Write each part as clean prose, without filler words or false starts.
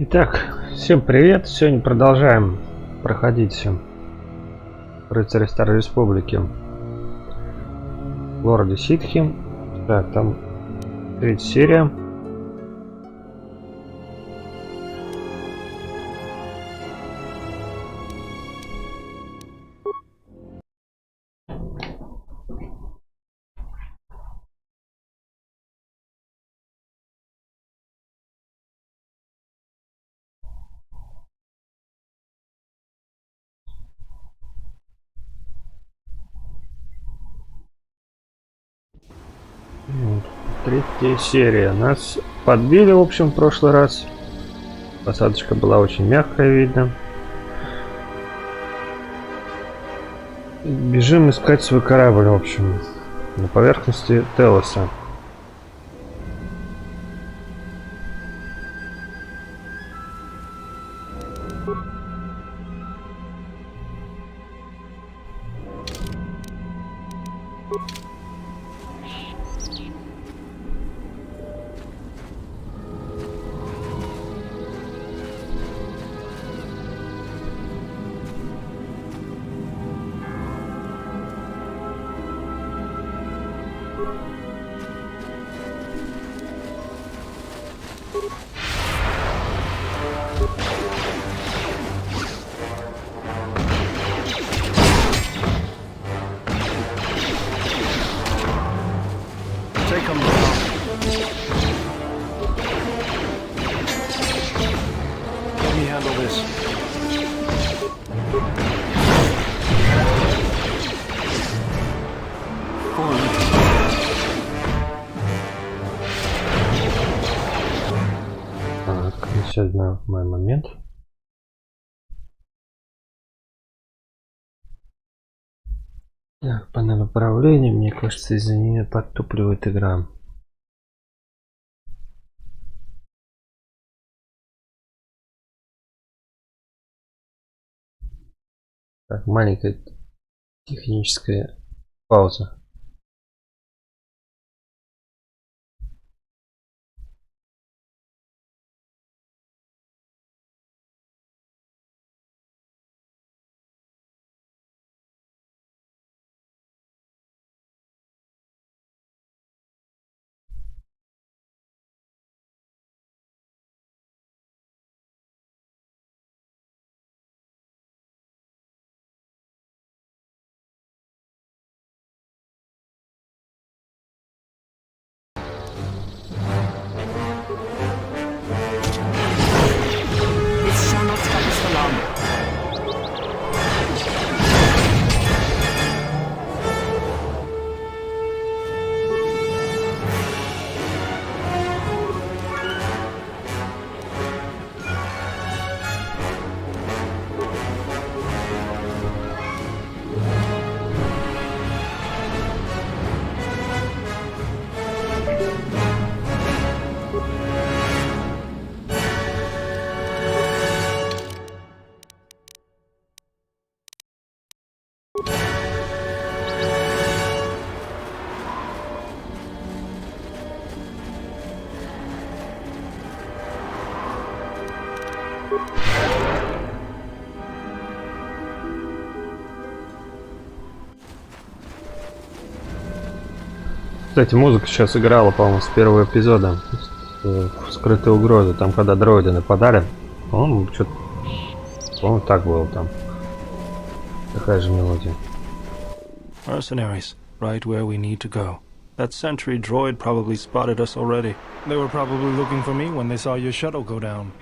Итак, всем привет! Сегодня продолжаем проходить рыцаря Старой Республики в городе Ситхи. Так, там третья серия. Третья серия. Нас подбили, в общем, в прошлый раз. Посадочка была очень мягкая, видно. Бежим искать свой корабль, в общем, на поверхности Телоса. Сейчас знаю мой момент. Так, панель управления, мне кажется, из-за нее подтупливает игра. Так, маленькая техническая пауза. Кстати, музыка сейчас играла, по-моему, с первого эпизода. Скрытая угроза. Там, когда дроиды нападали, по-моему, что-то... По-моему, так было там. Такая же мелодия. Mercenaries, right where we need to go. That sentry droid probably spotted us already. They were probably looking for me when they saw your shuttle go down.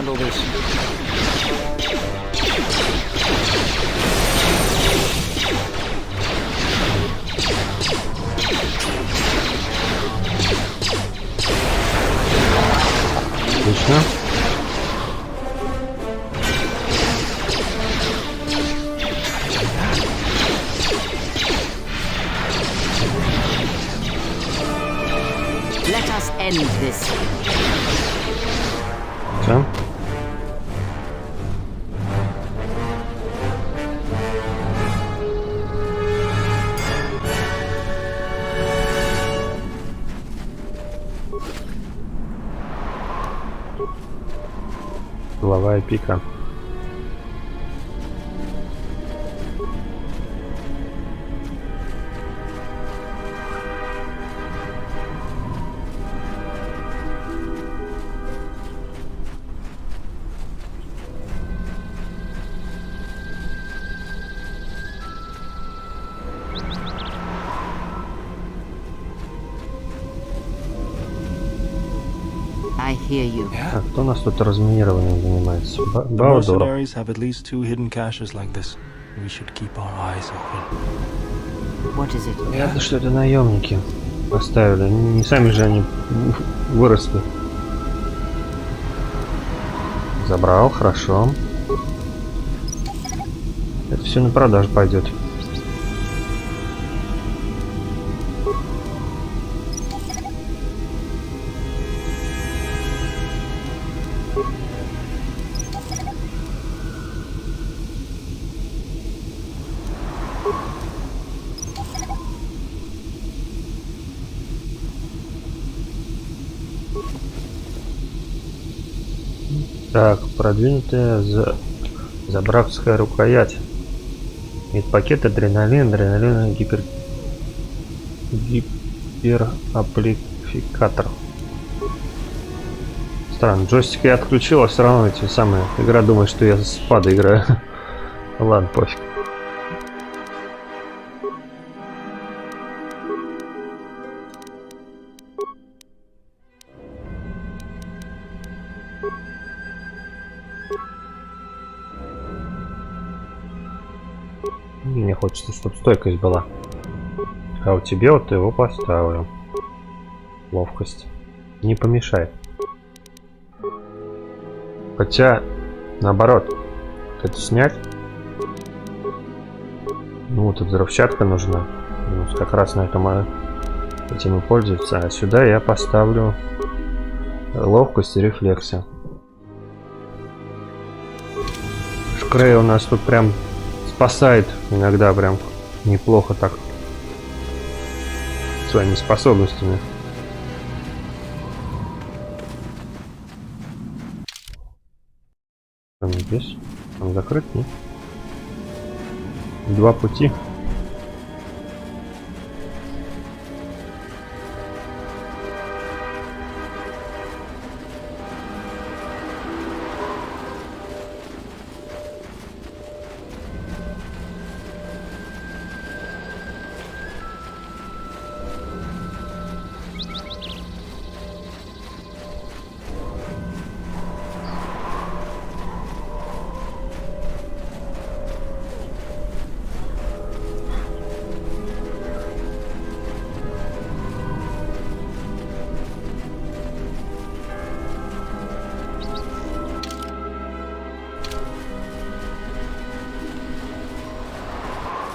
handle this. Отлично. Let us end this. Все. Головая пика. I hear you. Так, кто у нас тут разминированием занимается? The Баудор. mercenaries have at least 2 hidden caches like this. We should keep our eyes open. What is it? Ясно, что это наемники поставили. Не сами же они выросли. Забрал, хорошо. Это все на продажу пойдет. Так, продвинутая забравская рукоять. Пакет адреналин, гиперамплификатор. Странно, джойстик я отключил, а все равно эти самые. Игра думает, что я с пада играю. Ладно, пофиг. Мне хочется, чтобы стойкость была. А у тебя вот его поставлю. Ловкость. Не помешает. Хотя, наоборот, это снять. Ну вот тут взрывчатка нужна. Ну, как раз на этом этим и пользуется. А сюда я поставлю ловкость и рефлексы. Шкрей у нас тут прям спасает иногда прям неплохо так своими способностями. Там здесь? Он закрыт, нет? Два пути.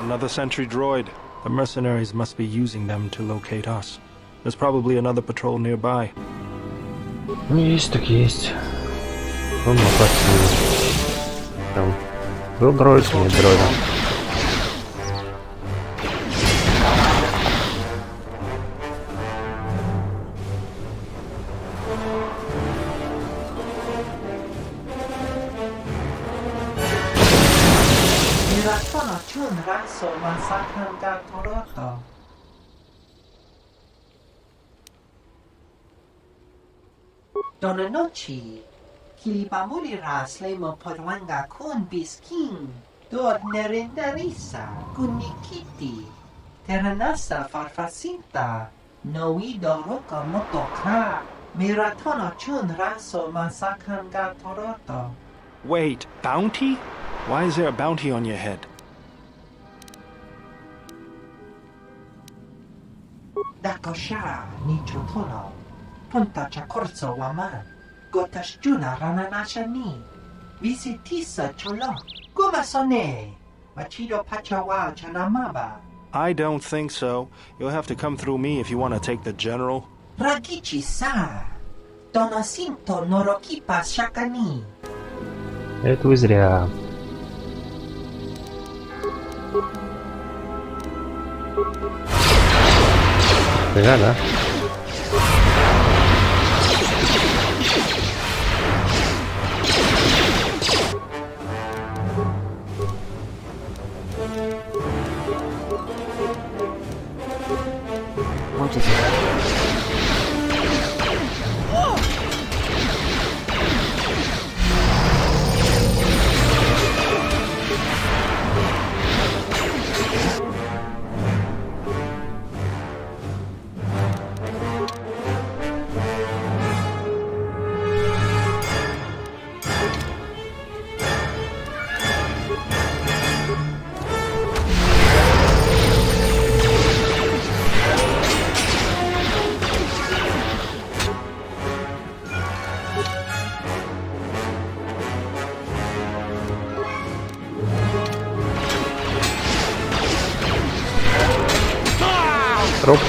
Another sentry droid. The mercenaries must be using them to locate us. There's probably another patrol nearby. Ну, есть так есть. Он опасный. Там был дроид, нет дроида. Donanochi, Kilibamuli Raslemo Podwanga Kun Bisking, Dor Nerendarisa, Kunikiti, Terranasa Farfasinta, Noi Doroka Motoka, Miratono chun raso masakanga toroto. Wait, bounty? Why is there a bounty on your head? Dakosha ni chutono. Punta chakorso waman. Gotash juna rananasha ni. Visitisa cholo. Gumasone. Machido pachawa chanamaba. I don't think so. You'll have to come through me if you want to take the general. Ragichi sa. Donasinto norokipa shakani. Это вы зря. Зря, да? What is it? Троп.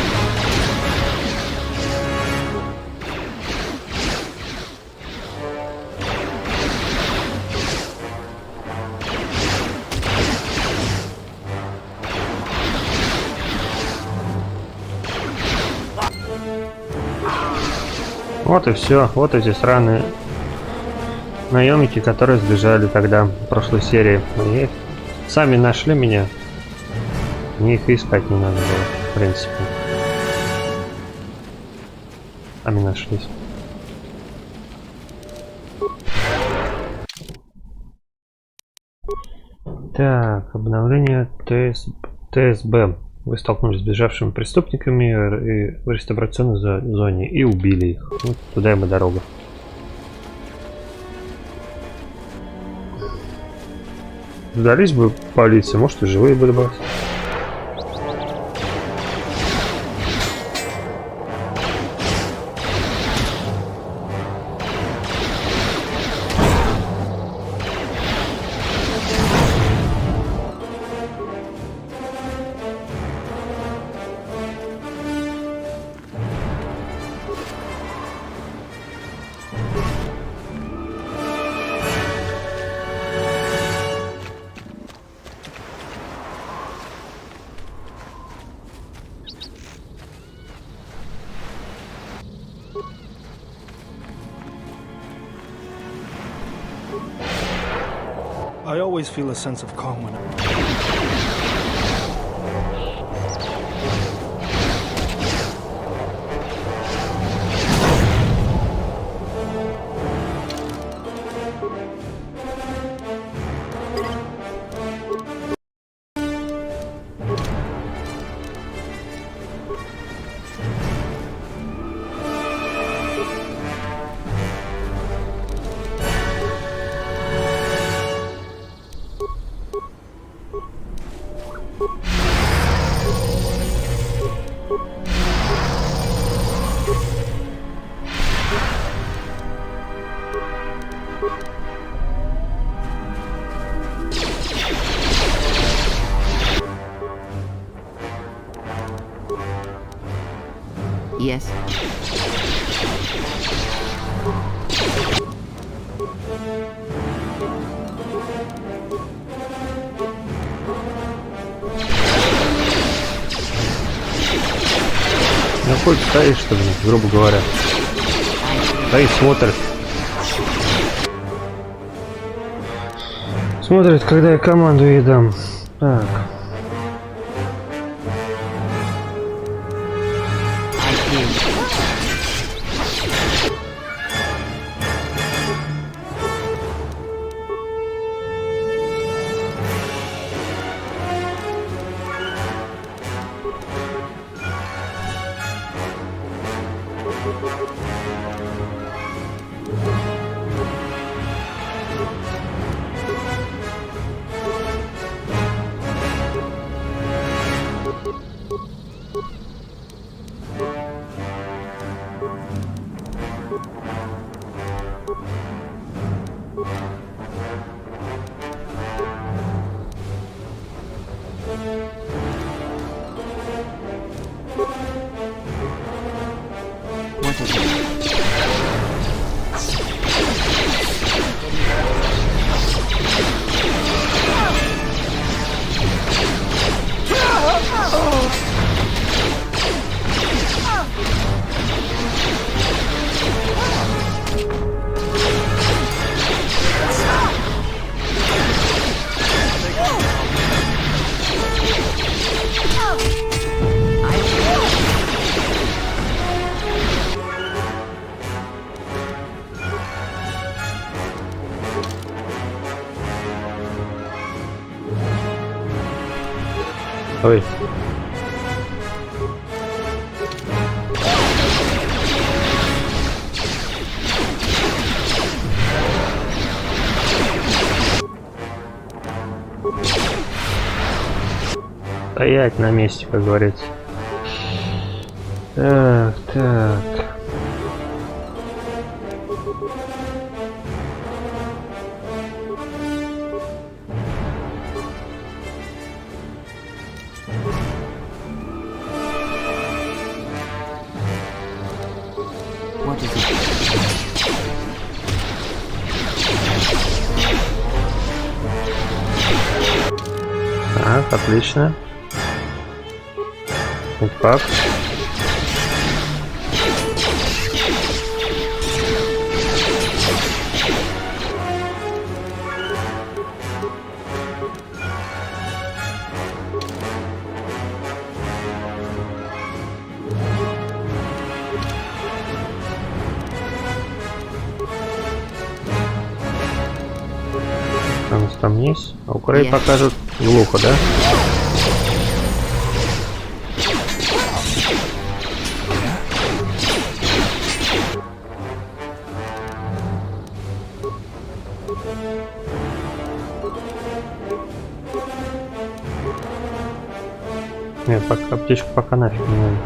Вот и все. Вот эти сраные наемники, которые сбежали тогда в прошлой серии. И сами нашли меня. Мне их искать не надо было, в принципе. Сами нашлись. Так, обновление ТСБ. Вы столкнулись с сбежавшими преступниками в реставрационной зоне и убили их. Вот туда им и дорога. Сдались бы полиции, может и живые были бы. I always feel a sense of calm when I'm... Yes. Ну хоть стоишь, что ли, грубо говоря. Стоит, смотрит. Смотрит, когда я команду ей дам. Так. What is it? Ой. Стоять на месте, как говорится. Так, так. What is it? Так, отлично. Так. Что у нас там есть? А у Крей покажут глухо, да? Нет, пока аптечку пока нафиг не надо.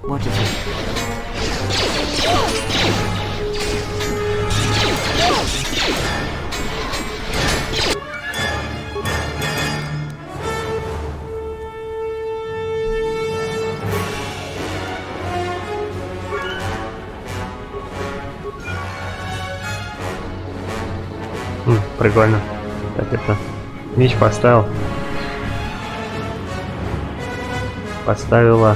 What is it? Прикольно. Так, это меч поставил. Поставила.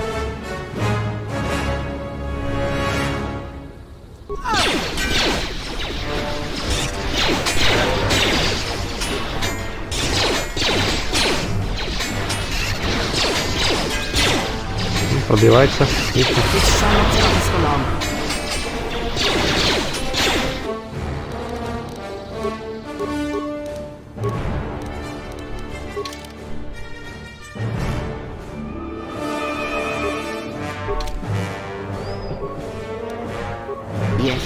Пробивается. Отлично. This shall not last for long. Yes.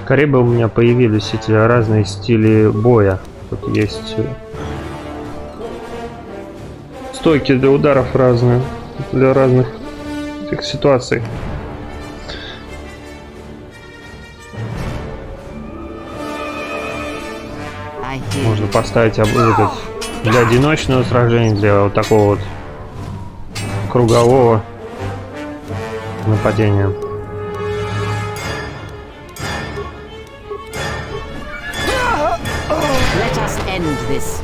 Скорее бы у меня появились эти разные стили боя. Тут есть стойки для ударов разные, для разных этих ситуаций. I hear Можно поставить этот для одиночного сражения, для вот такого вот кругового нападения. Let us end this.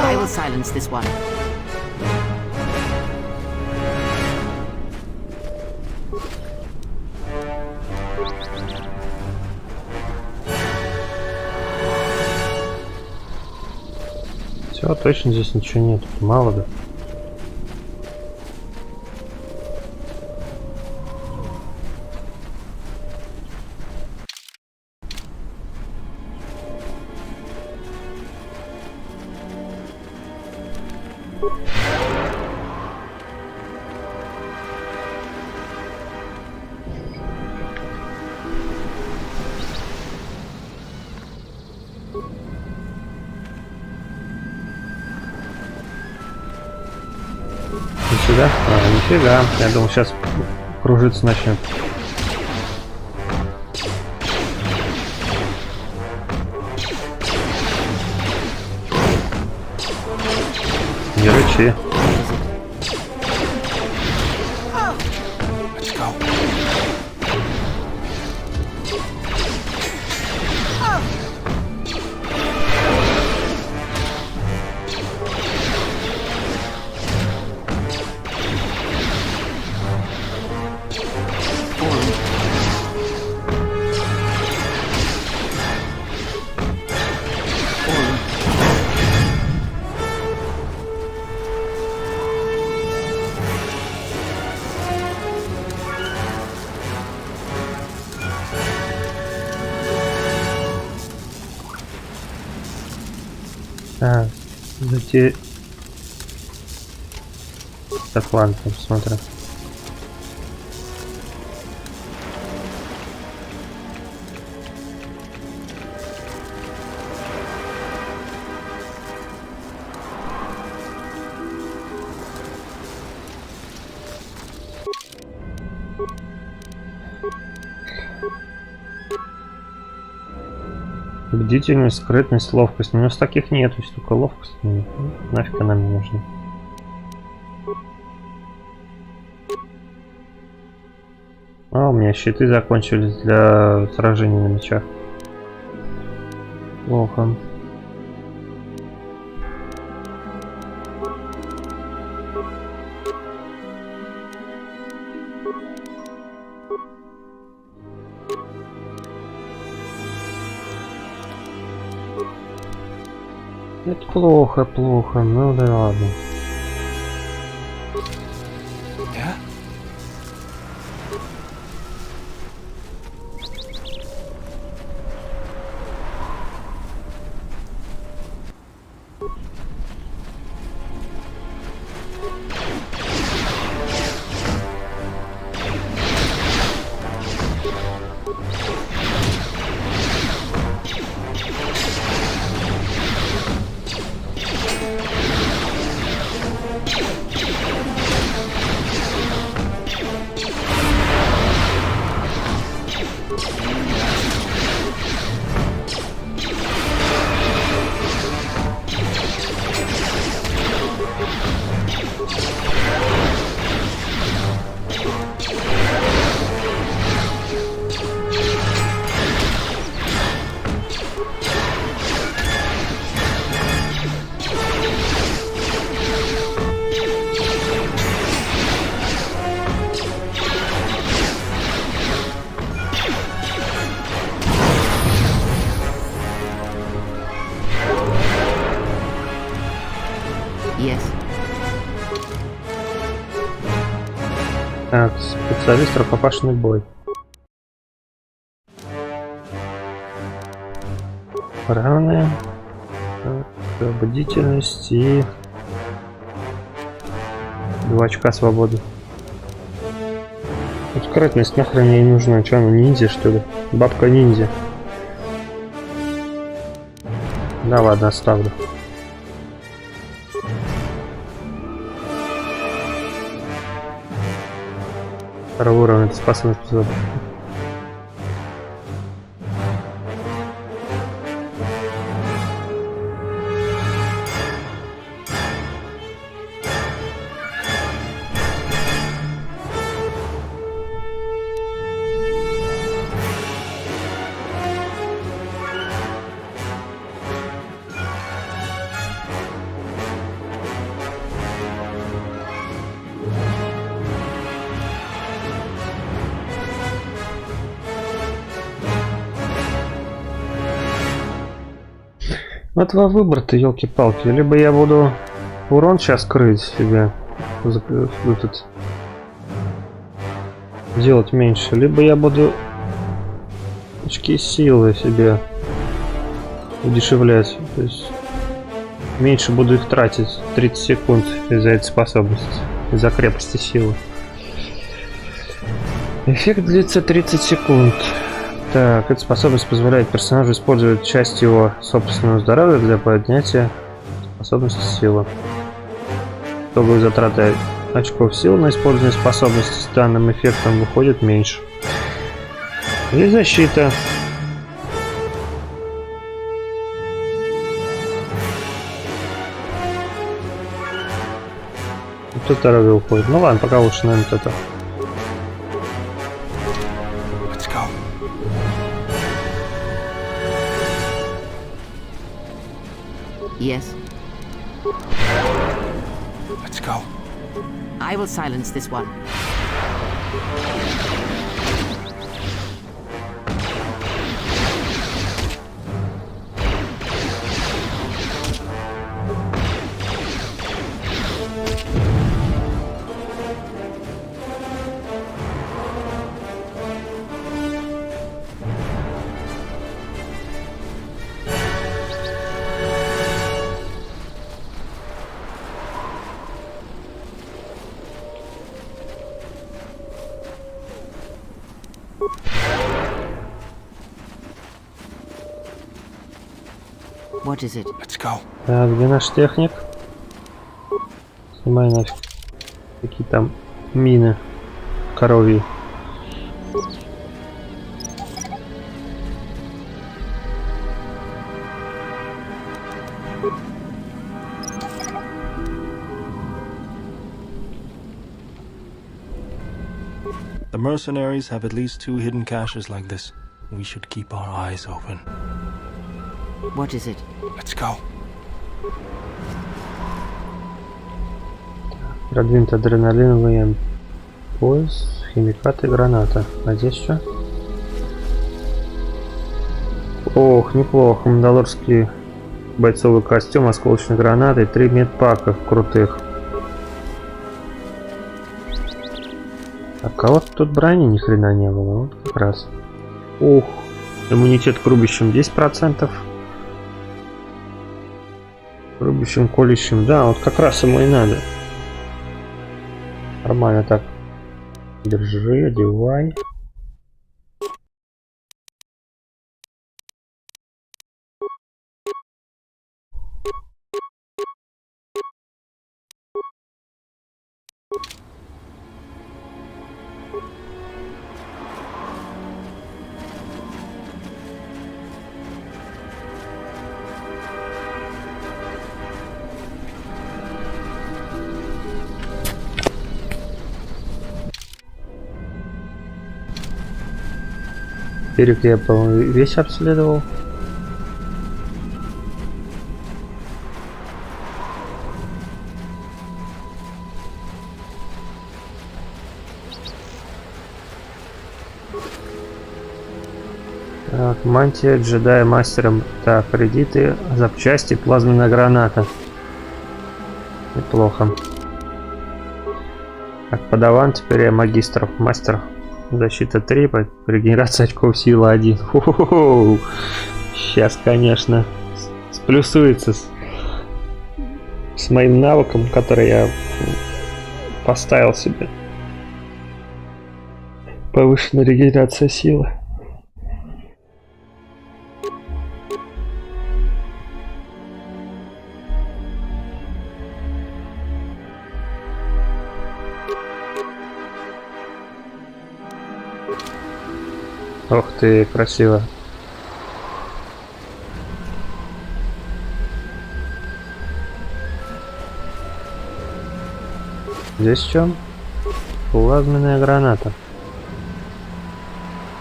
I will silence this one. Все, точно здесь ничего нет. Мало да. Нифига? Нифига. Я думал, сейчас кружиться начнет. Не рычи. Let's go. Так, зайти. Так, ладно, посмотрим. Бдительность, скрытность, ловкость. У нас таких нет, то есть только ловкость. Ну, нафиг она мне нужна. А, у меня щиты закончились для сражений на мечах. Плохо. Это плохо, плохо. Ну да ладно. Yeah? Yes. Так, специалист рукопашный бой. Раны. Так, бдительность и 2 очка свободы. Скрытность нахрен ей нужна. Че она, ниндзя что ли? Бабка ниндзя. Да ладно, оставлю. Второй уровень, это способность. Вот твой выбор-то, елки-палки. Либо я буду урон сейчас крыть себе, этот, делать меньше, либо я буду очки силы себе удешевлять. То есть меньше буду их тратить 30 секунд из-за этой способности, из-за крепости силы. Эффект длится 30 секунд. Так, эта способность позволяет персонажу использовать часть его собственного здоровья для поднятия способности силы. Итоговые затраты очков силы на использование способности с данным эффектом выходит меньше. И защита. Тут здоровье уходит. Ну ладно, пока лучше, наверное, вот это. Yes. Let's go. I will silence this one. What is it? Let's go. Так, где наш техник? Снимай нафиг. Какие там мины коровьи. The mercenaries have at least 2 hidden caches like this. We should keep our eyes open. What is it? Let's go. Продвинутый адреналиновый пояс, химикаты, граната. А здесь что? Ох, неплохо. Мандалорский бойцовый костюм, осколочные гранаты, 3 медпака крутых. А кого-то тут брони ни хрена не было. Вот как раз. Ух, иммунитет к рубящим 10%. Рубящим, колющим. Да, вот как раз ему и надо. Нормально так. Держи, одевай. Берег я, по-моему, весь обследовал. Так, мантия джедая мастером. Так, кредиты, запчасти, плазменная граната. Неплохо. Так, подаван, теперь я магистр, мастер. Защита 3, регенерация очков силы 1. Хо-хо-хо. Сейчас, конечно, сплюсуется с моим навыком, который я поставил себе. Повышенная регенерация силы. Ох ты, красиво. Здесь что? Плазменная граната.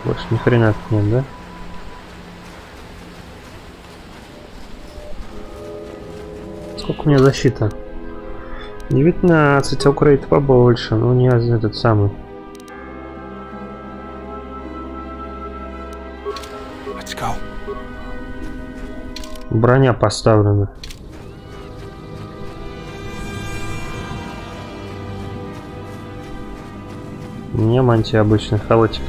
Больше ни хрена тут нет, да? Сколько у меня защита? 19, апгрейд побольше, но не этот самый. Let's go. Броня поставлена. У меня мантия обычный, халатик.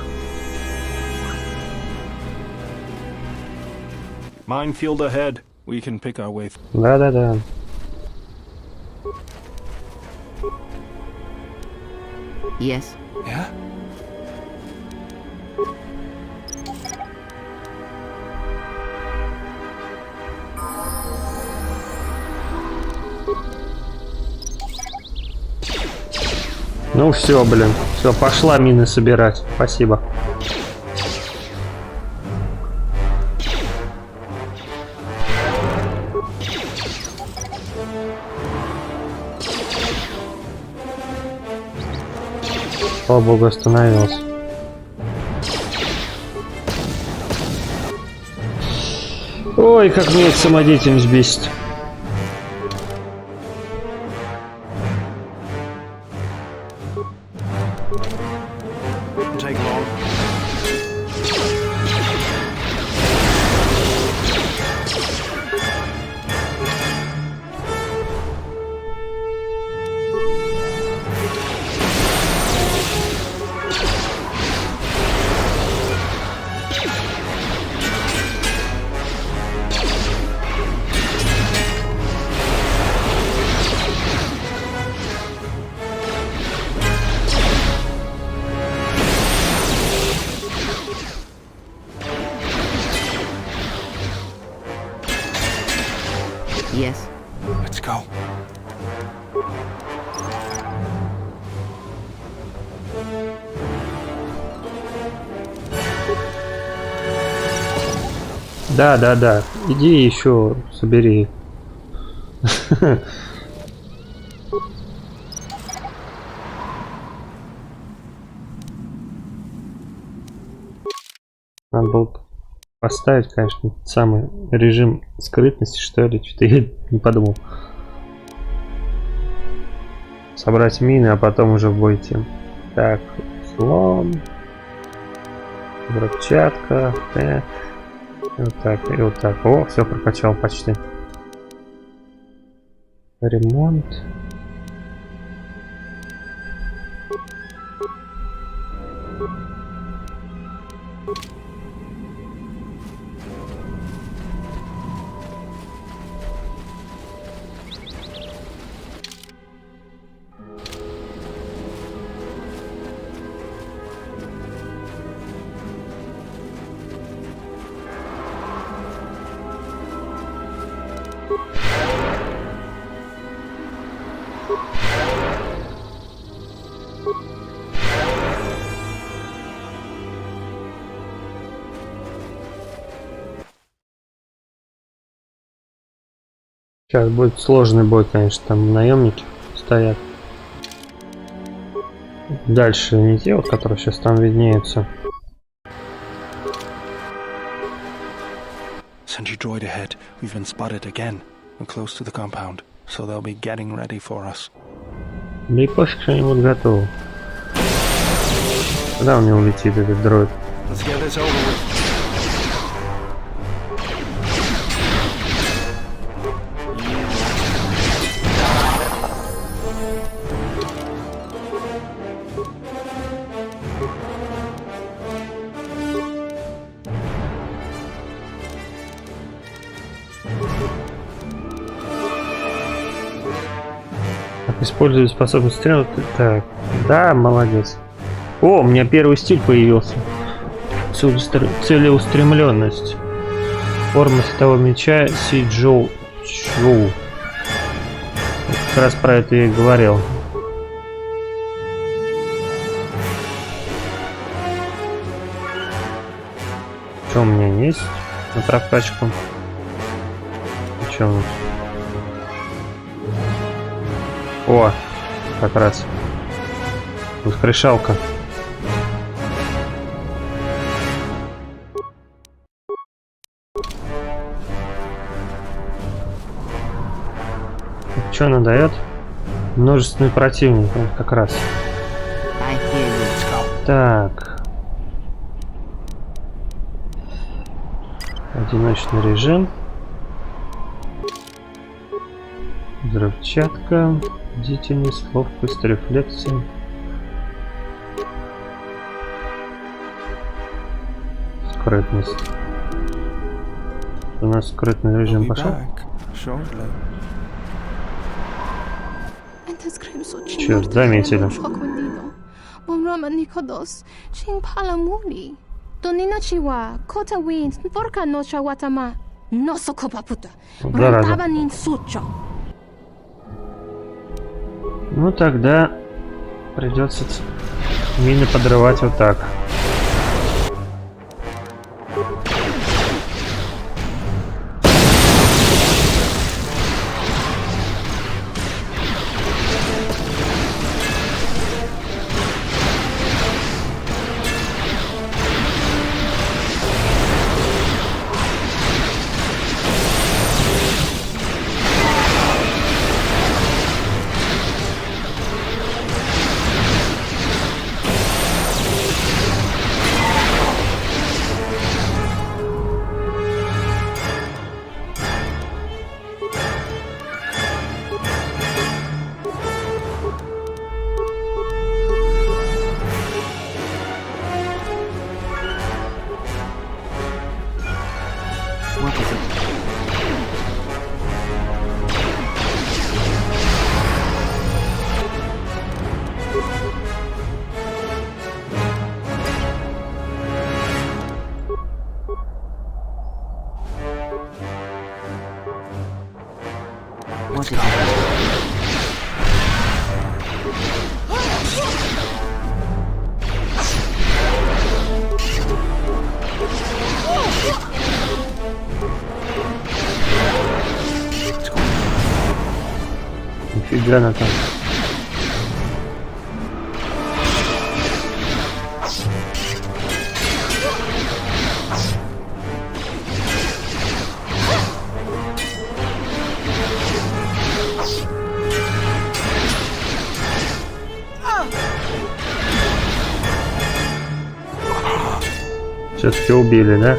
Minefield ahead. We can pick our way. Да-да-да. Yes. Yeah? Ну все, блин. Все, пошла мины собирать. Спасибо. Слава богу, остановился. Ой, как мне эта самодеятельность бесит. Take long. Yes. Let's go. Да, да, да. Иди еще собери. Надо было поставить, конечно, самый режим скрытности, что ли. Что-то я не подумал. Собрать мины, а потом уже в бой идти. Так, слон. Взрывчатка. Так. И вот так, и вот так. О, все прокачал почти. Ремонт. Сейчас будет сложный бой, конечно, там наемники стоят. Дальше не те, вот, которые сейчас там виднеются. Sentry droid ahead. We've been spotted again. We're close to the compound, so they'll be getting ready for us. Да и пофиг, что они будут готовы. Когда у него улетит этот дроид? Let's get this over with. Использую способность стрел. Так, да, молодец. О, у меня первый стиль появился. Целеустремленность. Форма светового меча Си Джоу Чоу. Как раз про это я и говорил. Что у меня есть на прокачку? Что у нас? О, как раз. Воскрешалка. Что она дает? Множественный противник, вот как раз. I hear you. Так. Одиночный режим. Взрывчатка. Бдительность, ловкость, рефлексия. Скрытность. У нас скрытный режим пошел. Черт, заметили. Зараза. Ну тогда придется мины подрывать вот так. What is it? What is it? Нифига на там. Все-таки убили, да?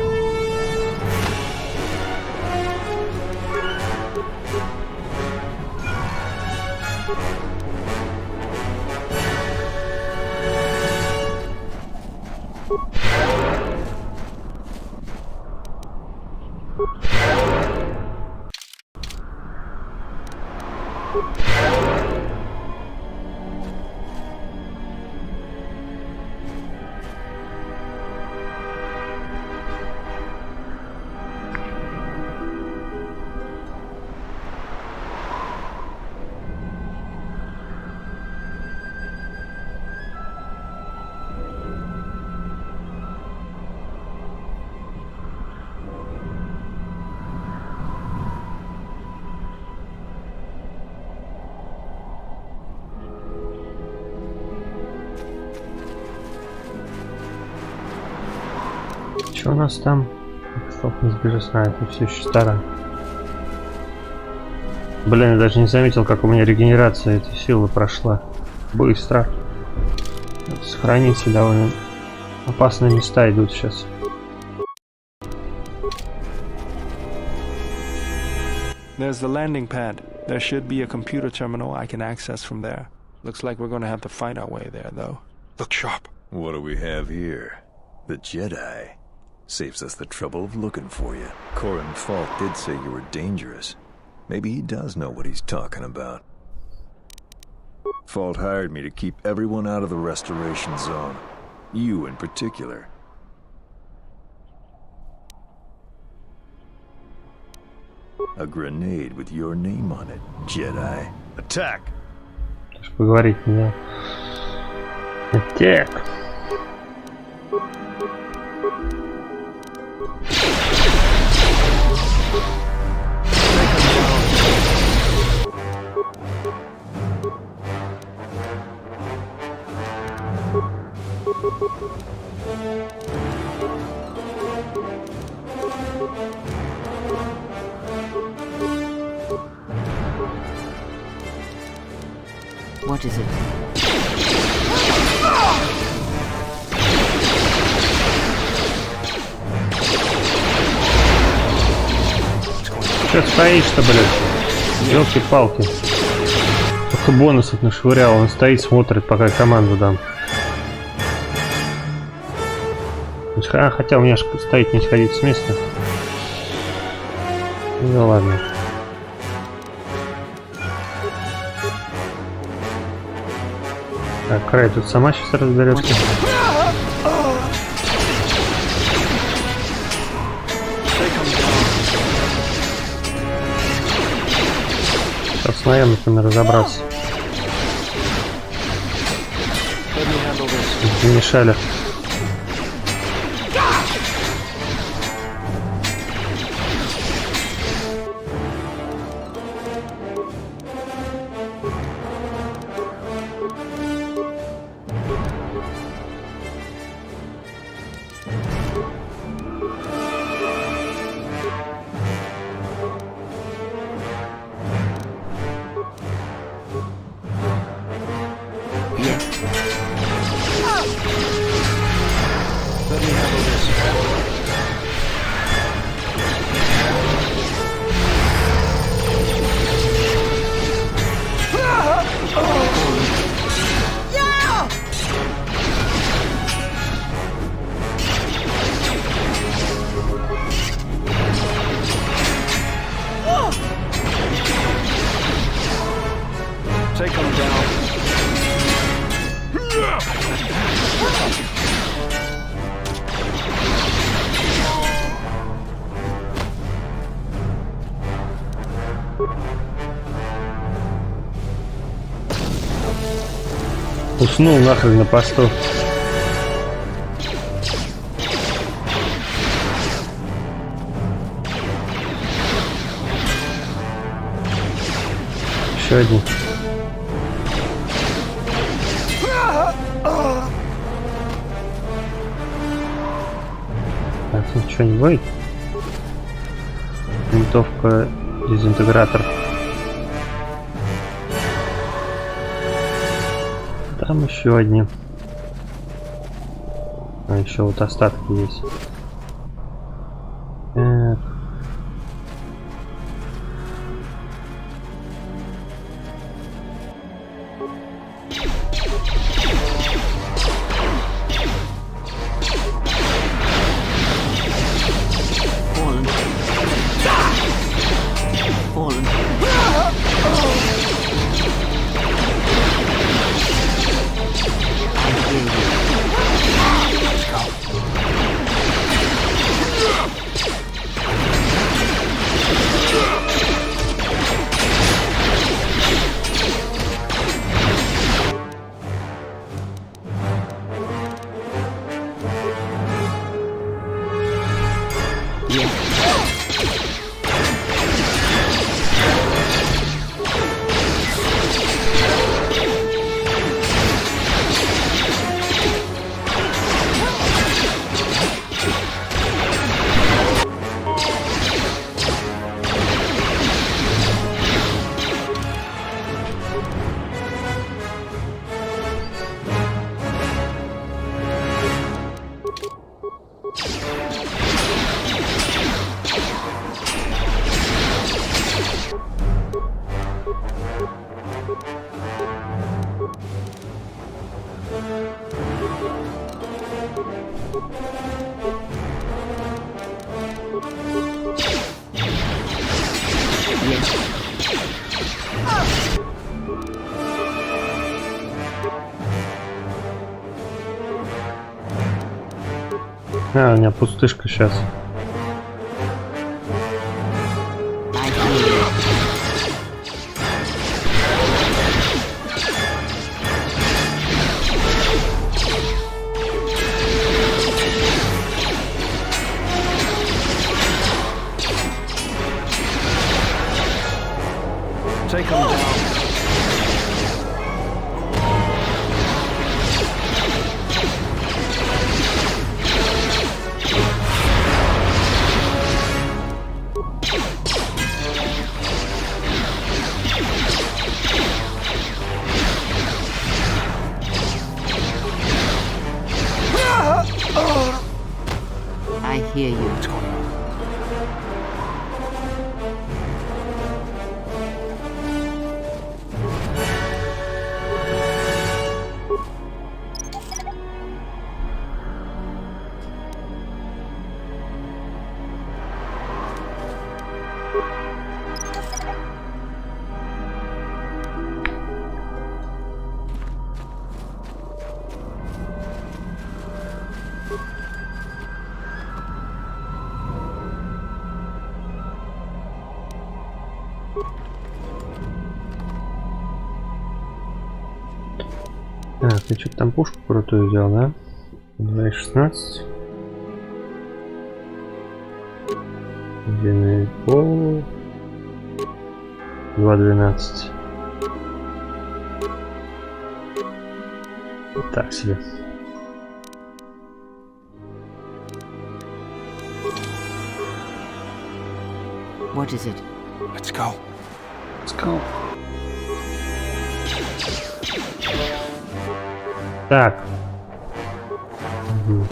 Что у нас там? Стоп, не сбежишь. А, это все еще старое. Блин, я даже не заметил, как у меня регенерация этой силы прошла. Быстро. Сохранить довольно опасные места идут сейчас. There's the landing pad. There should be a computer terminal I can access from there. Looks like we're going to have to fight our way there, though. Look sharp. What do we have here? The Jedi. Saves us the trouble of looking for you. Corin Falk did say you were dangerous. Maybe he does know what he's talking about. Falk hired me to keep everyone out of the restoration zone. You in particular. A grenade with your name on it, Jedi. Attack! Поговорить не. Attack. What is it? Че стоишь-то, блядь? Ёлки-палки. Только бонусов нашвырял. Он стоит, смотрит, пока команду дам. Хотя у меня же стоит не сходить с места. Ну ладно. Так, Край тут сама сейчас разберется. Сейчас с наемниками разобраться. Не мешали. Take him down. Уснул нахрен на посту. Еще один. Так, ничего не будет. Винтовка, дезинтегратор. Там еще одни. А еще вот остатки есть. Так. Fallen. Fallen. I hear you. Let's go. А, у меня пустышка сейчас. take them down. I hear you. What's going on? Так, ты что-то там пушку крутую взял, да? 2.16. 1,5. 2.12. Так себе. What is it? Let's go. Let's go. Так. Мгм.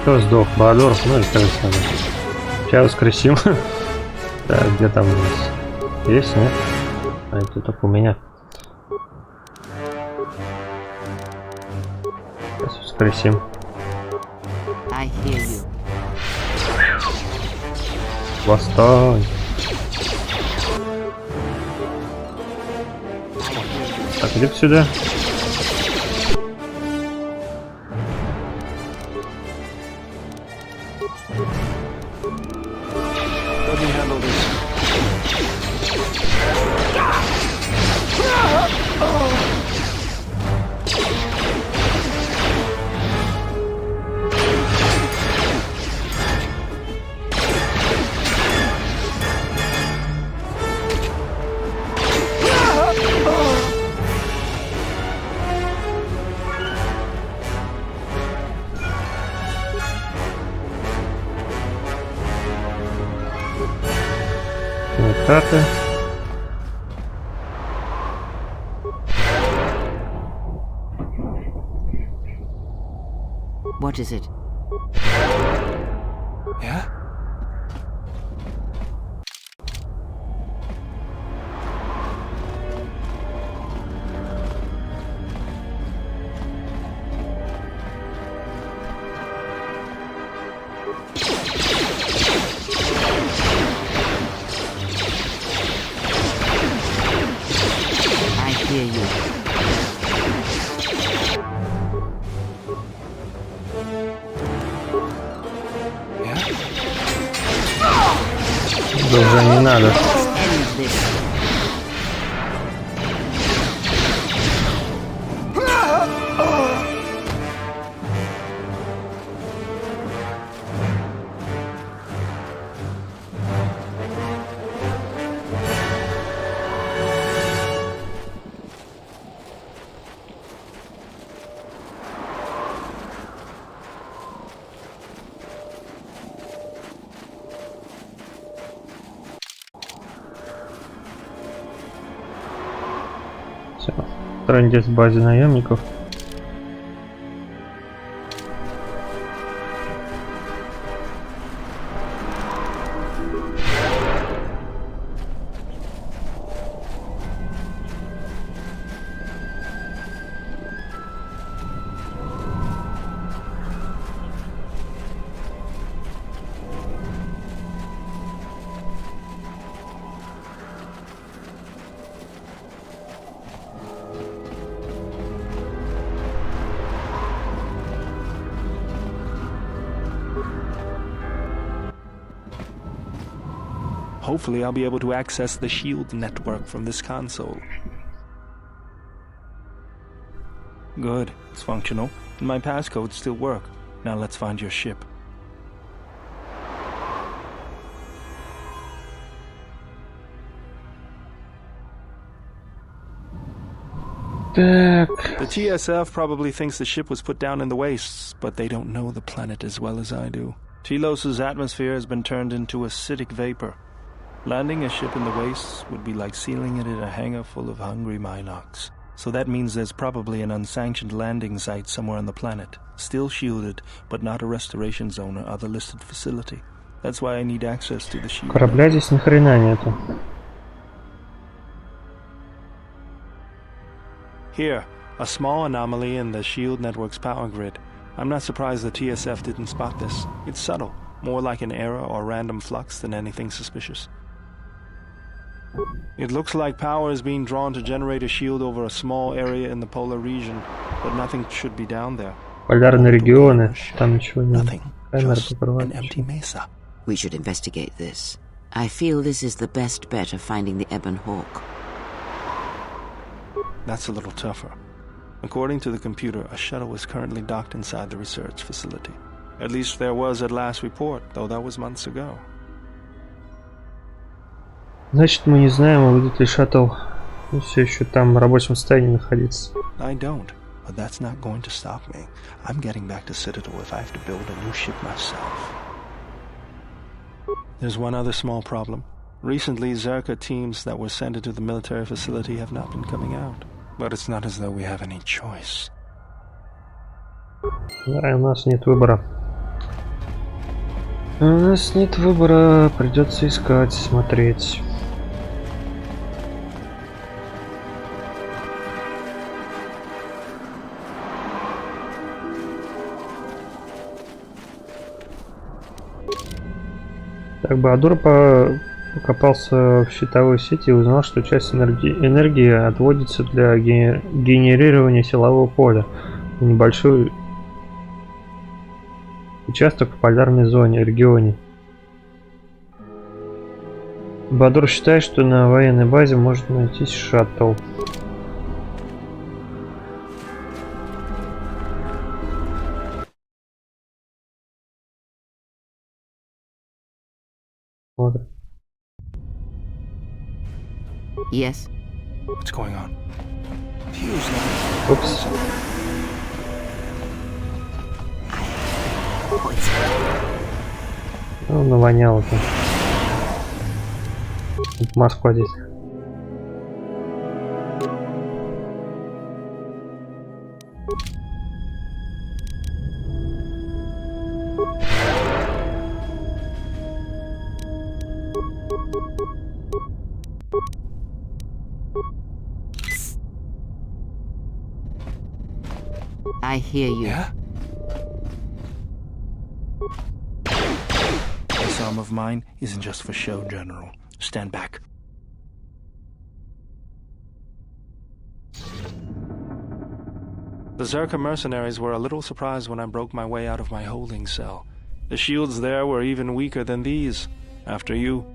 Кто сдох? Баадор? Ну и так самое. Сейчас воскресим. Так, где там у нас? Есть, нет? А это только у меня. Сейчас воскресим. I hear you. Восстань. Так, иди сюда. Let me handle this. Карты. What is it? Yeah? I hear you. Yeah? Да уже не надо. End this. Все. Трындец в базе наемников. Hopefully I'll be able to access the shield network from this console. Good, it's functional, and my passcodes still work. Now let's find your ship. Так. The TSF probably thinks the ship was put down in the wastes, but they don't know the planet as well as I do. Telos' atmosphere has been turned into acidic vapor. Landing a ship in the wastes would be like sealing it in a hangar full of hungry Minocs. So that means there's probably an unsanctioned landing site somewhere on the planet, still shielded, but not a restoration zone or other listed facility. That's why I need access to the shield. Корабля здесь ни хрена нету. Here, a small anomaly in the shield network's power grid. I'm not surprised the TSF didn't spot this. It's subtle, more like an error or random flux than anything suspicious. It looks like power is being drawn to generate a shield over a small area in the polar region, but nothing should be down there. Полярные регионы, там ничего нет. Nothing, Камера just an empty покрывает. mesa. We should investigate this. I feel this is the best bet of finding the Ebon Hawk. That's a little tougher. According to the computer, a shuttle is currently docked inside the research facility. At least there was at last report, though that was months ago. Значит, мы не знаем, будет ли шаттл все еще там в рабочем состоянии находиться. I don't, but that's not going to stop me. I'm getting back to Citadel if I have to build a new ship myself. There's one other small problem. Recently, Zerka teams that were sent into the military facility have not been coming out. But it's not as though we have any choice. Да, у нас нет выбора. У нас нет выбора, придется искать, смотреть. Так, Баадур покопался в щитовой сети и узнал, что часть энергии отводится для генерирования силового поля. Небольшой участок в полярной зоне, регионе. Баадур считает, что на военной базе может найтись шаттл. Смотрим. Yes? What's going on? Упс. Ну, навоняло-то. Москва здесь. I hear you. Yeah? This arm of mine isn't just for show, General. Stand back. The Zerka mercenaries were a little surprised when I broke my way out of my holding cell. The shields there were even weaker than these. After you.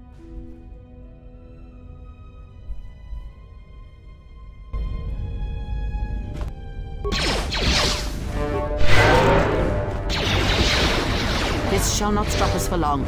This shall not stop us for long.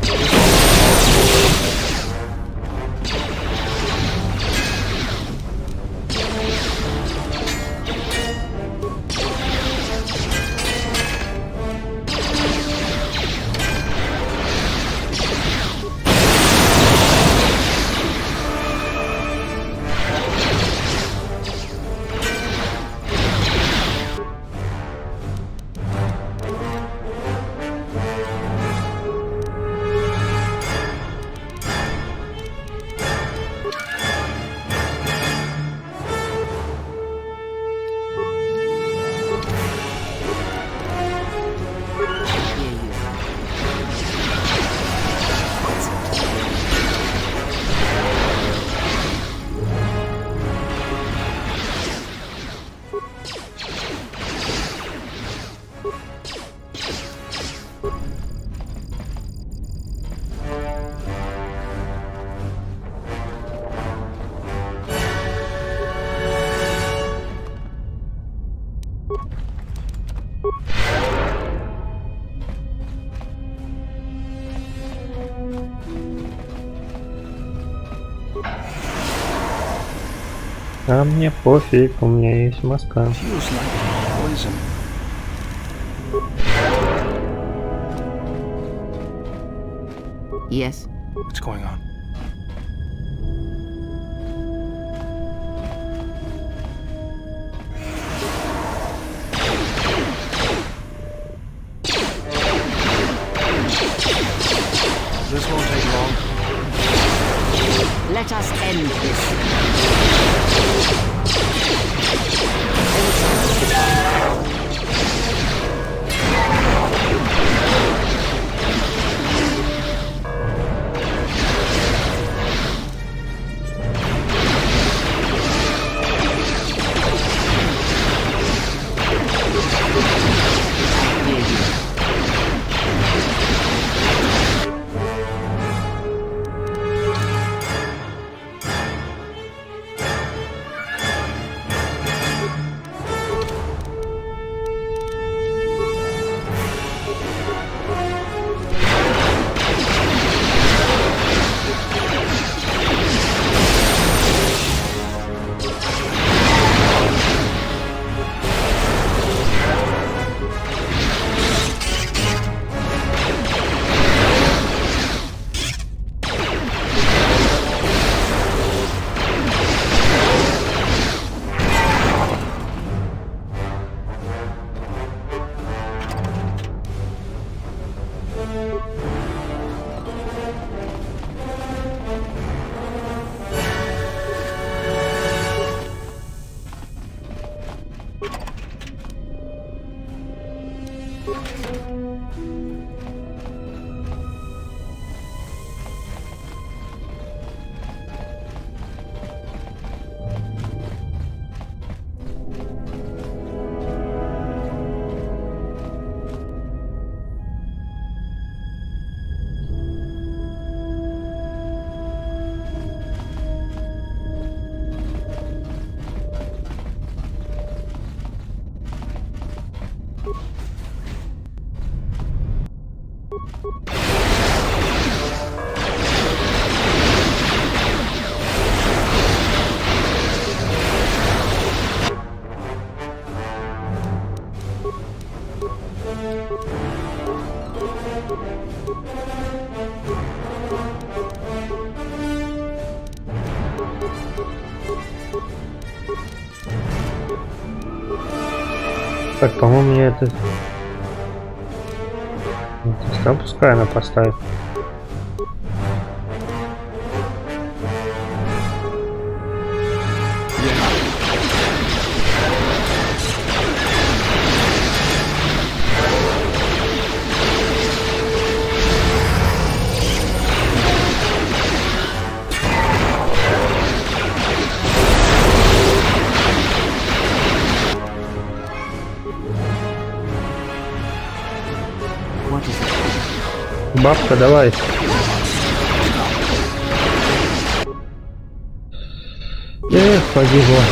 А мне пофиг, у меня есть маска. Feels like poison. Yes? What's going on? This won't take long. Let us end this. Так, по-моему, я это... Пускай она поставит. Бабка, давай. Эх, погибла.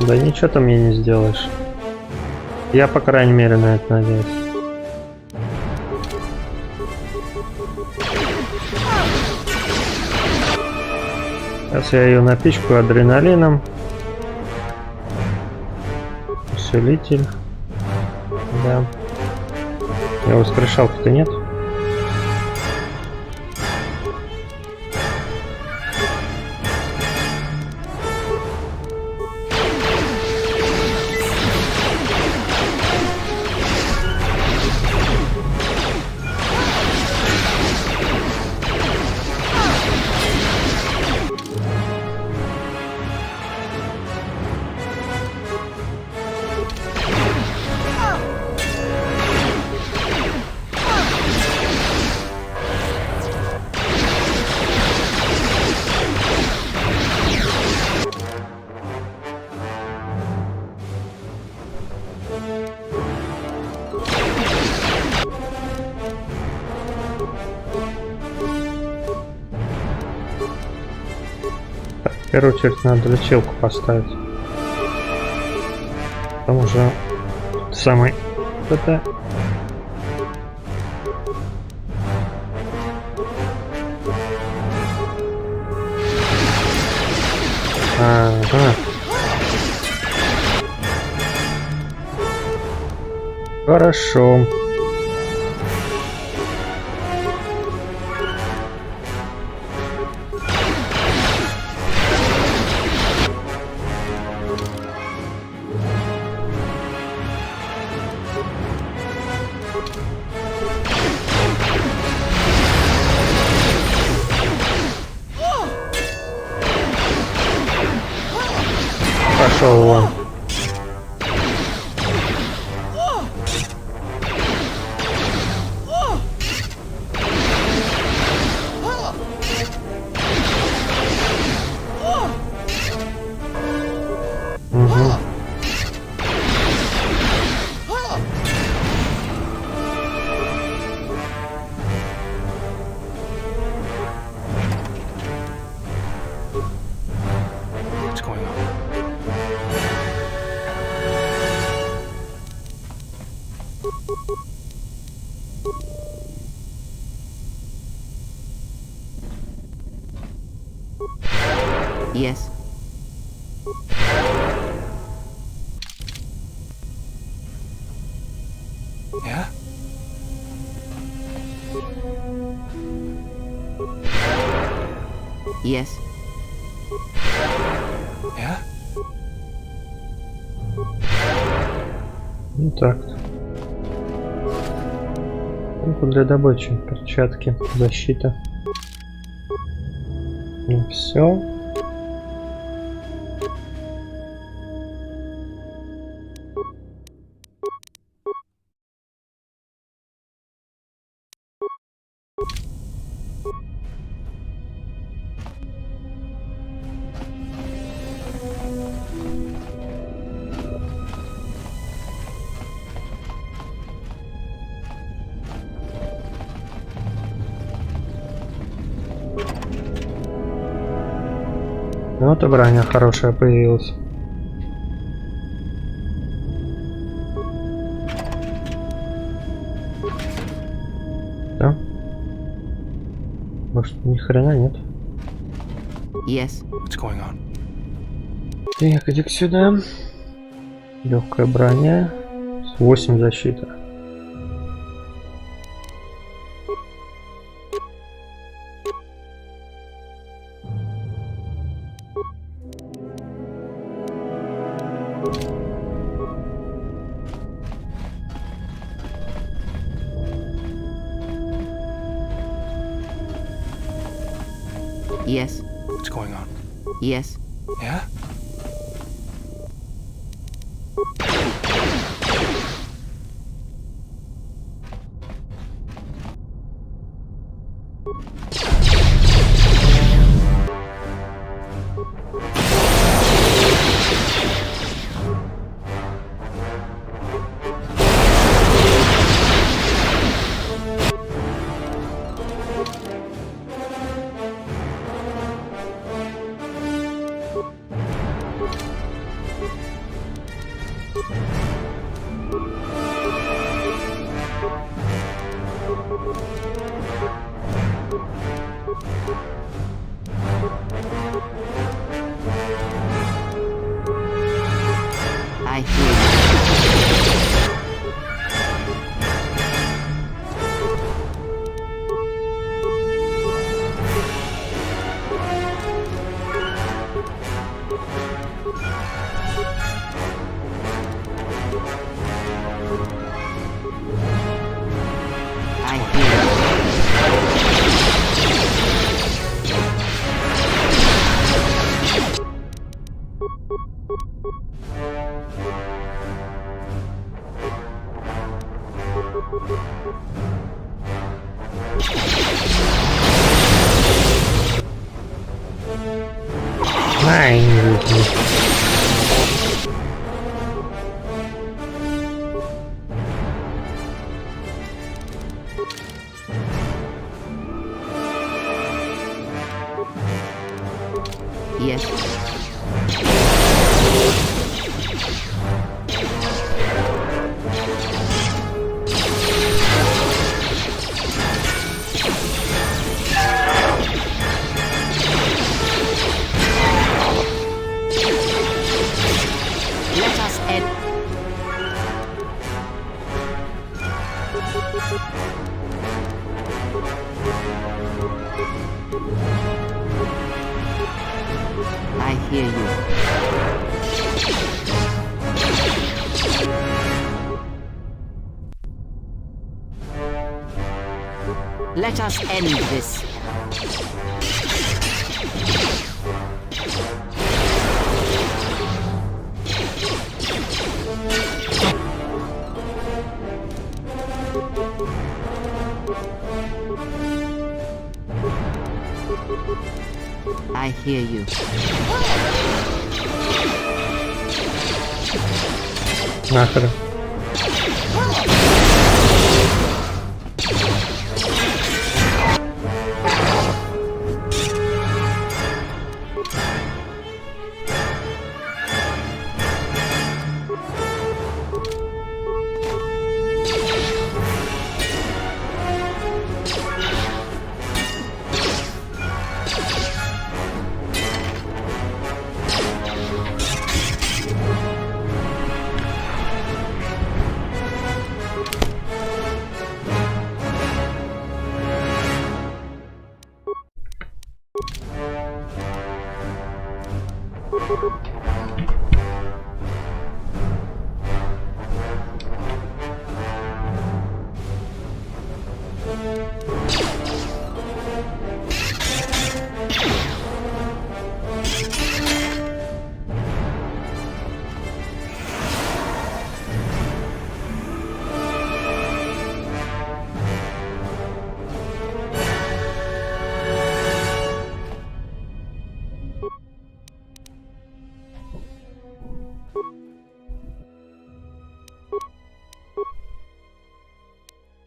Да ничего ты мне не сделаешь. Я, по крайней мере, на это надеюсь. Сейчас я ее напичкаю адреналином. Усилитель. Да. Я воскрешалки-то нет. В первую очередь надо лечилку поставить. Там уже самый... Это... Ага. Хорошо. Пошел вон. Угу. What's going on? Yes. Yeah? Yes. Yeah? Ну так. Сумку для добычи, перчатки, защита. Ну все. Вот и броня хорошая появилась. Да? Может, ни хрена нет. Yes. What's going on? Так, иди сюда. Легкая броня. 8 защита. Yes. What's going on? Yes. Yeah? I hear you. I hear you. Ай, не видно. Yes. hear you. Let us end this. I hear you. Нахрен.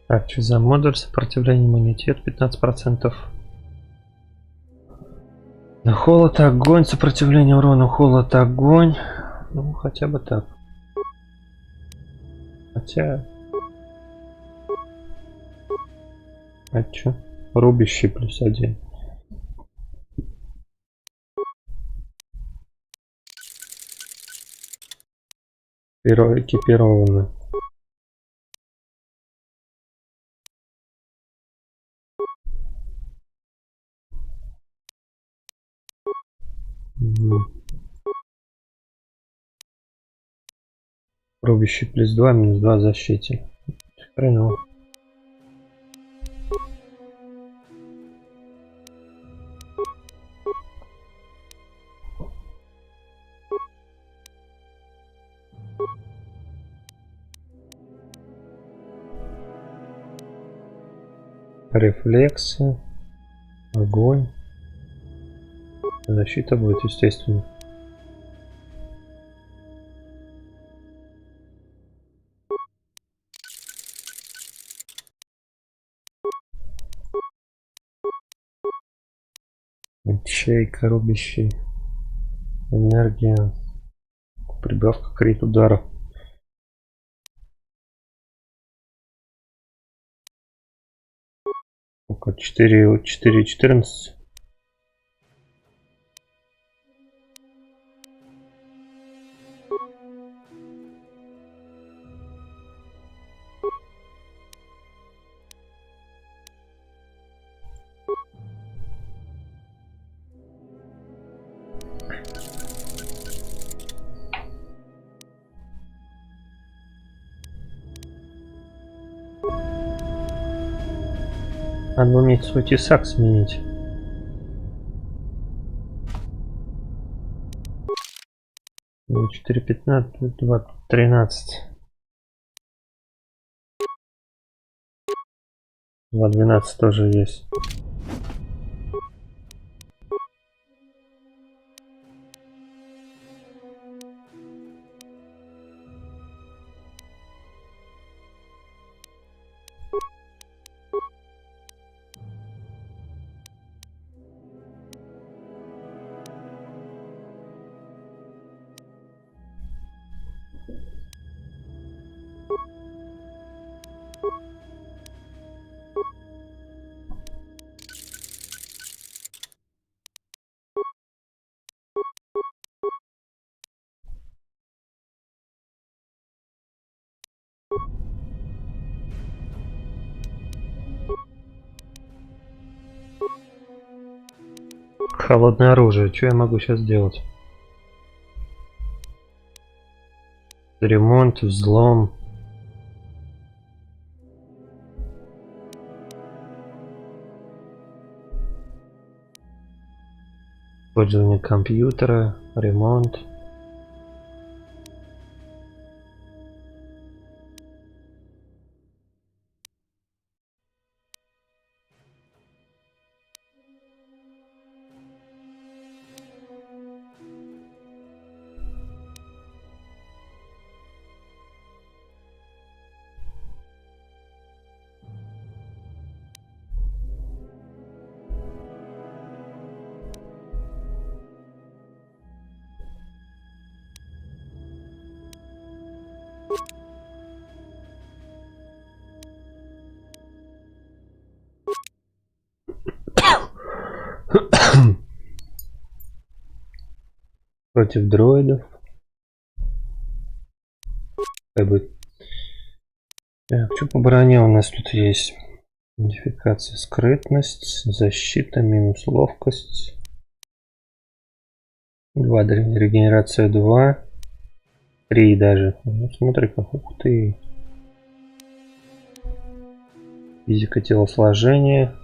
Так, что за модуль? Сопротивление, иммунитет 15%. На холод, огонь, сопротивление урону, холод, огонь. Ну, хотя бы так. Хотя... А чё? Рубящий +1. Экипированный. Рубящий +2, -2 защите. Хреново. Рефлексы. Огонь. Защита будет, естественно. Ячейка, рубящий. Энергия. Прибавка крит удара. Около 4-14. А ну мне свой тесак сменить. Ну, 4-15, 2-13. 2-12 тоже есть. Холодное оружие. Что я могу сейчас сделать? Ремонт, взлом. Использование компьютера, ремонт. Против дроидов. Как бы. Так, что по броне у нас тут есть? Модификация, скрытность, защита, минус ловкость. 2, регенерация 2. 3 даже. Ну, смотри, как, ух ты. Физика телосложения.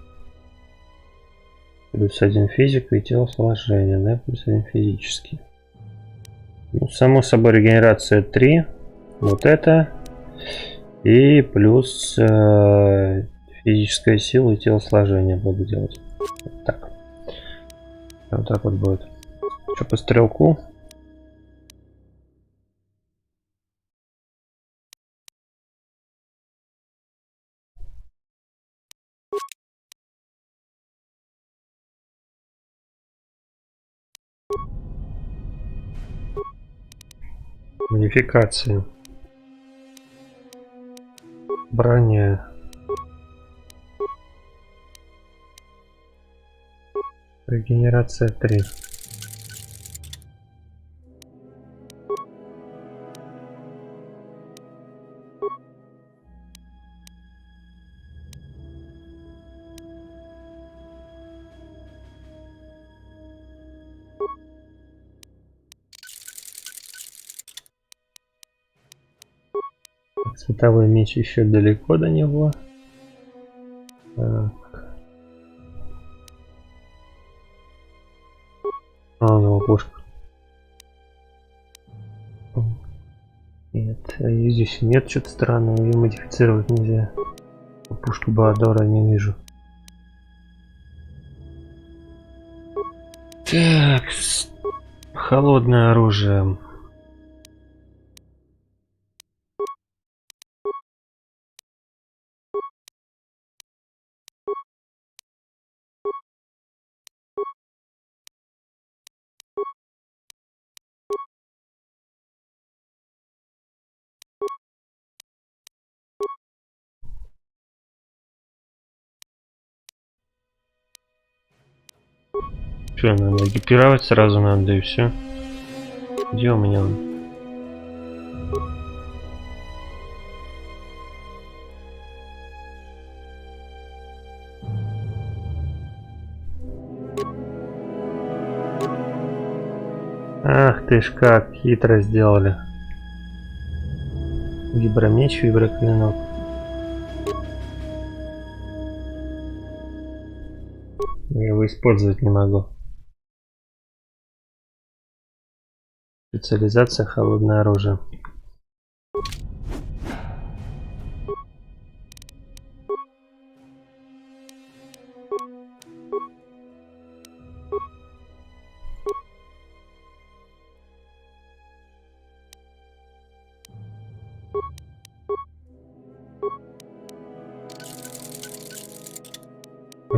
Плюс 1 физика и телосложение, да? Плюс 1 физический. Ну, само собой, регенерация 3. Вот это. И плюс физическая сила и телосложение буду делать. Вот так. Вот так вот будет. Что по стрелку? Модификации. Броня. Регенерация 3. Световой меч еще далеко до него. Так. У него пушка. Нет, здесь нет, что-то странного, ее модифицировать нельзя. Пушку Баадора не вижу. Так, холодное оружие. Что, надо экипировать сразу надо, да и все. Где у меня он? Ах ты ж как хитро сделали. Вибромеч, виброклинок. Я его использовать не могу. Специализация холодное оружие.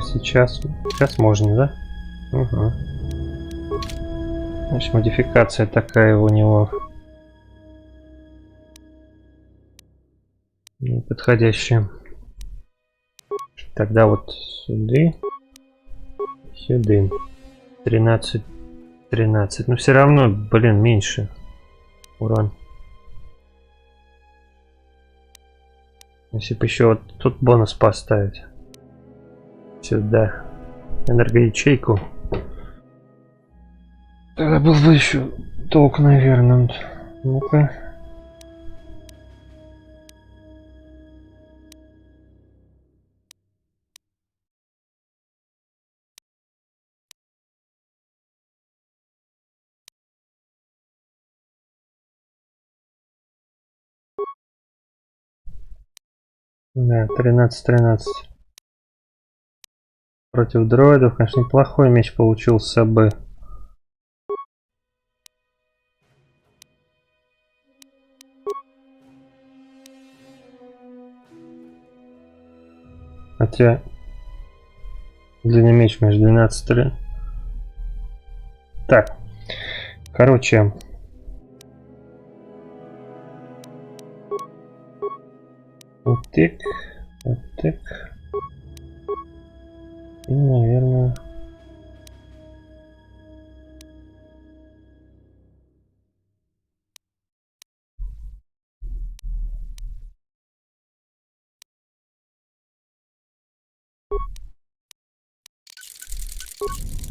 Сейчас можно, да? Угу. Значит, модификация такая у него неподходящая. Тогда вот сюда. 13. Но все равно, блин, меньше урон. Если бы еще вот тут бонус поставить. Сюда. Энергоячейку. Тогда был бы еще толк, наверное. Ну-ка. Да, 13-13. Против дроидов, конечно, неплохой меч получился бы. Хотя длинный меч между 12-3. Так, короче. Вот так. Вот так. И, наверное...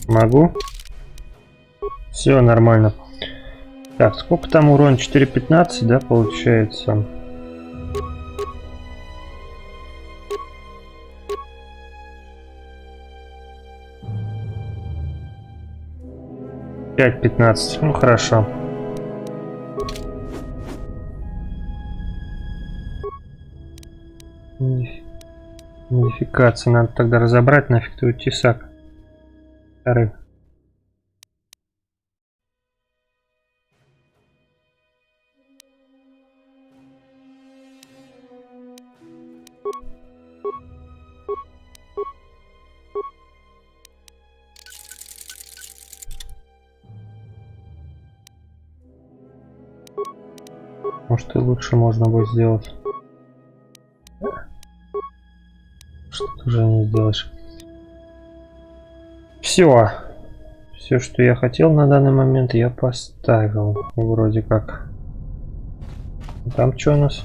Могу? Все нормально. Так, сколько там урон? 4.15, да, получается? Пять 15. Ну хорошо. Модификации надо тогда разобрать, нафиг твой тесак. Вторых. Может и лучше можно будет сделать. Что ты уже не сделаешь. Все. Все, что я хотел на данный момент, я поставил. Вроде как. Там что у нас?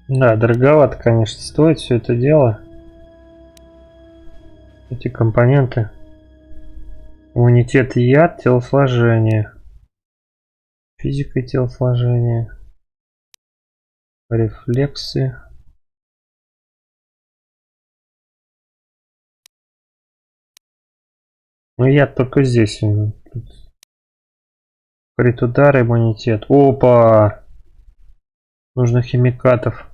Да, дороговато, конечно, стоит все это дело. Эти компоненты. Иммунитет и яд, телосложение. Физика и телосложение. Рефлексы. Ну яд только здесь. Крит удар, иммунитет. Опа! Нужно химикатов.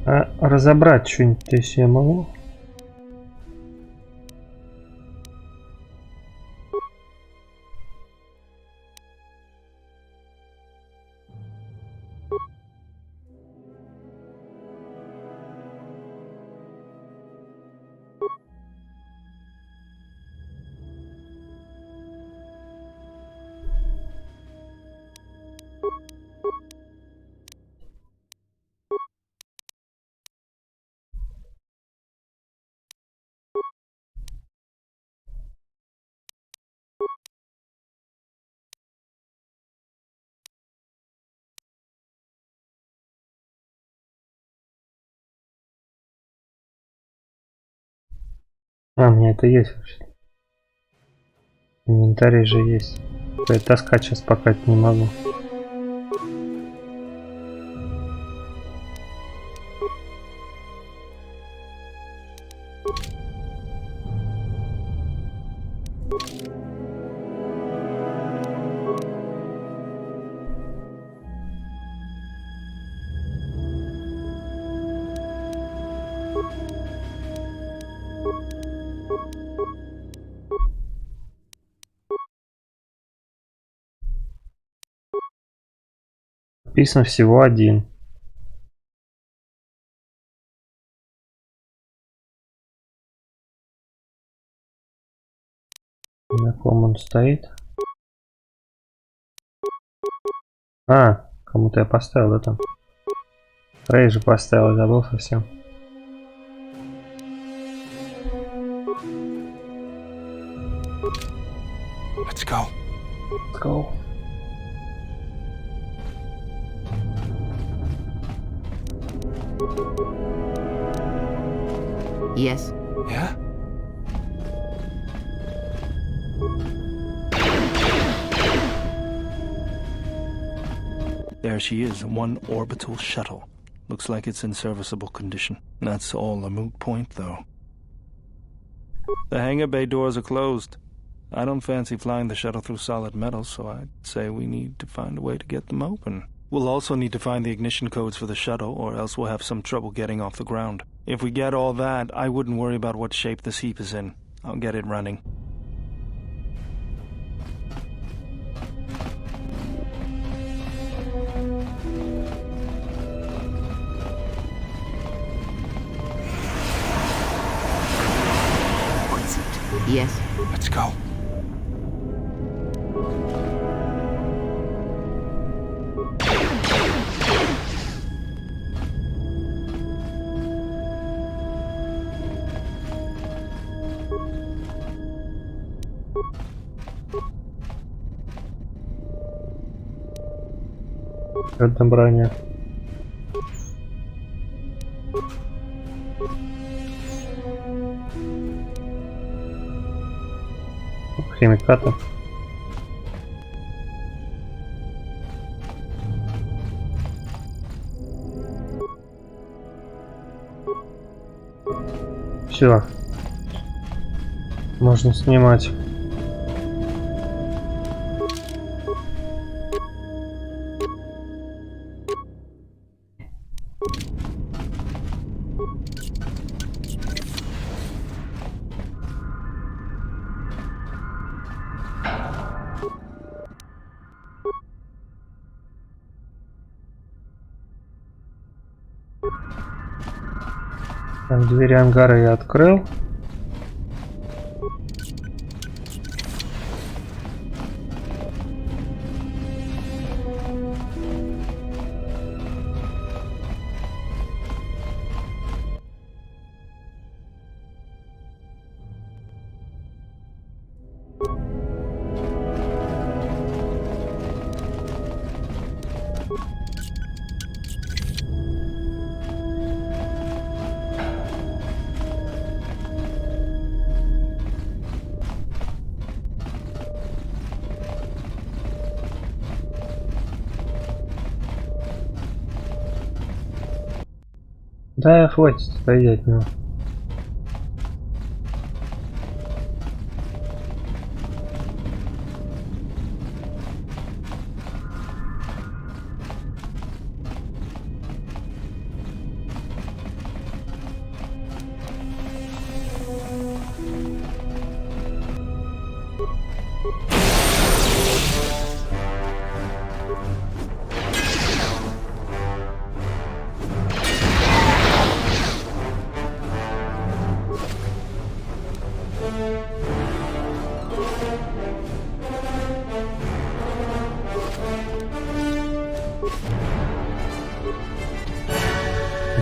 А разобрать что-нибудь если я могу? А, у меня это есть вообще. В инвентаре же есть. Я таскать сейчас пока не могу. Написано всего один. На ком он стоит? А, кому-то я поставил, да там? Рэй же поставил, забыл совсем. Let's go. Let's go. Yes? Yeah? There she is, one orbital shuttle. Looks like it's in serviceable condition. That's all a moot point, though. The hangar bay doors are closed. I don't fancy flying the shuttle through solid metal, so I'd say we need to find a way to get them open. We'll also need to find the ignition codes for the shuttle, or else we'll have some trouble getting off the ground. If we get all that, I wouldn't worry about what shape this heap is in. I'll get it running. What's it? Yes? Let's go. Это броня. Химикаты. Все. Можно снимать. Так, двери ангара я открыл. Да, хватит стоять, ну.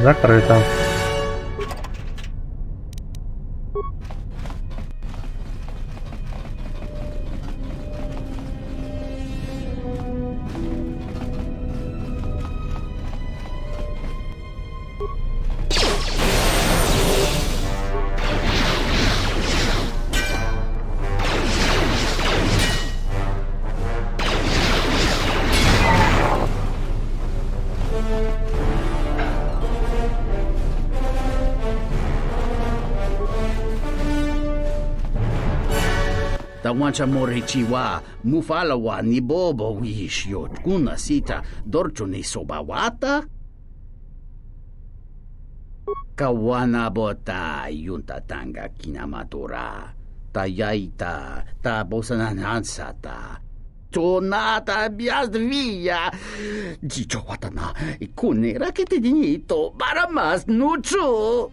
Закрыто. Tawancha morichiwa mufalawa ni bobo wishyot kuna sita dorcho ni sobawata kawana bota yunta tanga kinamatora tayaita ta bosananansata tonata biasvia jicho watana kunera que te dinito para más nucho.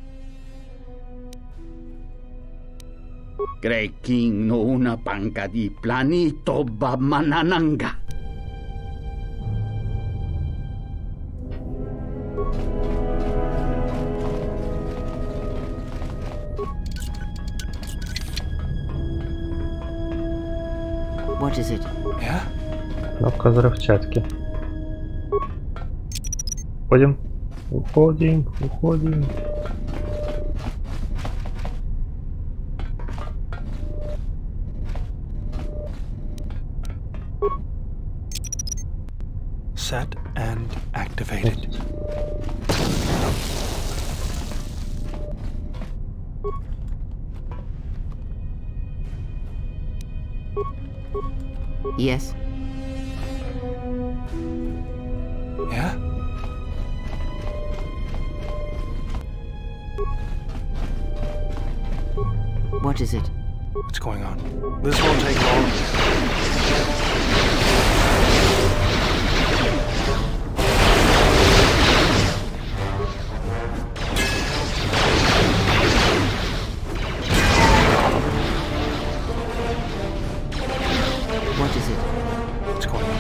King no una panca di planito bamanananga. What is it? Yeah? Кнопка взрывчатки. Уходим. Уходим. Уходим. Set and activated. Yes? Yeah? What is it? What's going on? This won't take long. What is it? What's going on?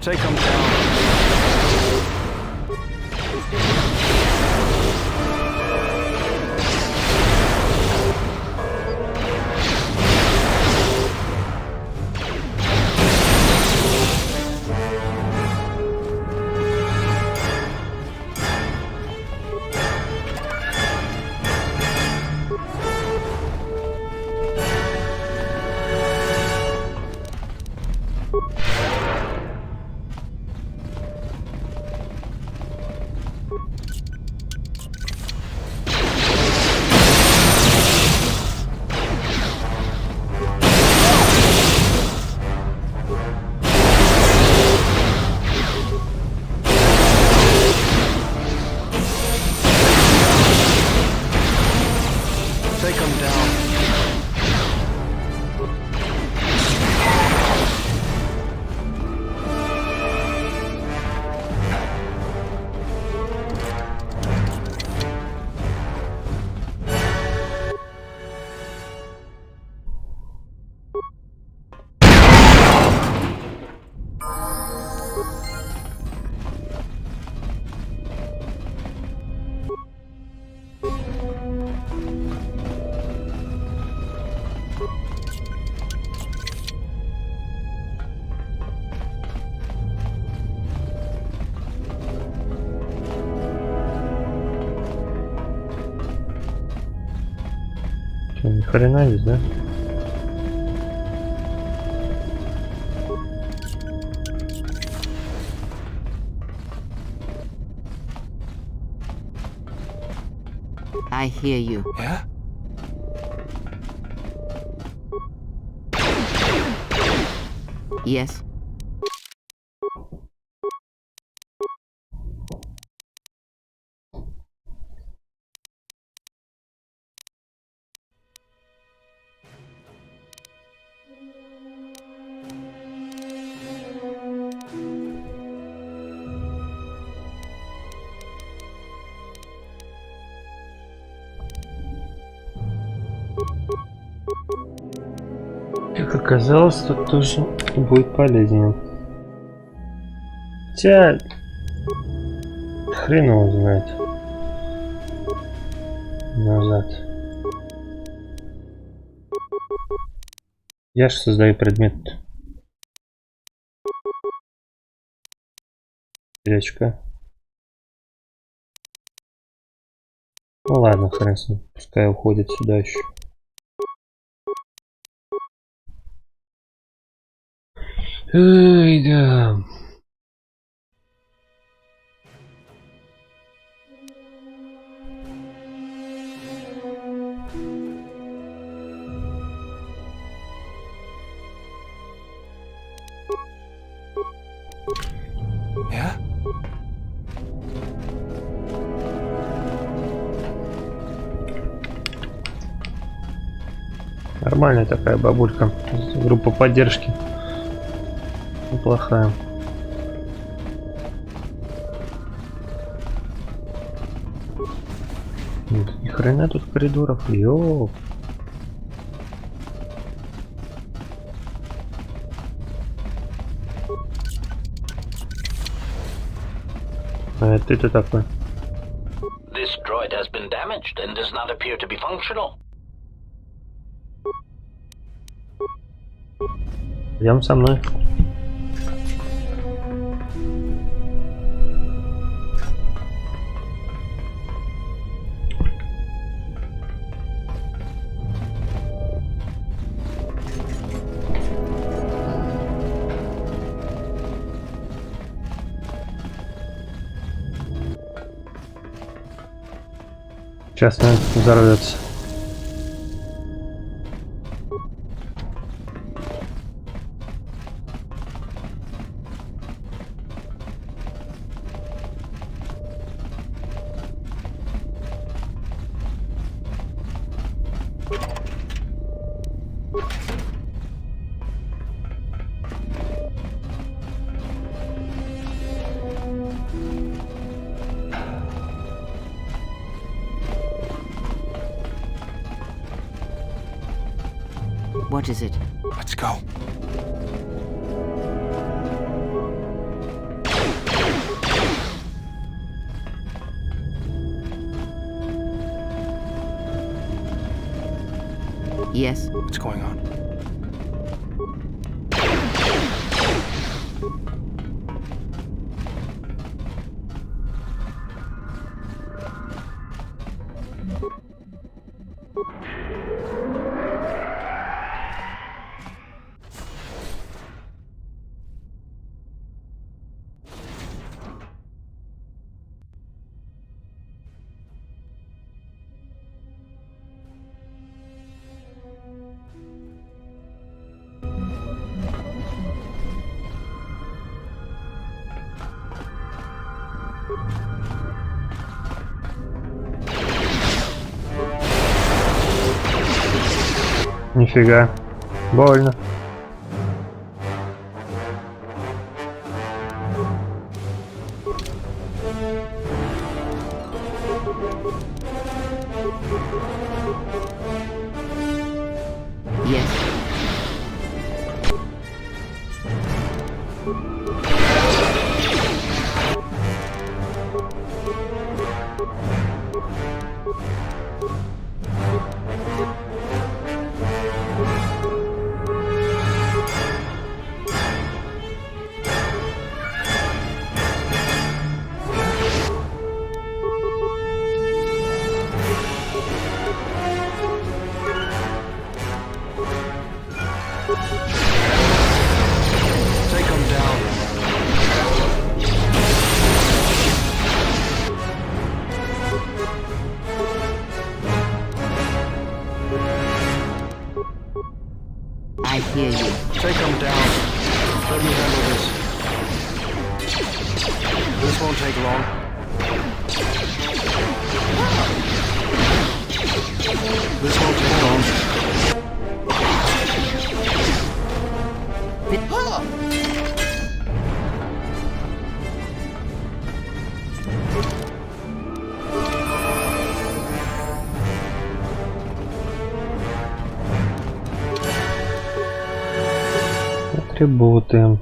Take them down. Take them down. Чё, ни хрена здесь, да? I hear you. Yeah? Yes? Как оказалось, тут тоже будет полезнее. Хотя хрен его знает. Назад. Я же создаю предмет. Речка. Ну ладно, хрен с ним. Пускай уходит сюда еще. Ой, да. Yeah? Нормальная такая бабулька. Группа поддержки. Неплохая. Ни хрена тут коридоров. Йоу. А ты-то такой. This droid has been damaged and does not appear to be functional. Идем со мной. Сейчас он взорвется. What is it? Let's go. Yes? What's going on? Нифига. Больно. Yes. Take him down. I hear you. Take him down. Let me handle this. This won't take long. This won't take long. Атрибуты.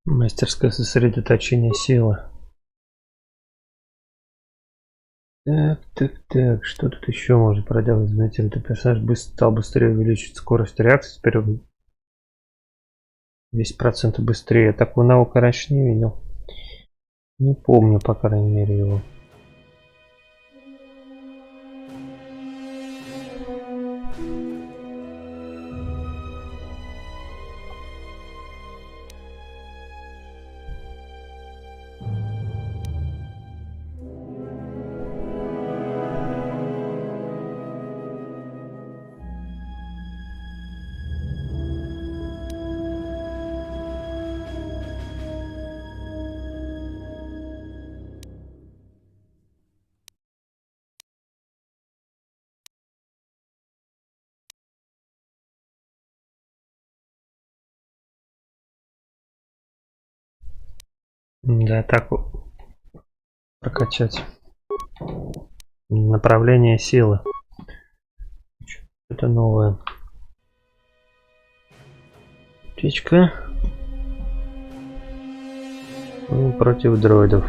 Мастерское сосредоточение силы. Так, что тут еще можно проделать? Знаете, ты персонаж стал быстрее увеличить скорость реакции, теперь он 10% быстрее. Такого навыка раньше не видел. Не помню, по крайней мере, его. Да, атаку прокачать. Направление силы. Это новое. Птичка. Ну, против дроидов.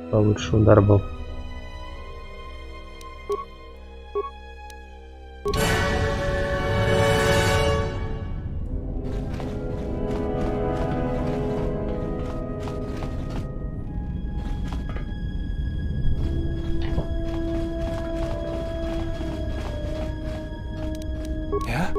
Получше удар был. Yeah?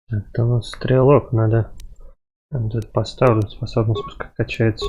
Это у нас стрелок, надо. Там тут поставлю, способность пускай качается.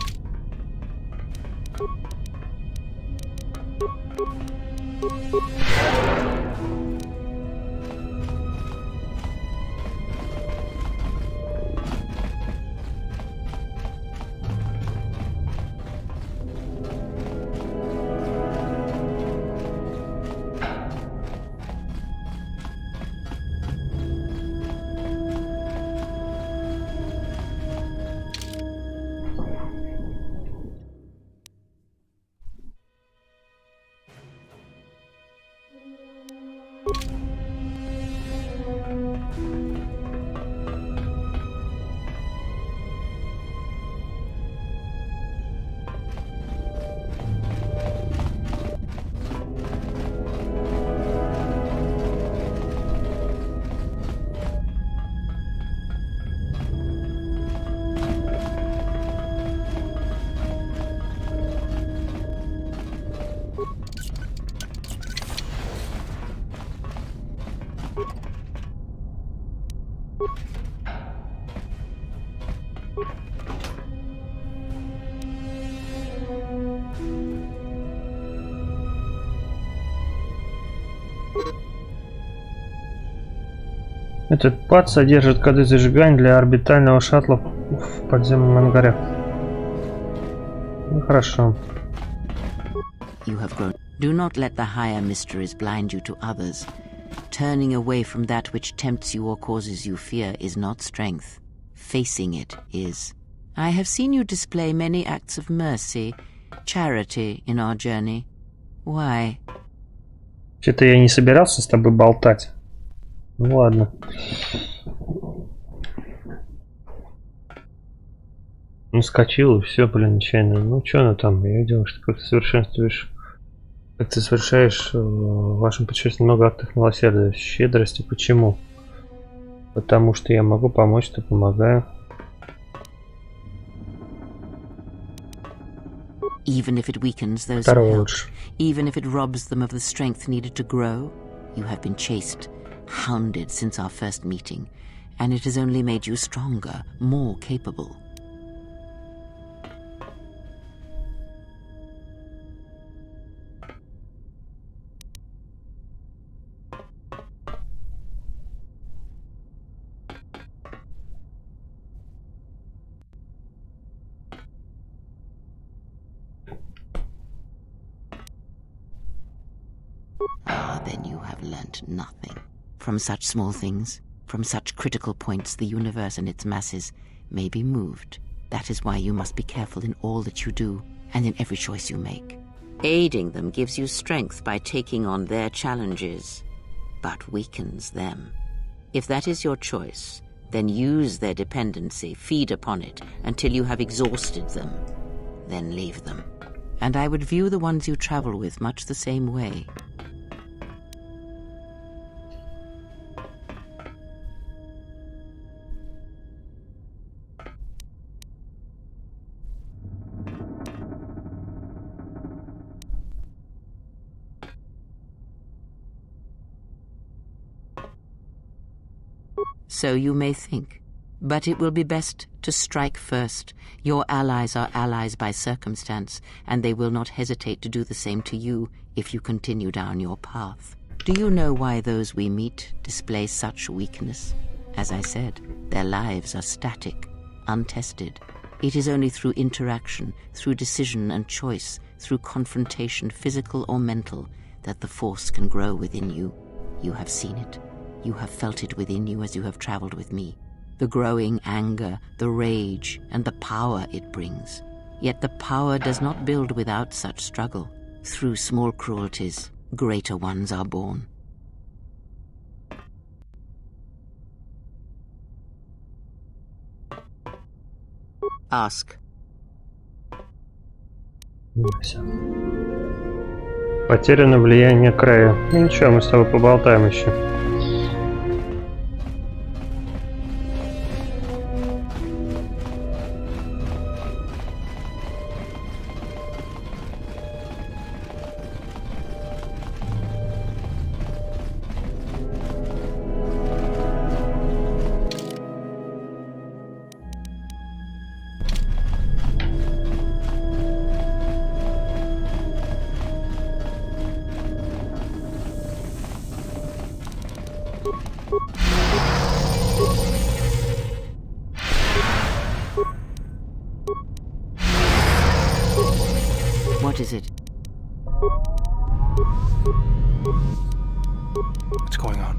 Этот пад содержит коды зажигания для орбитального шаттла в подземном ангаре. Ну хорошо. You have grown. Do not let the higher mysteries blind you to others. Turning away from that which tempts you or causes you fear is not strength. Facing it is. I have seen you display many acts of mercy, charity in our journey. Why? Что-то я не собирался с тобой болтать. Ну ладно. Ну скочил и все, блин, нечаянно. Ну что она там? Я видел, что как ты совершенствуешь. Как ты совершаешь в вашем путешествии много актов милосердия, щедрости. Почему? Потому что я могу помочь, то помогаю. Even if it weakens those who help, even if it robs them of the strength needed to grow, you have been chased, hounded since our first meeting, and it has only made you stronger, more capable. Ah, then you have learnt nothing. From such small things, from such critical points, the universe and its masses may be moved. That is why you must be careful in all that you do, and in every choice you make. Aiding them gives you strength by taking on their challenges, but weakens them. If that is your choice, Then use their dependency, feed upon it, until you have exhausted them. Then leave them. And I would view the ones you travel with much the same way. So you may think. But it will be best to strike first. Your allies are allies by circumstance, and they will not hesitate to do the same to you if you continue down your path. Do you know why those we meet display such weakness? As I said, their lives are static, untested. It is only through interaction, through decision and choice, through confrontation, physical or mental, that the force can grow within you. You have seen it. You have felt it within you as you have traveled with me. The growing anger, the rage, and the power it brings. Yet the power does not build without such struggle. Through small cruelties, greater ones are born. Ask. Всё. Потеряно влияние края. Ну ничего, мы с тобой поболтаем еще. What is it? What's going on?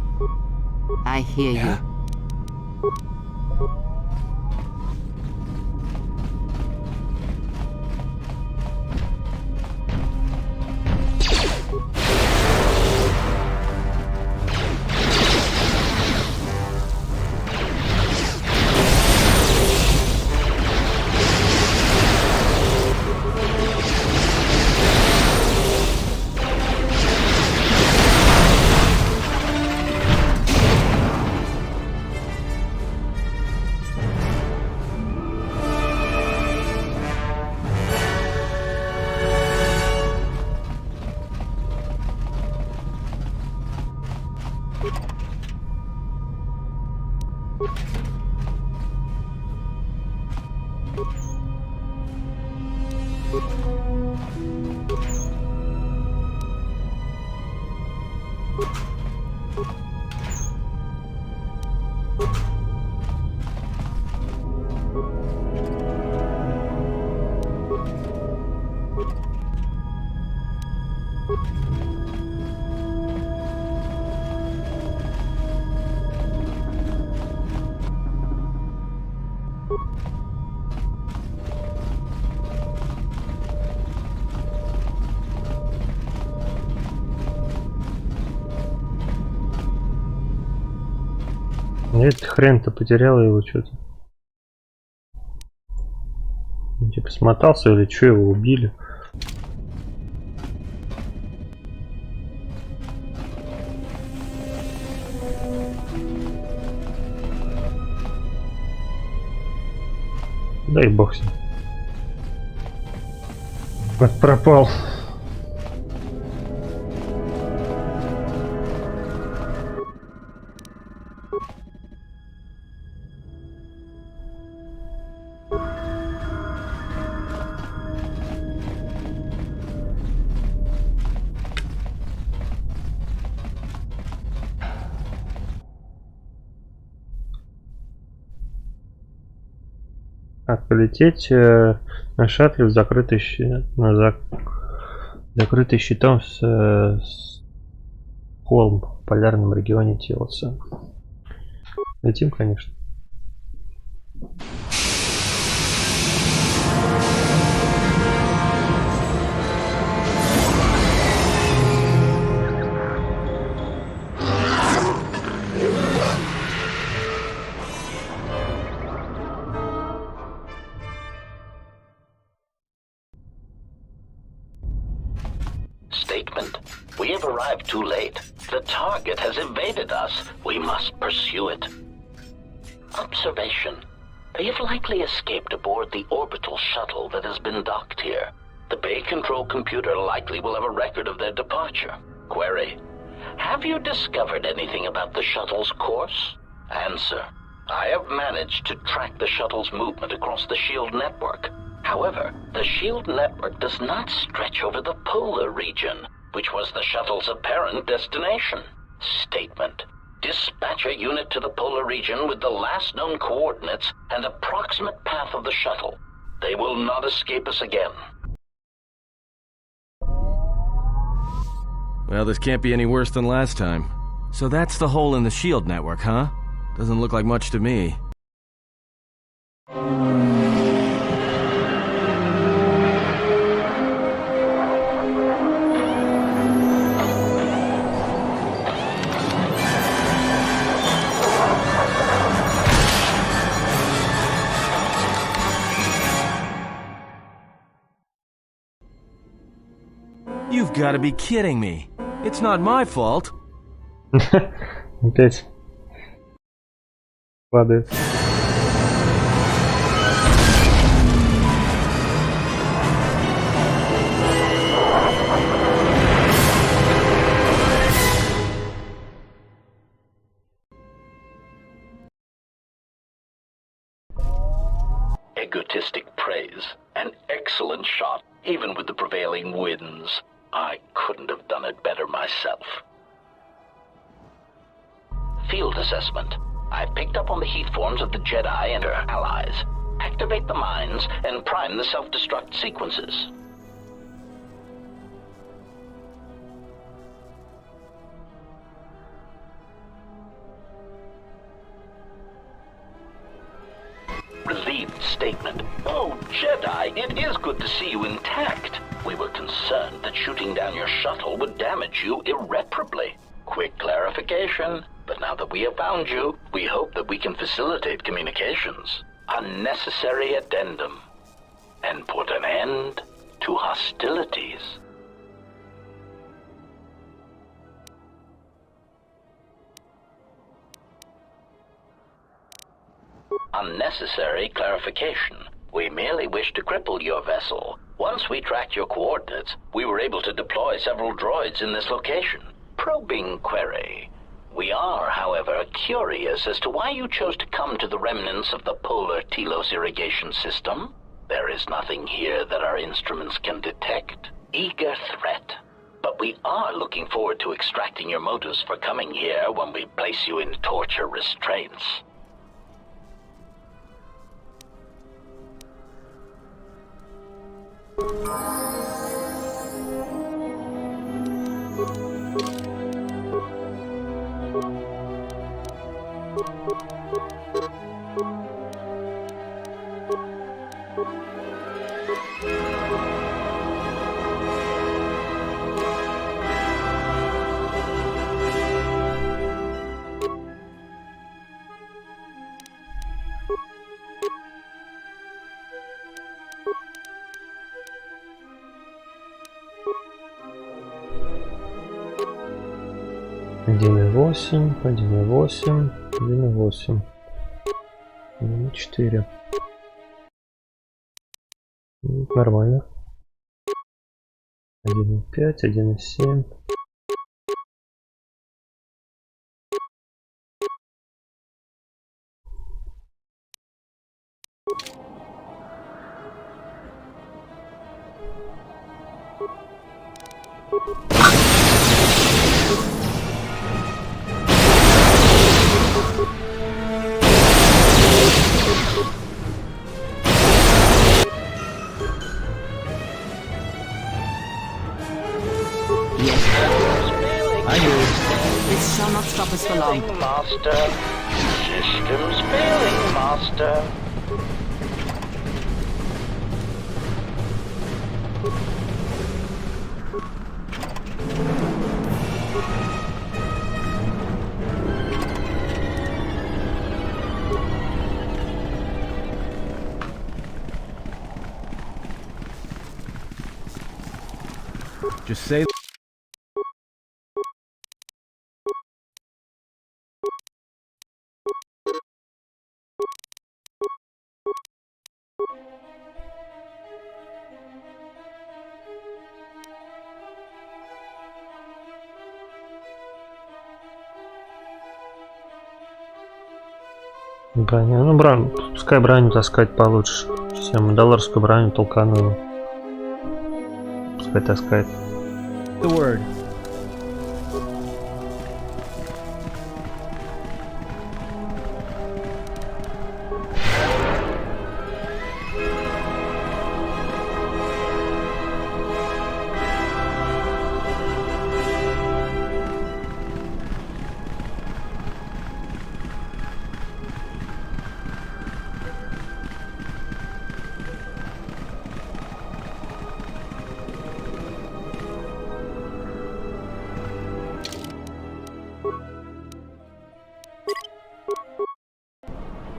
I hear Yeah? you. Этот хрен-то потерял его что-то. Типа смотался или что, его убили? Дай бог с ним. Вот пропал. Как полететь на шаттле в закрытый закрытый щитом с холм в полярном регионе Телоса. Летим, конечно. Statement. We have arrived too late. The target has evaded us. We must pursue it. Observation. They have likely escaped aboard the orbital shuttle that has been docked here. The bay control computer likely will have a record of their departure. Query. Have you discovered anything about the shuttle's course? Answer. I have managed to track the shuttle's movement across the SHIELD network. However, the SHIELD network does not stretch over the polar region, which was the shuttle's apparent destination. Statement. Dispatch a unit to the polar region with the last known coordinates and approximate path of the shuttle. They will not escape us again. Well, this can't be any worse than last time. So that's the hole in the SHIELD network, huh? Doesn't look like much to me. You've got to be kidding me. It's not my fault. Опять падает. Egotistic praise. An excellent shot, even with the prevailing winds. I couldn't have done it better myself. Field assessment. I've picked up on the heat forms of the Jedi and their allies. Activate the mines and prime the self-destruct sequences. Relieved statement. Oh, Jedi, it is good to see you intact. We were concerned that shooting down your shuttle would damage you irreparably. Quick clarification, but now that we have found you, we hope that we can facilitate communications. Unnecessary addendum. And put an end to hostilities. Unnecessary clarification. We merely wish to cripple your vessel. Once we tracked your coordinates, we were able to deploy several droids in this location. Probing query. We are, however, curious as to why you chose to come to the remnants of the polar Telos irrigation system. There is nothing here that our instruments can detect. Eager threat. But we are looking forward to extracting your motives for coming here when we place you in torture restraints. Один и восемь, 1,8, 1,8, 4. Нормально. 1,5, 1,7. This shall not stop us for long. Failing, Master. Systems failing, Master. Just say Броня. Ну, пускай броню таскать получше. Сейчас долларскую броню толкану его. Пускай таскает. The word.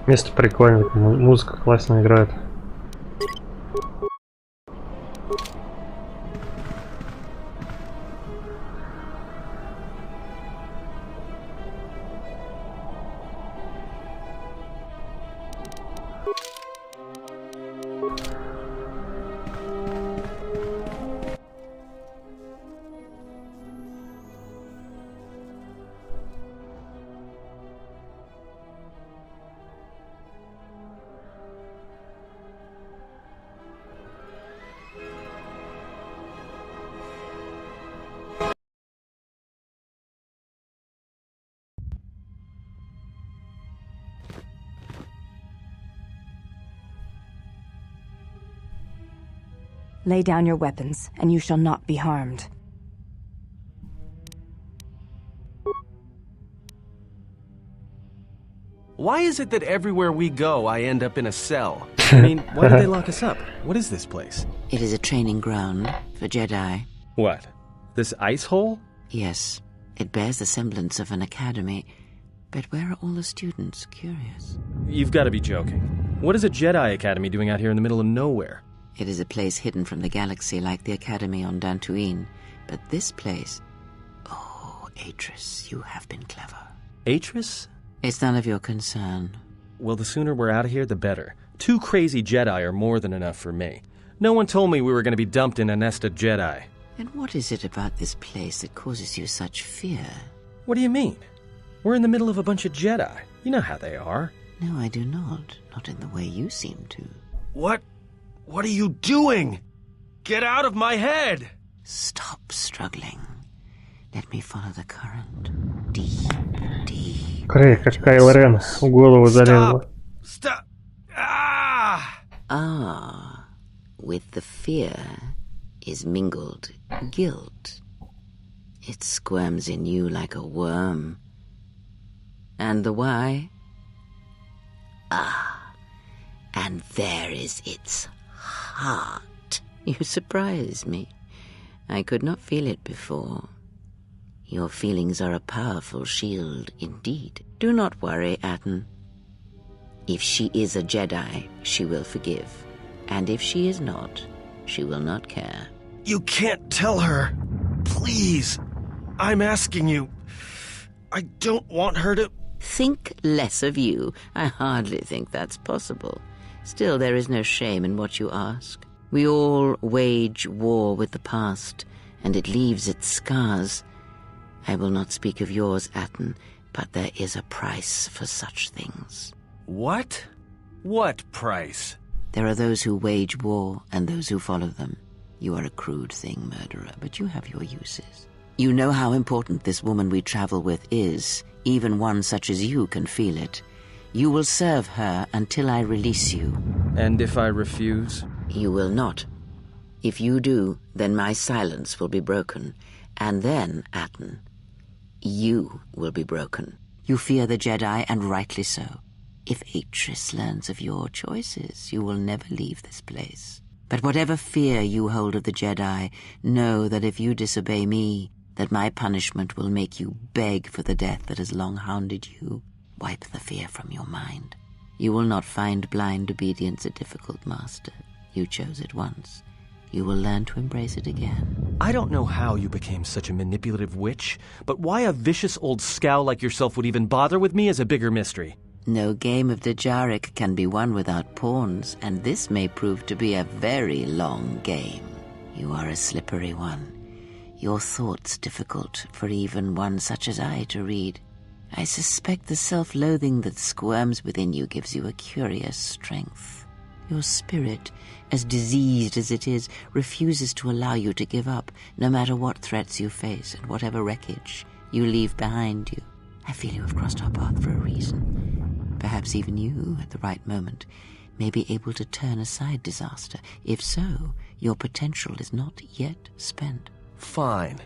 Место прикольное, музыка классно играет. Lay down your weapons, and you shall not be harmed. Why is it that everywhere we go, I end up in a cell? I mean, why did they lock us up? What is this place? It is a training ground for Jedi. What? This ice hole? Yes, it bears the semblance of an academy. But where are all the students? Curious. You've got to be joking. What is a Jedi Academy doing out here in the middle of nowhere? It is a place hidden from the galaxy like the academy on Dantooine. But this place... Oh, Atris, you have been clever. Atris? It's none of your concern. Well, the sooner we're out of here, the better. 2 crazy Jedi are more than enough for me. No one told me we were going to be dumped in a nest of Jedi. And what is it about this place that causes you such fear? What do you mean? We're in the middle of a bunch of Jedi. You know how they are. No, I do not. Not in the way you seem to. What? What are you doing? Get out of my head! Stop struggling. Let me follow the current. Deep, deep. Как Кайло Рен в голову залезла. Stop! Ah! Ah, with the fear is mingled guilt. It squirms in you like a worm. And the why? Ah, and there is its heart. You surprise me. I could not feel it before. Your feelings are a powerful shield indeed. Do not worry, Atten. If she is a Jedi, she will forgive. And if she is not, she will not care. You can't tell her. Please. I'm asking you. I don't want her to... Think less of you. I hardly think that's possible. Still, there is no shame in what you ask. We all wage war with the past, and it leaves its scars. I will not speak of yours, Atten, but there is a price for such things. What? What price? There are those who wage war and those who follow them. You are a crude thing, murderer, but you have your uses. You know how important this woman we travel with is. Even one such as you can feel it. You will serve her until I release you. And if I refuse? You will not. If you do, then my silence will be broken. And then, Atten, you will be broken. You fear the Jedi, and rightly so. If Atris learns of your choices, you will never leave this place. But whatever fear you hold of the Jedi, know that if you disobey me, that my punishment will make you beg for the death that has long hounded you. Wipe the fear from your mind. You will not find blind obedience a difficult master. You chose it once. You will learn to embrace it again. I don't know how you became such a manipulative witch, but why a vicious old scowl like yourself would even bother with me is a bigger mystery. No game of Djarik can be won without pawns, and this may prove to be a very long game. You are a slippery one. Your thoughts difficult for even one such as I to read. I suspect the self-loathing that squirms within you gives you a curious strength. Your spirit, as diseased as it is, refuses to allow you to give up, no matter what threats you face and whatever wreckage you leave behind you. I feel you have crossed our path for a reason. Perhaps even you, at the right moment, may be able to turn aside disaster. If so, your potential is not yet spent. Fine.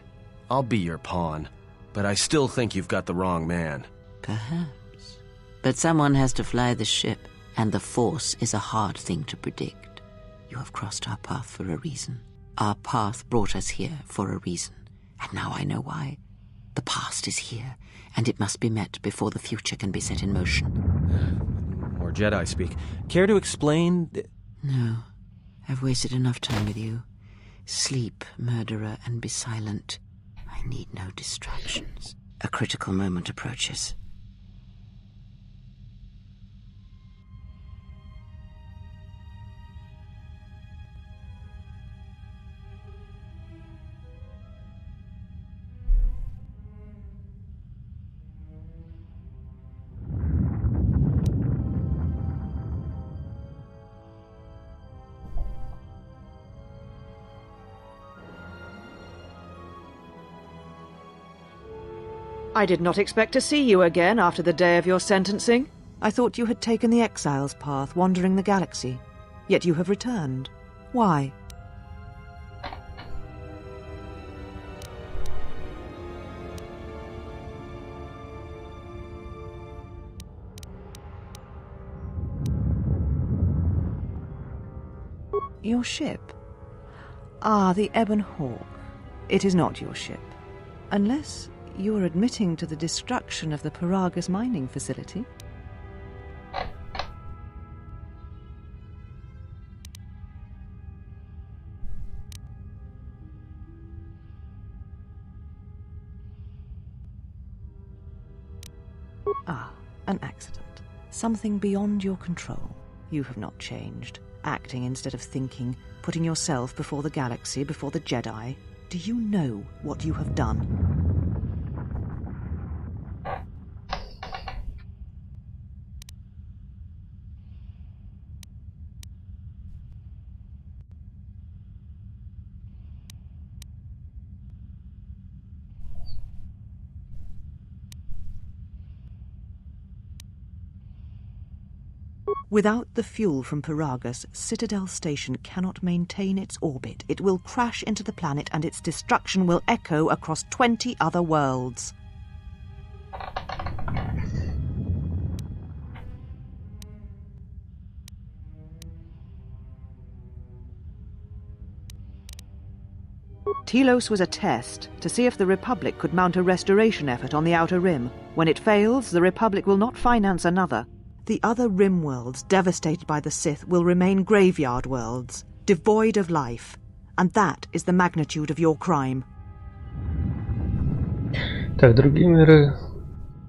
I'll be your pawn. But I still think you've got the wrong man. Perhaps. But someone has to fly the ship, and the Force is a hard thing to predict. You have crossed our path for a reason. Our path brought us here for a reason. And now I know why. The past is here, and it must be met before the future can be set in motion. More Jedi speak. Care to explain? No. I've wasted enough time with you. Sleep, murderer, and be silent. I need no distractions. A critical moment approaches. I did not expect to see you again after the day of your sentencing. I thought you had taken the exile's path, wandering the galaxy. Yet you have returned. Why? Your ship? Ah, the Ebon Hawk. It is not your ship. Unless you are admitting to the destruction of the Paragus mining facility. Ah, an accident. Something beyond your control. You have not changed. Acting instead of thinking, putting yourself before the galaxy, before the Jedi. Do you know what you have done? Without the fuel from Paragus, Citadel Station cannot maintain its orbit. It will crash into the planet and its destruction will echo across 20 other worlds. Telos was a test to see if the Republic could mount a restoration effort on the Outer Rim. When it fails, the Republic will not finance another. The other Rim worlds, devastated by the Sith, will remain graveyard worlds, devoid of life. And that is the magnitude of your crime. Так, другие миры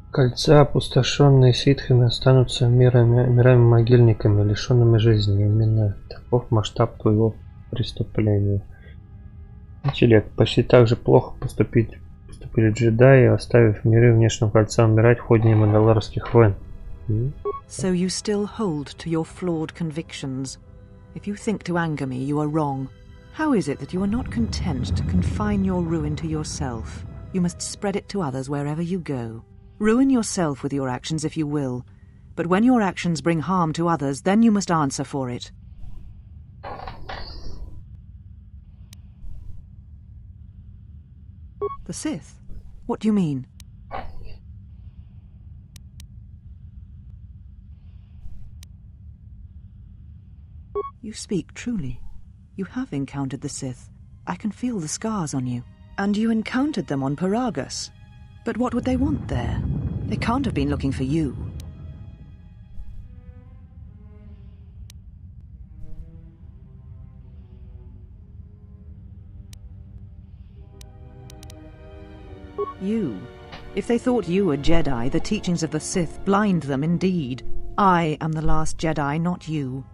Кольца, опустошенные ситхами, останутся мирами-могильниками, лишенными жизни. Именно таков масштаб твоего преступления. Интеллект. Почти так же плохо поступили джедаи, оставив миры внешнего кольца умирать в ходе мандалорских войн. So you still hold to your flawed convictions. If you think to anger me, you are wrong. How is it that you are not content to confine your ruin to yourself? You must spread it to others wherever you go. Ruin yourself with your actions if you will, but when your actions bring harm to others, then you must answer for it. The Sith? What do you mean? You speak truly. You have encountered the Sith. I can feel the scars on you. And you encountered them on Paragus. But what would they want there? They can't have been looking for you. You. If they thought you a Jedi, the teachings of the Sith blind them indeed. I am the last Jedi, not you.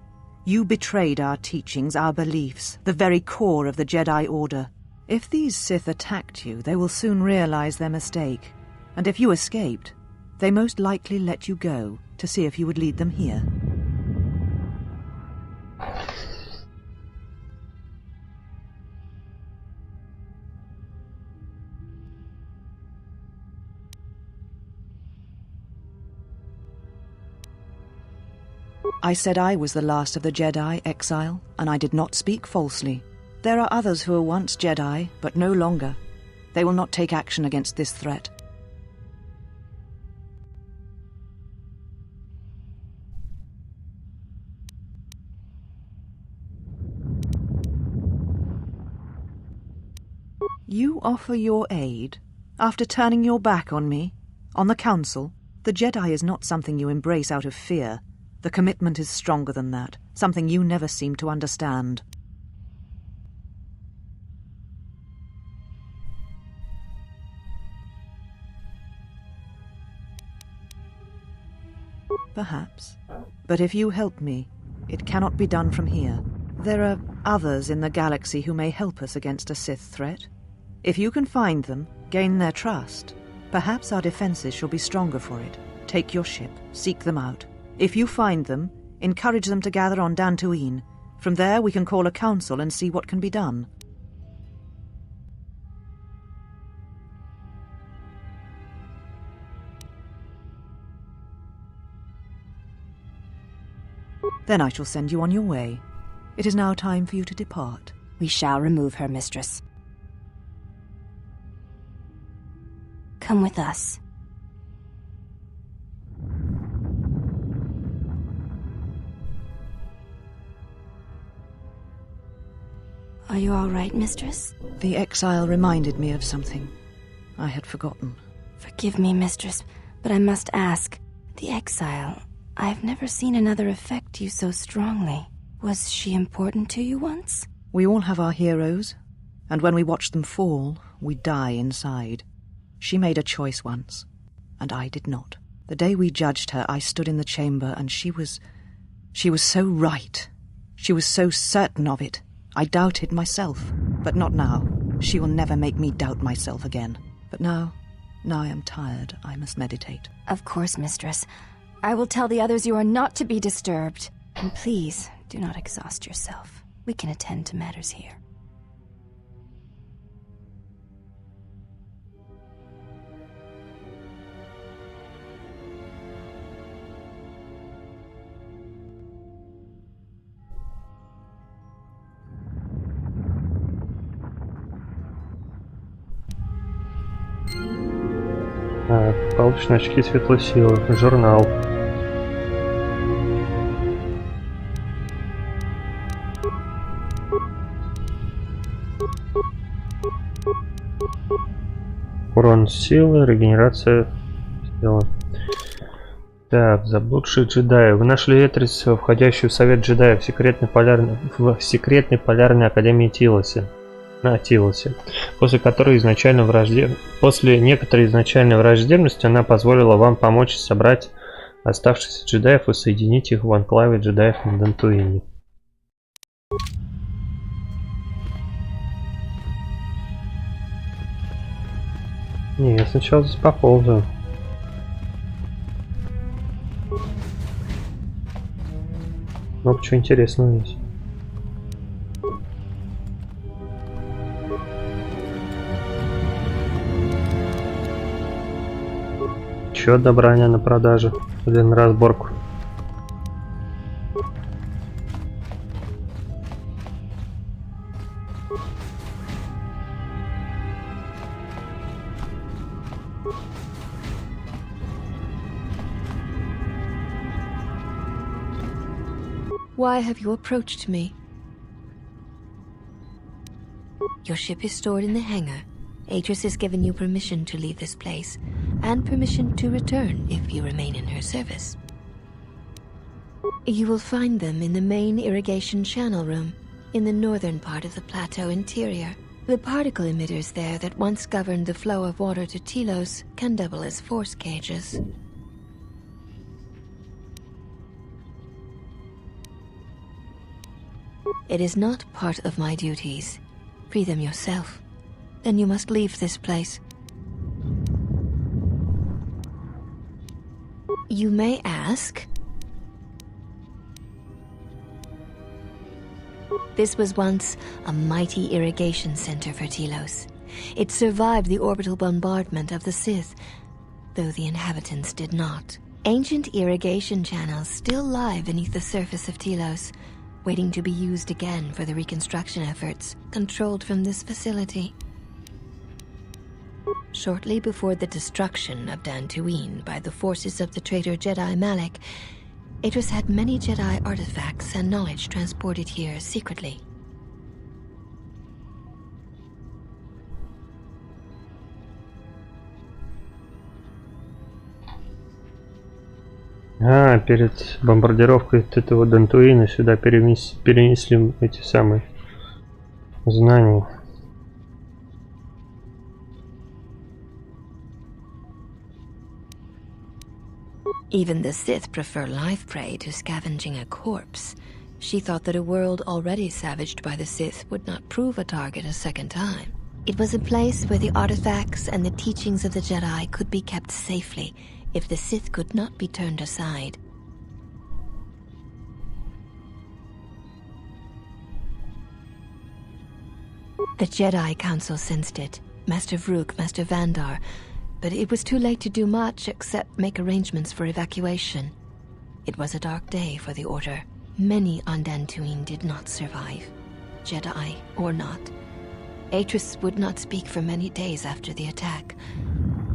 You betrayed our teachings, our beliefs, the very core of the Jedi Order. If these Sith attacked you, they will soon realize their mistake. And if you escaped, They most likely let you go to see if you would lead them here. I said I was the last of the Jedi, Exile, and I did not speak falsely. There are others who were once Jedi, but no longer. They will not take action against this threat. You offer your aid after turning your back on me, on the Council. The Jedi is not something you embrace out of fear. The commitment is stronger than that, something you never seem to understand. Perhaps. But if you help me, it cannot be done from here. There are others in the galaxy who may help us against a Sith threat. If you can find them, gain their trust, perhaps our defenses shall be stronger for it. Take your ship, seek them out. If you find them, encourage them to gather on Dantooine. From there we can call a council and see what can be done. Then I shall send you on your way. It is now time for you to depart. We shall remove her, mistress. Come with us. Are you all right, mistress? The exile reminded me of something I had forgotten. Forgive me, mistress, but I must ask. The exile, I've never seen another affect you so strongly. Was she important to you once? We all have our heroes, and when we watch them fall, we die inside. She made a choice once, and I did not. The day we judged her, I stood in the chamber, and she was so right. She was so certain of it. I doubted myself, but not now. She will never make me doubt myself again. But now I am tired. I must meditate. Of course, mistress. I will tell the others you are not to be disturbed. And please, do not exhaust yourself. We can attend to matters here. Получены очки светлой силы. Журнал. Урон силы, регенерация силы. Так, заблудшие джедаи. Вы нашли Этрис, входящую в совет джедаев в секретной полярной академии Тилосе. На Тилосе, после некоторой изначальной враждебности она позволила вам помочь собрать оставшихся джедаев и соединить их в анклаве джедаев на Дантуине. Не, я сначала здесь поползаю. Много чего интересного есть. Еще одна броня на продажу или на разборку. Why have you approached me? Your ship is stored in the hangar. Atris has given you permission to leave this place, and permission to return if you remain in her service. You will find them in the main irrigation channel room, in the northern part of the plateau interior. The particle emitters there that once governed the flow of water to Telos can double as force cages. It is not part of my duties. Free them yourself. Then you must leave this place. You may ask. This was once a mighty irrigation center for Telos. It survived the orbital bombardment of the Sith, though the inhabitants did not. Ancient irrigation channels still lie beneath the surface of Telos, waiting to be used again for the reconstruction efforts controlled from this facility. Shortly before the destruction of Dantooine by the forces of the traitor Jedi Malak, Atris had many Jedi artifacts and knowledge transported here secretly. Перед бомбардировкой этого Дантуина сюда перенесли эти самые знания. Even the Sith prefer live prey to scavenging a corpse. She thought that a world already savaged by the Sith would not prove a target a second time. It was a place where the artifacts and the teachings of the Jedi could be kept safely if the Sith could not be turned aside. The Jedi Council sensed it, Master Vrook, Master Vandar, but it was too late to do much except make arrangements for evacuation. It was a dark day for the Order. Many on Dantooine did not survive, Jedi or not. Atris would not speak for many days after the attack,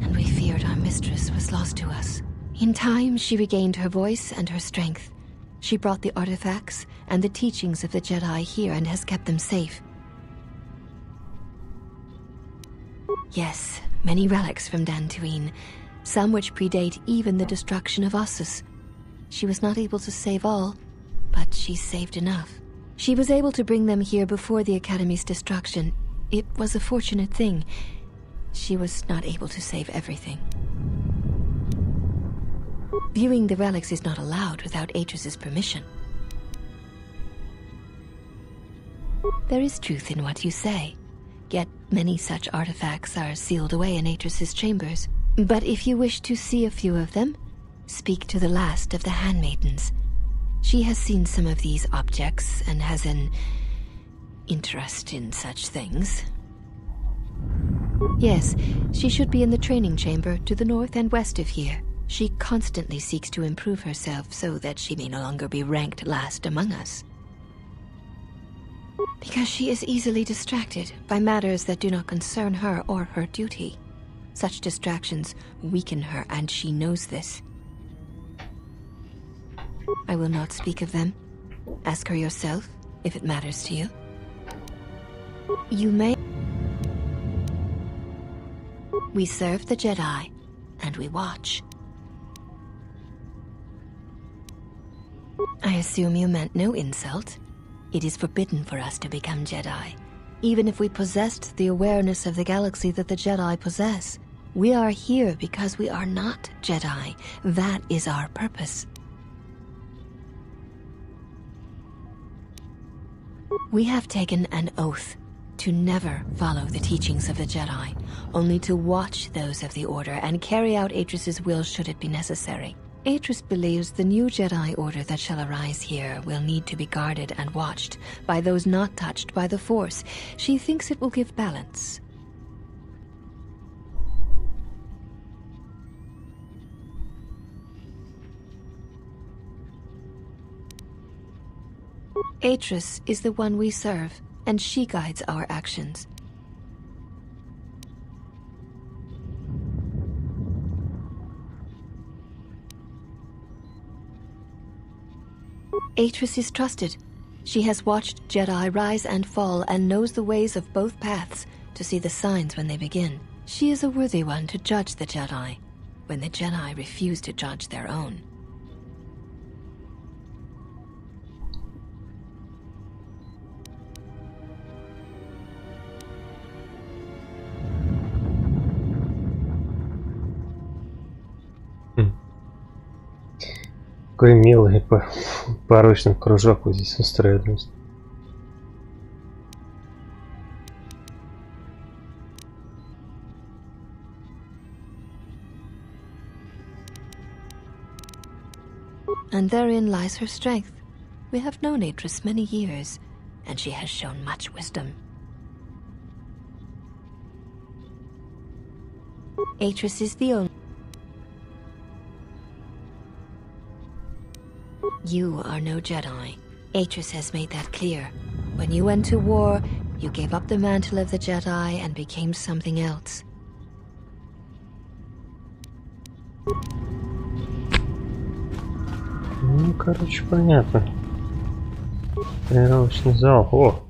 and we feared our mistress was lost to us. In time, she regained her voice and her strength. She brought the artifacts and the teachings of the Jedi here and has kept them safe. Yes, many relics from Dantooine, some which predate even the destruction of Ossus. She was not able to save all, but she saved enough. She was able to bring them here before the Academy's destruction. It was a fortunate thing. She was not able to save everything. Viewing the relics is not allowed without Atris's permission. There is truth in what you say. Yet many such artifacts are sealed away in Atris's chambers. But if you wish to see a few of them, speak to the last of the handmaidens. She has seen some of these objects and has an interest in such things. Yes, she should be in the training chamber to the north and west of here. She constantly seeks to improve herself so that she may no longer be ranked last among us. Because she is easily distracted by matters that do not concern her or her duty. Such distractions weaken her, and she knows this. I will not speak of them. Ask her yourself, if it matters to you. You may... We serve the Jedi, and we watch. I assume you meant no insult. It is forbidden for us to become Jedi. Even if we possessed the awareness of the galaxy that the Jedi possess, we are here because we are not Jedi. That is our purpose. We have taken an oath to never follow the teachings of the Jedi, only to watch those of the Order and carry out Atris's will should it be necessary. Atris believes the new Jedi Order that shall arise here will need to be guarded and watched by those not touched by the Force. She thinks it will give balance. Atris is the one we serve, and she guides our actions. Atris is trusted. She has watched Jedi rise and fall and knows the ways of both paths to see the signs when they begin. She is a worthy one to judge the Jedi, when the Jedi refuse to judge their own. Какой милый порочный кружок вот здесь устроен. And therein lies her strength. We have known Atris many years, and she has shown much wisdom. Atris is the only... You are no Jedi. Atris has made that clear. When you went to war, you gave up the mantle of the Jedi and became something else. Ну, короче, понятно. Тренировочный зал. О!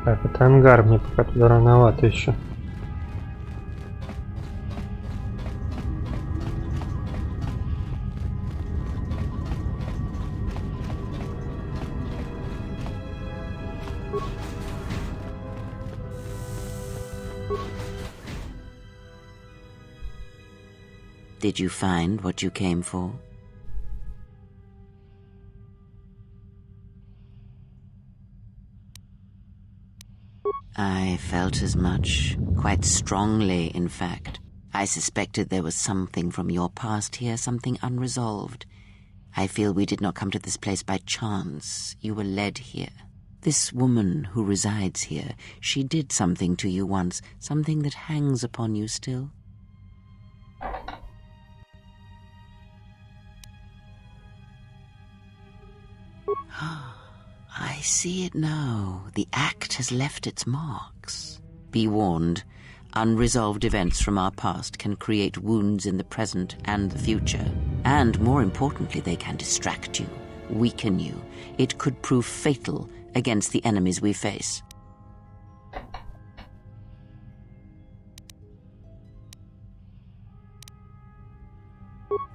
Так, это ангар, мне пока туда рановато еще. Did you find what you came for? I felt as much, quite strongly, in fact. I suspected there was something from your past here, something unresolved. I feel we did not come to this place by chance. You were led here. This woman who resides here, she did something to you once, something that hangs upon you still. I see it now. The act has left its marks. Be warned, unresolved events from our past can create wounds in the present and the future. And more importantly, they can distract you, weaken you. It could prove fatal against the enemies we face.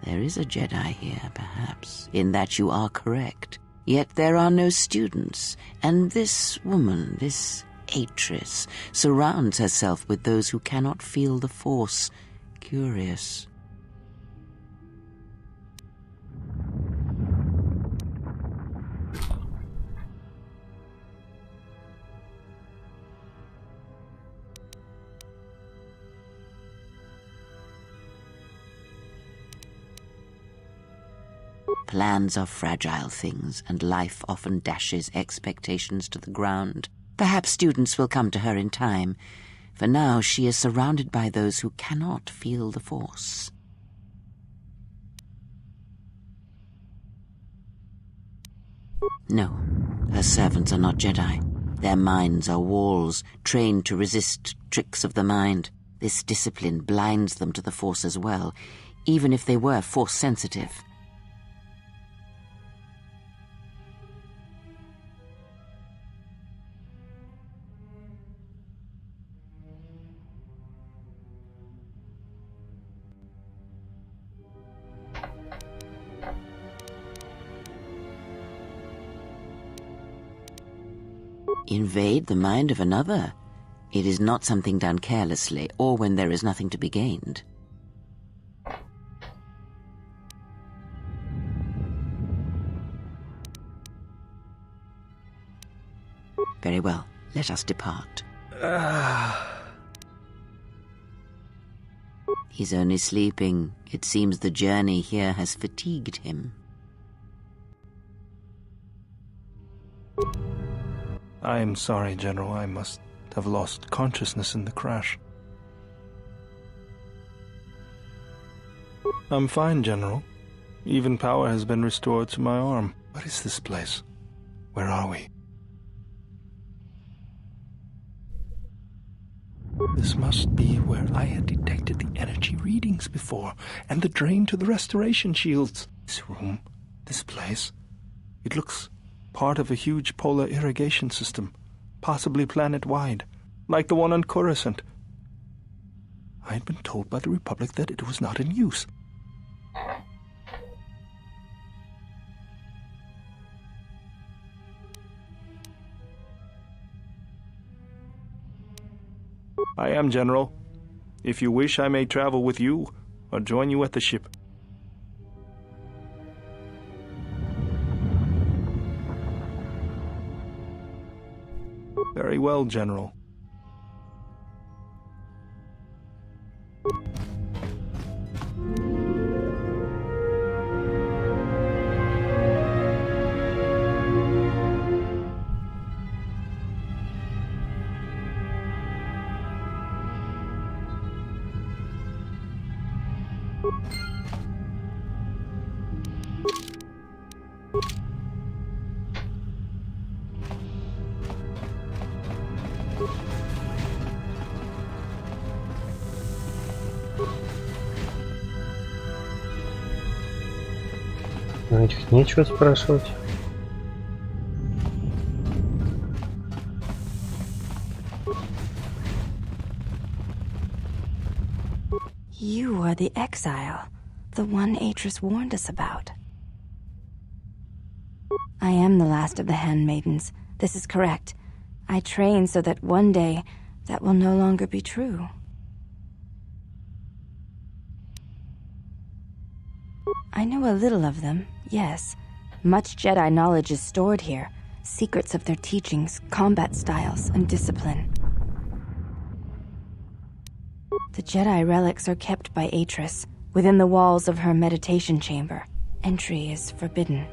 There is a Jedi here, perhaps, in that you are correct. Yet there are no students, and this woman, this Atris, surrounds herself with those who cannot feel the Force. Curious. Plans are fragile things, and life often dashes expectations to the ground. Perhaps students will come to her in time. For now, she is surrounded by those who cannot feel the Force. No, her servants are not Jedi. Their minds are walls, trained to resist tricks of the mind. This discipline blinds them to the Force as well, even if they were Force-sensitive. Invade the mind of another. It is not something done carelessly, or when there is nothing to be gained. Very well, let us depart. He's only sleeping. It seems the journey here has fatigued him. I am sorry, General. I must have lost consciousness in the crash. I'm fine, General. Even power has been restored to my arm. What is this place? Where are we? This must be where I had detected the energy readings before, and the drain to the restoration shields. This room, this place, it looks part of a huge polar irrigation system, possibly planet-wide, like the one on Coruscant. I had been told by the Republic that it was not in use. I am, General. If you wish, I may travel with you, or join you at the ship. Very well, General. У этих нечего спрашивать. You are the exile, the one Atris warned us about. I am the last of the handmaidens. This is correct. I train so that one day that will no longer be true. I know a little of them, yes. Much Jedi knowledge is stored here. Secrets of their teachings, combat styles, and discipline. The Jedi relics are kept by Atris, within the walls of her meditation chamber. Entry is forbidden.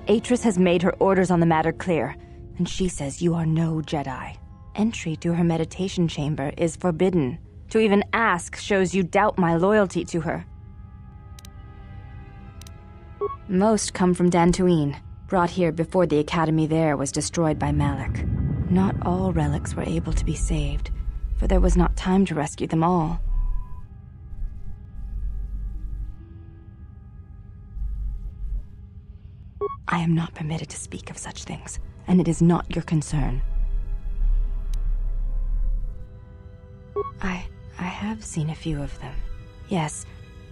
Atris has made her orders on the matter clear, and she says you are no Jedi. Entry to her meditation chamber is forbidden. To even ask shows you doubt my loyalty to her. Most come from Dantooine, brought here before the academy there was destroyed by Malak. Not all relics were able to be saved, for there was not time to rescue them all. I am not permitted to speak of such things, and it is not your concern. I have seen a few of them. Yes,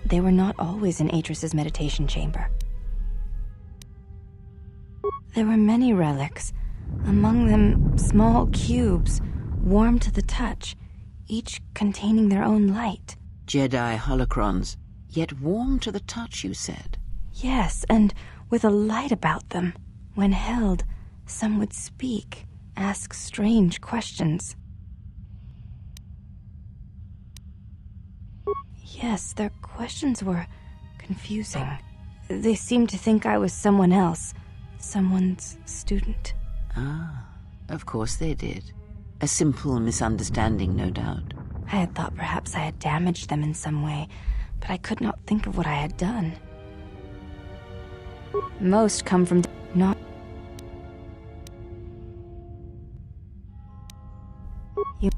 they were not always in Atris's meditation chamber. There were many relics, among them small cubes, warm to the touch, each containing their own light. Jedi holocrons, yet warm to the touch, you said? Yes, and with a light about them. When held, some would speak, ask strange questions. Yes, their questions were confusing. They seemed to think I was someone else, someone's student. Ah, of course they did. A simple misunderstanding, no doubt. I had thought perhaps I had damaged them in some way, but I could not think of what I had done. Most come from not... You...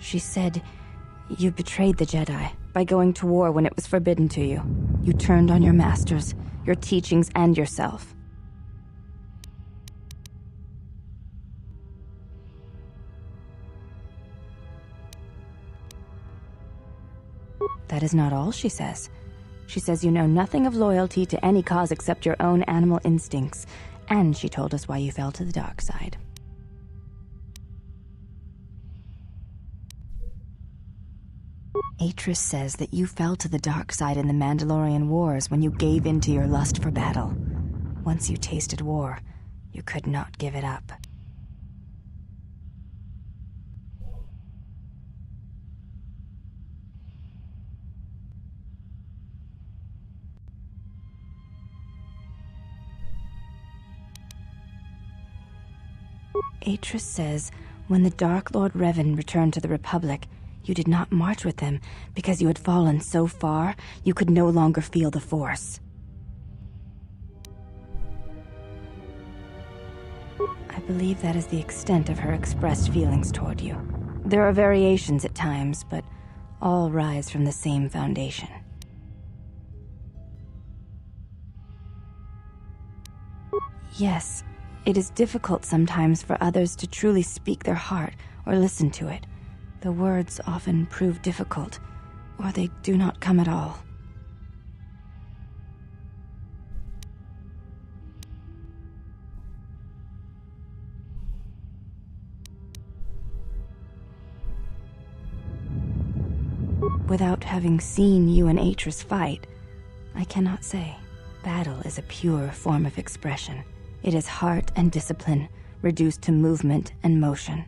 She said, you betrayed the Jedi by going to war when it was forbidden to you. You turned on your masters, your teachings, and yourself. That is not all she says. She says you know nothing of loyalty to any cause except your own animal instincts, and she told us why you fell to the dark side. Atris says that you fell to the dark side in the Mandalorian Wars when you gave in to your lust for battle. Once you tasted war, you could not give it up. Atris says When the Dark Lord Revan returned to the Republic, you did not march with him because you had fallen so far you could no longer feel the Force. I believe that is the extent of her expressed feelings toward you. There are variations at times, but all rise from the same foundation. Yes, it is difficult sometimes for others to truly speak their heart or listen to it. The words often prove difficult, or they do not come at all. Without having seen you and Atris fight, I cannot say. Battle is a pure form of expression. It is heart and discipline, reduced to movement and motion.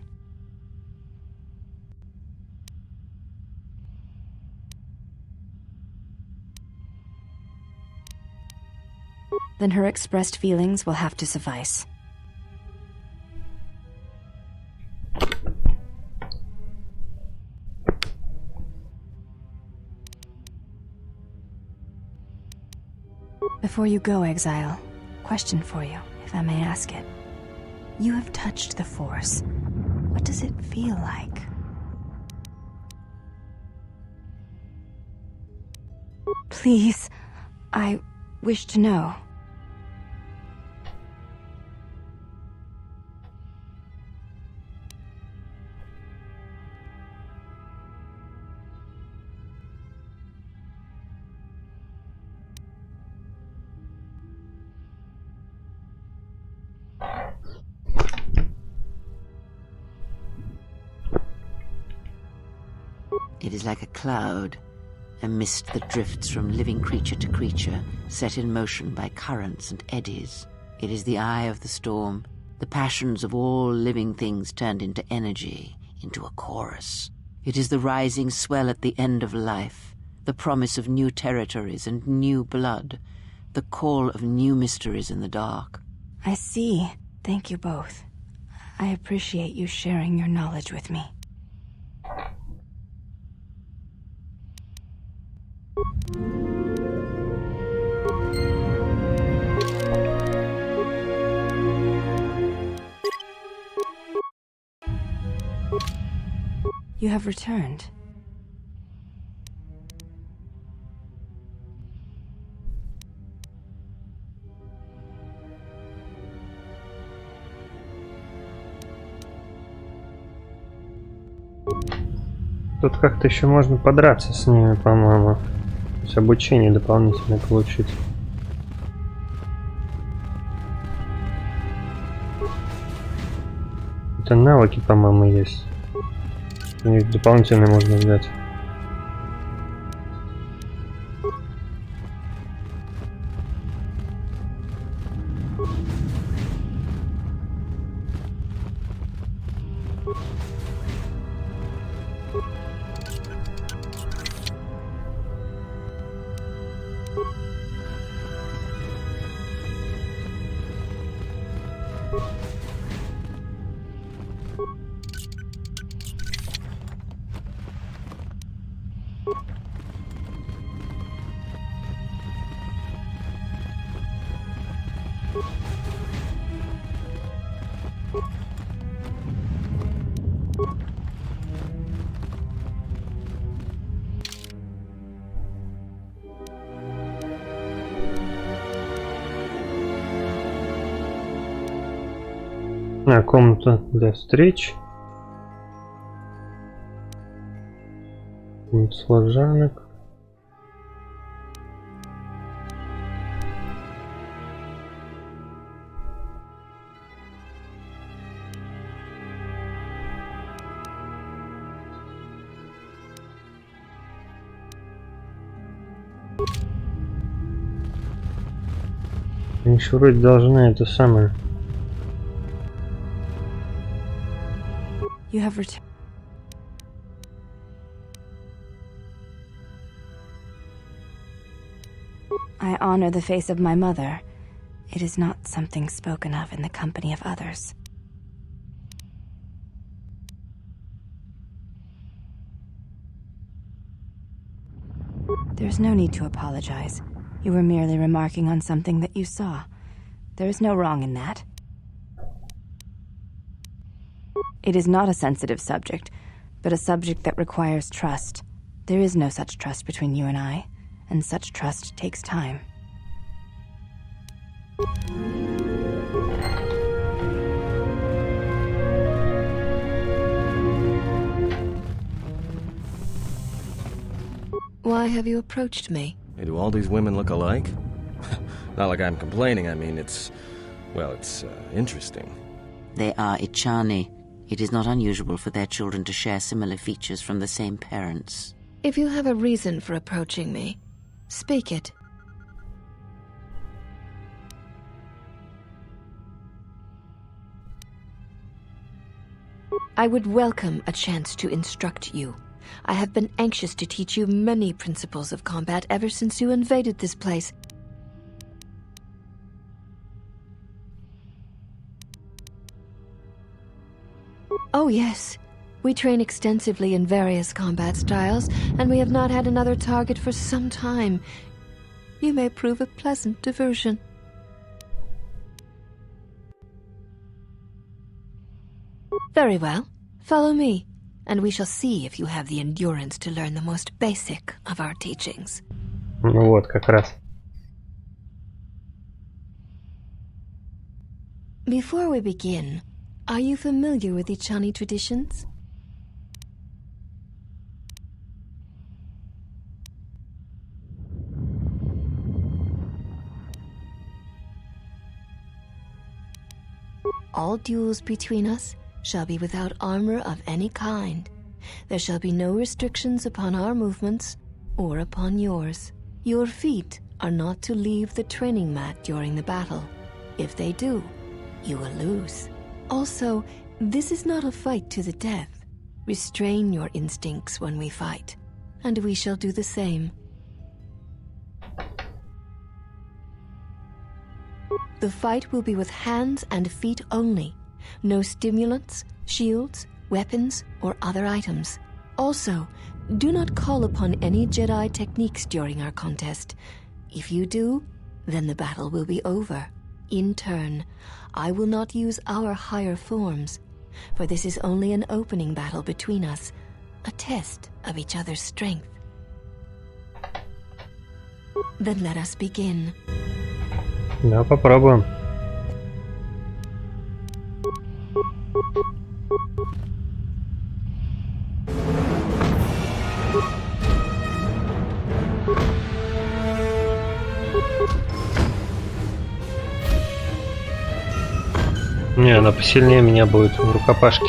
Then her expressed feelings will have to suffice. Before you go, Exile, question for you, if I may ask it. You have touched the Force. What does it feel like? Please, I wish to know. It is like a cloud, a mist that drifts from living creature to creature, set in motion by currents and eddies. It is the eye of the storm, the passions of all living things turned into energy, into a chorus. It is the rising swell at the end of life, the promise of new territories and new blood, the call of new mysteries in the dark. I see. Thank you both. I appreciate you sharing your knowledge with me. You have returned. Тут как-то еще можно подраться с ними, по-моему. То есть обучение дополнительное получить. Это навыки, по-моему, есть. У них дополнительные можно взять. Комната для встреч. Служанок. Они еще вроде должны это самое. You have returned. I honor the face of my mother. It is not something spoken of in the company of others. There's no need to apologize. You were merely remarking on something that you saw. There is no wrong in that. It is not a sensitive subject, but a subject that requires trust. There is no such trust between you and I, and such trust takes time. Why have you approached me? Hey, do all these women look alike? Not like I'm complaining, I mean, it's interesting. They are Ichani. It is not unusual for their children to share similar features from the same parents. If you have a reason for approaching me, speak it. I would welcome a chance to instruct you. I have been anxious to teach you many principles of combat ever since you invaded this place. Oh yes, we train extensively in various combat styles, and we have not had another target for some time. You may prove a pleasant diversion. Very well, follow me, and we shall see if you have the endurance to learn the most basic of our teachings. Ну вот, как раз. Before we begin, are you familiar with Ichani traditions? All duels between us shall be without armor of any kind. There shall be no restrictions upon our movements or upon yours. Your feet are not to leave the training mat during the battle. If they do, you will lose. Also, this is not a fight to the death. Restrain your instincts when we fight, and we shall do the same. The fight will be with hands and feet only. No stimulants, shields, weapons, or other items. Also, do not call upon any Jedi techniques during our contest. If you do, then the battle will be over. In turn, I will not use our higher forms, for this is only an opening battle between us, a test of each other's strength. Then let us begin. Да, попробуем. Не, она посильнее меня будет в рукопашке.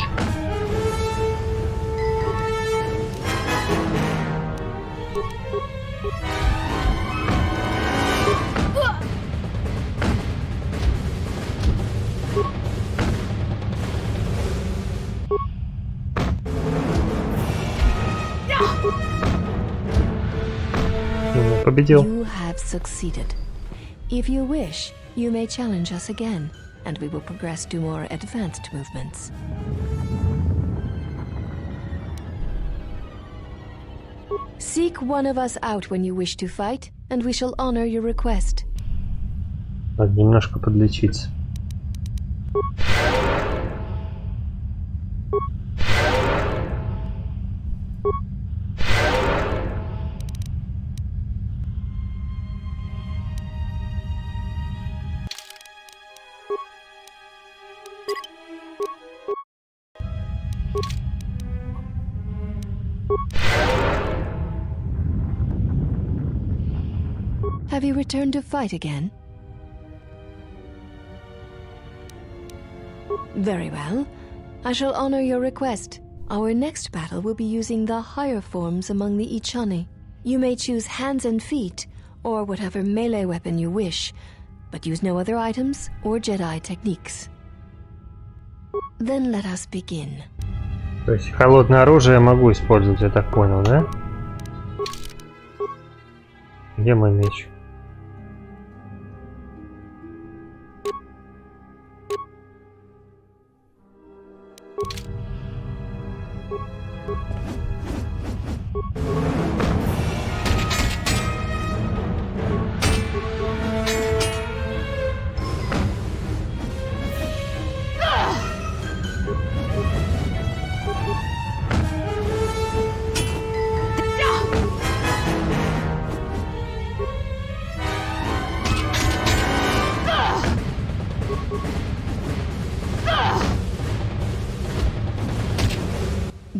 Победил. You have succeeded. If you wish, you may challenge us again, and we will progress to more advanced movements. Seek one of us out when you wish to fight, and we shall honor your request. Надо немножко подлечиться. Have you returned to fight again? Very well. I shall honor your request. Our next battle will be using the higher forms among the Ichani. You may choose hands and feet, or whatever melee weapon you wish, but use no other items or Jedi techniques. Then let us begin. То есть холодное оружие я могу использовать, я так понял, да? Где мой меч?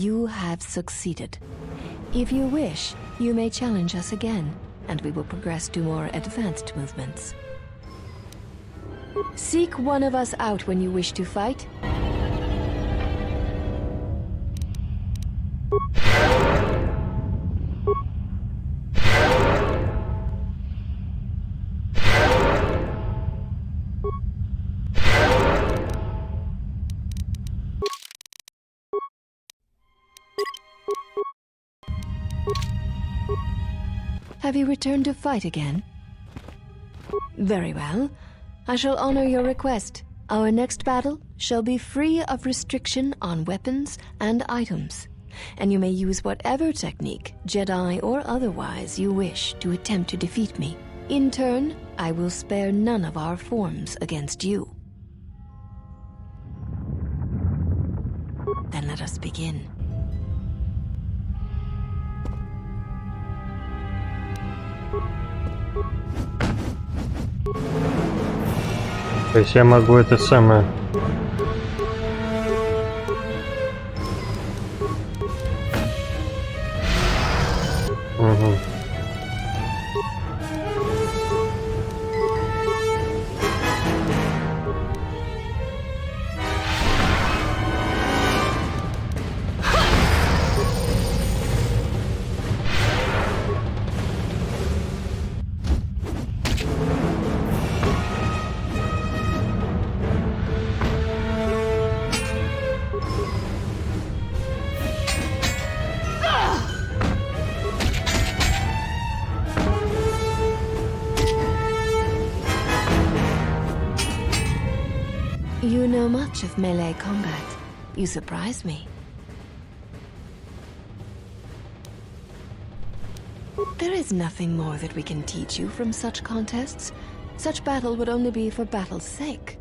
You have succeeded. If you wish, you may challenge us again, and we will progress to more advanced movements. Seek one of us out when you wish to fight. Have you returned to fight again? Very well. I shall honor your request. Our next battle shall be free of restriction on weapons and items, and you may use whatever technique, Jedi or otherwise, you wish to attempt to defeat me. In turn, I will spare none of our forms against you. Then let us begin. То есть я могу это самое... Угу. You know much of melee combat. You surprise me. There is nothing more that we can teach you from such contests. Such battle would only be for battle's sake.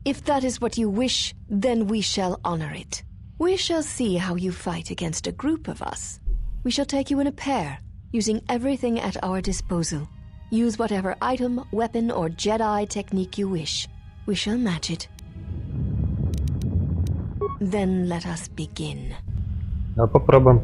If that is what you wish, then we shall honor it. We shall see how you fight against a group of us. We shall take you in a pair, using everything at our disposal. Use whatever item, weapon, or Jedi technique you wish. We shall match it. Then let us begin. А попробуем.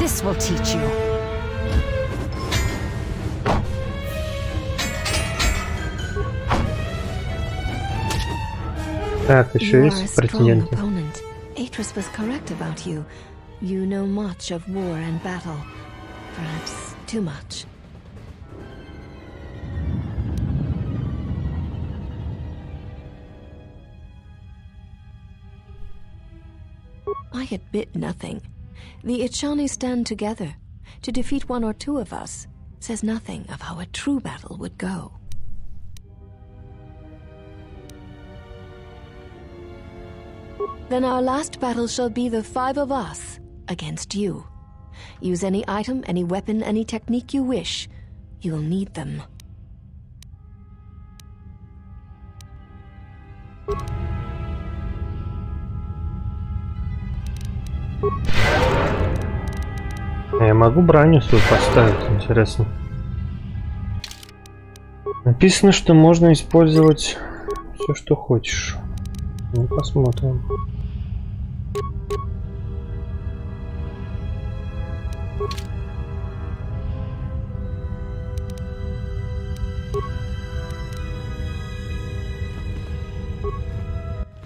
This will teach you. Так, еще You are a есть strong претенденты. opponent. Atris was correct about you. You know much of war and battle. Perhaps too much. I admit nothing. The Ichani stand together. To defeat one or two of us says nothing of how a true battle would go. Then our last battle shall be the 5 of us against you. Use any item, any weapon, any technique you wish. You'll need them. Я могу броню свою поставить, интересно. Написано, что можно использовать все, что хочешь. Ну, посмотрим.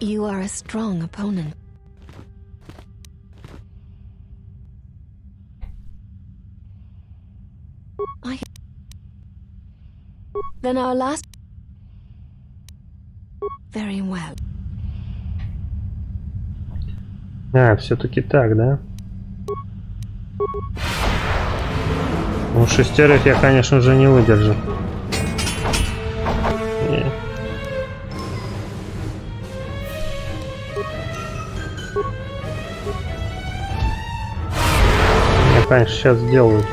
You are a strong opponent. Then our last... Very well. А, все-таки так, да? Ну, 6 я, конечно же, не выдержу. Я, конечно, сейчас сделаю.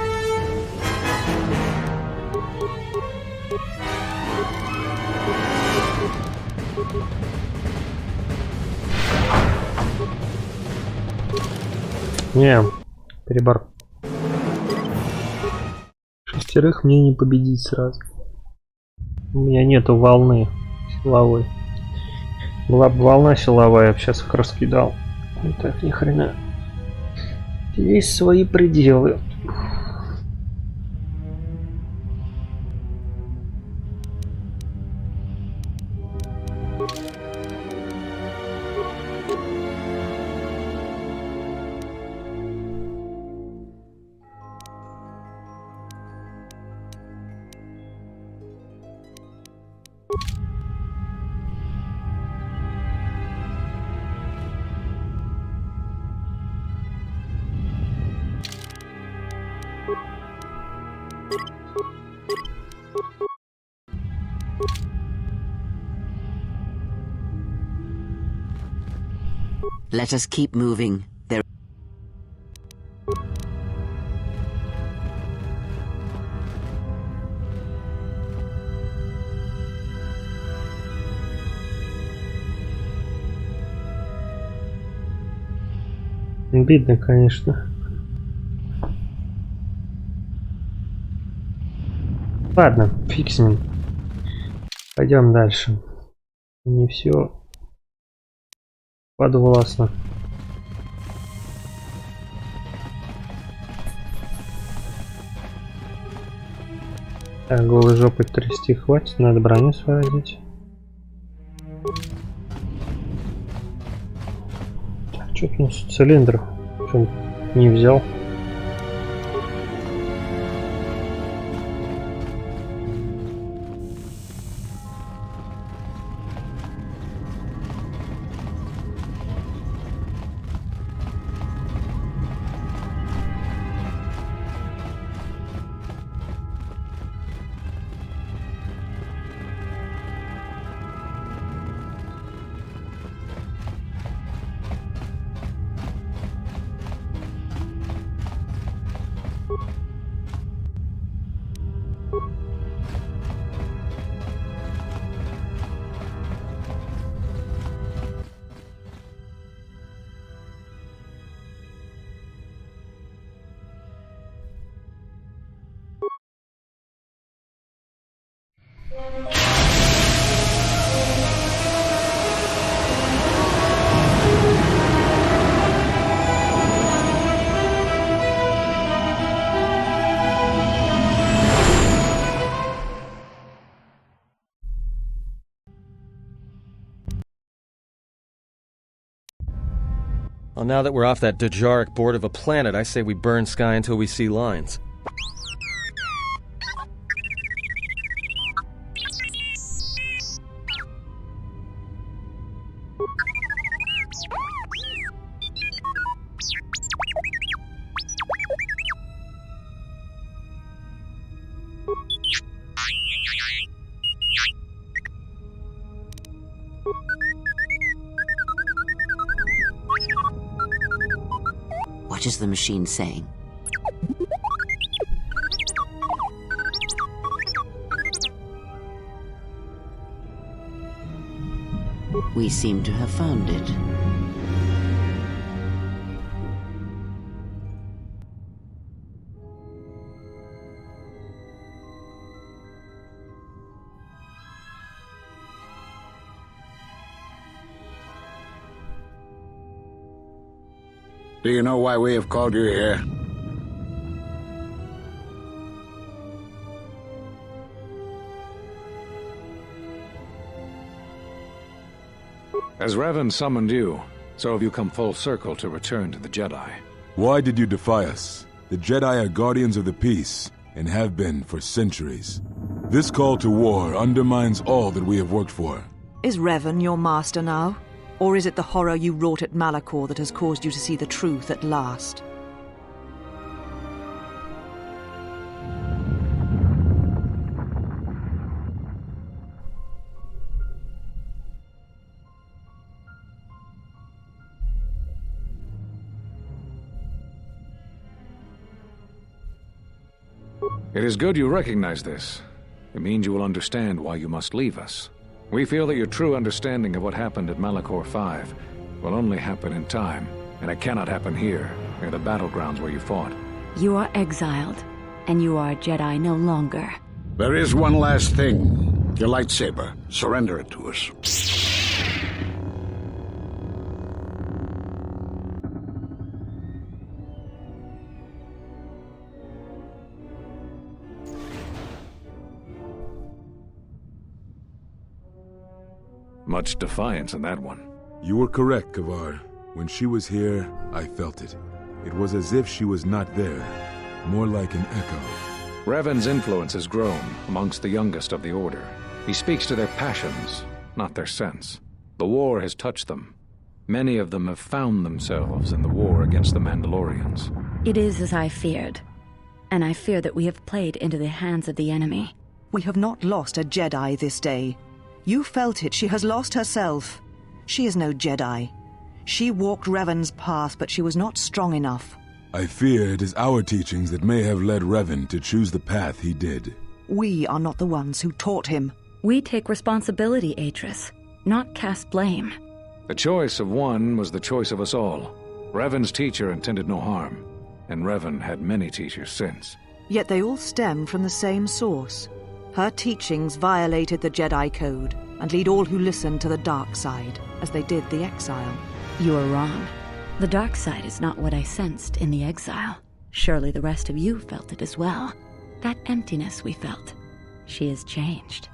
Не, перебор. 6 мне не победить сразу. У меня нету волны силовой. Была бы волна силовая, я бы сейчас их раскидал. Ну так, ни хрена. Есть свои пределы. Let us keep moving. There. Обидно, конечно. Ладно, фиг с ним. Пойдем дальше. Не все подвластно. Так, голой жопой трясти хватит, надо броню сводить. Так, что-то у нас цилиндров не взял. Well, now that we're off that Dejaric board of a planet, I say we burn sky until we see lines. What is the machine saying? We seem to have found it. Do you know why we have called you here? As Revan summoned you, so have you come full circle to return to the Jedi. Why did you defy us? The Jedi are guardians of the peace, and have been for centuries. This call to war undermines all that we have worked for. Is Revan your master now? Or is it the horror you wrought at Malachor that has caused you to see the truth at last? It is good you recognize this. It means you will understand why you must leave us. We feel that your true understanding of what happened at Malachor 5 will only happen in time, and it cannot happen here, near the battlegrounds where you fought. You are exiled, and you are a Jedi no longer. There is one last thing. Your lightsaber. Surrender it to us. Much defiance in that one. You were correct, Kavar. When she was here, I felt it. It was as if she was not there. More like an echo. Revan's influence has grown amongst the youngest of the Order. He speaks to their passions, not their sense. The war has touched them. Many of them have found themselves in the war against the Mandalorians. It is as I feared, and I fear that we have played into the hands of the enemy. We have not lost a Jedi this day. You felt it. She has lost herself. She is no Jedi. She walked Revan's path, but she was not strong enough. I fear it is our teachings that may have led Revan to choose the path he did. We are not the ones who taught him. We take responsibility, Atris, not cast blame. The choice of one was the choice of us all. Revan's teacher intended no harm, and Revan had many teachers since. Yet they all stem from the same source. Her teachings violated the Jedi Code and lead all who listen to the dark side, as they did the exile. You are wrong. The dark side is not what I sensed in the exile. Surely the rest of you felt it as well. That emptiness we felt. She has changed.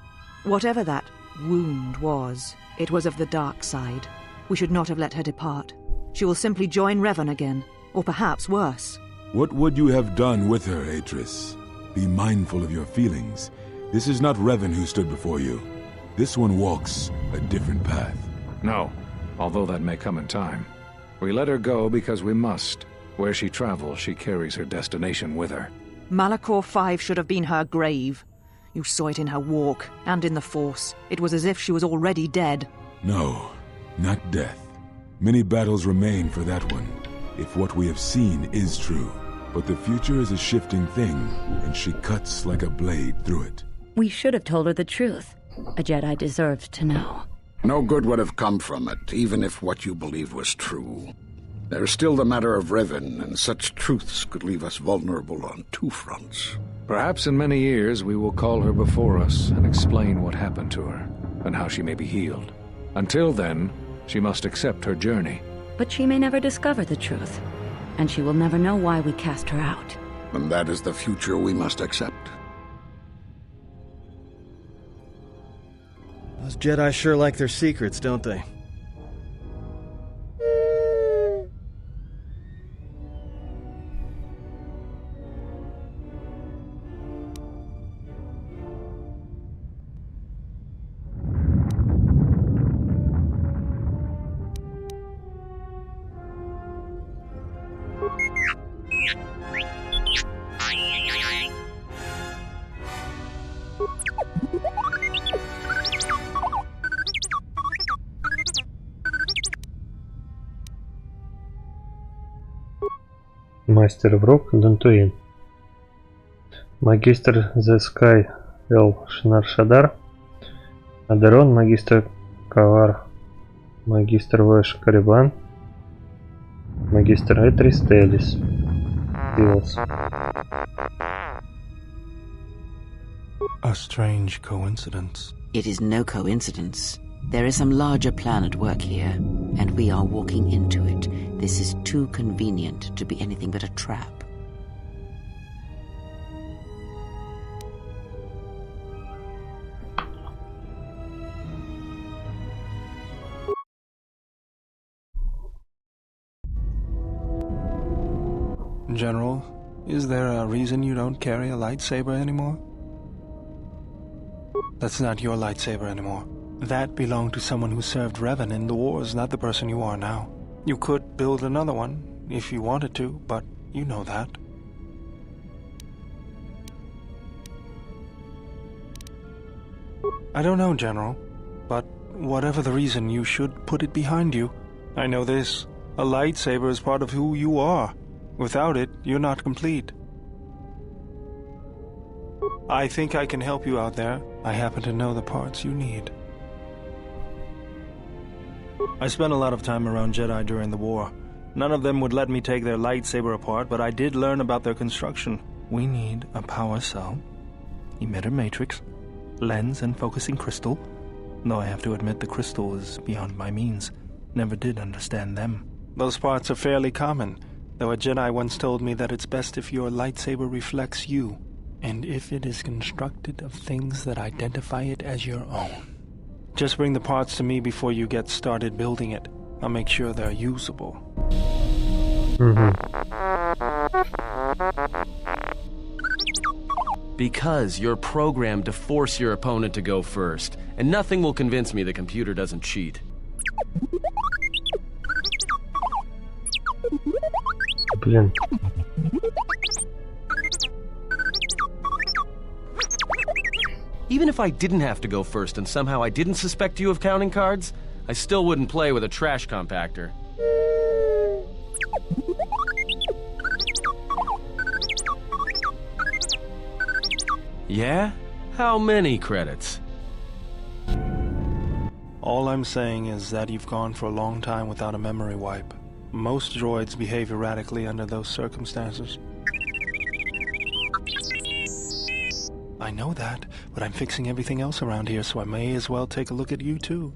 Whatever that wound was, it was of the dark side. We should not have let her depart. She will simply join Revan again, or perhaps worse. What would you have done with her, Atris? Be mindful of your feelings. This is not Revan who stood before you. This one walks a different path. No, although that may come in time. We let her go because we must. Where she travels, she carries her destination with her. Malachor 5 should have been her grave. You saw it in her walk, and in the Force. It was as if she was already dead. No, not death. Many battles remain for that one, if what we have seen is true. But the future is a shifting thing, and she cuts like a blade through it. We should have told her the truth. A Jedi deserved to know. No good would have come from it, even if what you believed was true. There is still the matter of Revan, and such truths could leave us vulnerable on two fronts. Perhaps in many years we will call her before us and explain what happened to her, and how she may be healed. Until then, she must accept her journey. But she may never discover the truth, and she will never know why we cast her out. And that is the future we must accept. Those Jedi sure like their secrets, don't they? Мастер Врок Дантуин. Магистр The Sky Эл Шнаршадар. Адерон, магистр Кавар, магистр Вэш Карибан, магистр Этрис Телис. A strange coincidence. It is no coincidence. There is some larger plan at work here, and we are walking into it. This is too convenient to be anything but a trap. General, is there a reason you don't carry a lightsaber anymore? That's not your lightsaber anymore. That belonged to someone who served Revan in the wars, not the person you are now. You could build another one, if you wanted to, but you know that. I don't know, General, but whatever the reason, you should put it behind you. I know this. A lightsaber is part of who you are. Without it, you're not complete. I think I can help you out there. I happen to know the parts you need. I spent a lot of time around Jedi during the war. None of them would let me take their lightsaber apart, but I did learn about their construction. We need a power cell, emitter matrix, lens and focusing crystal, though I have to admit the crystal is beyond my means. Never did understand them. Those parts are fairly common, though a Jedi once told me that it's best if your lightsaber reflects you, and if it is constructed of things that identify it as your own. Just bring the parts to me before you get started building it. I'll make sure they're usable. Because you're programmed to force your opponent to go first, and nothing will convince me the computer doesn't cheat. Блин. Even if I didn't have to go first and somehow I didn't suspect you of counting cards, I still wouldn't play with a trash compactor. Yeah? How many credits? All I'm saying is that you've gone for a long time without a memory wipe. Most droids behave erratically under those circumstances. I know that, but I'm fixing everything else around here, so I may as well take a look at you too.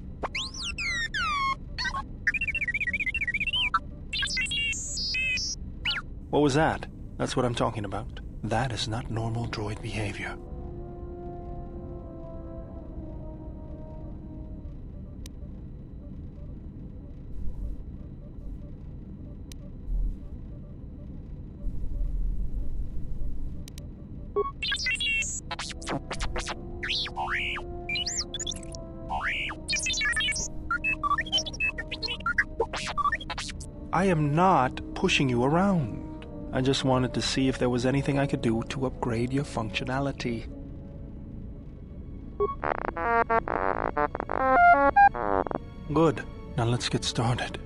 What was that? That's what I'm talking about. That is not normal droid behavior. I am not pushing you around. I just wanted to see if there was anything I could do to upgrade your functionality. Good. Now let's get started.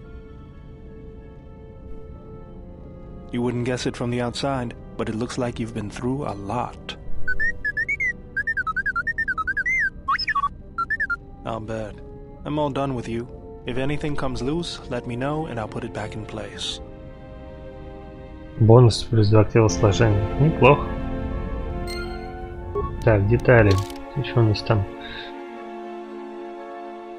You wouldn't guess it from the outside, but it looks like you've been through a lot. I'll bet. I'm all done with you. If anything comes loose, let me know and I'll put it back in place. Бонус плюс 2 к телосложению. Неплохо. Так, детали. Что у нас там?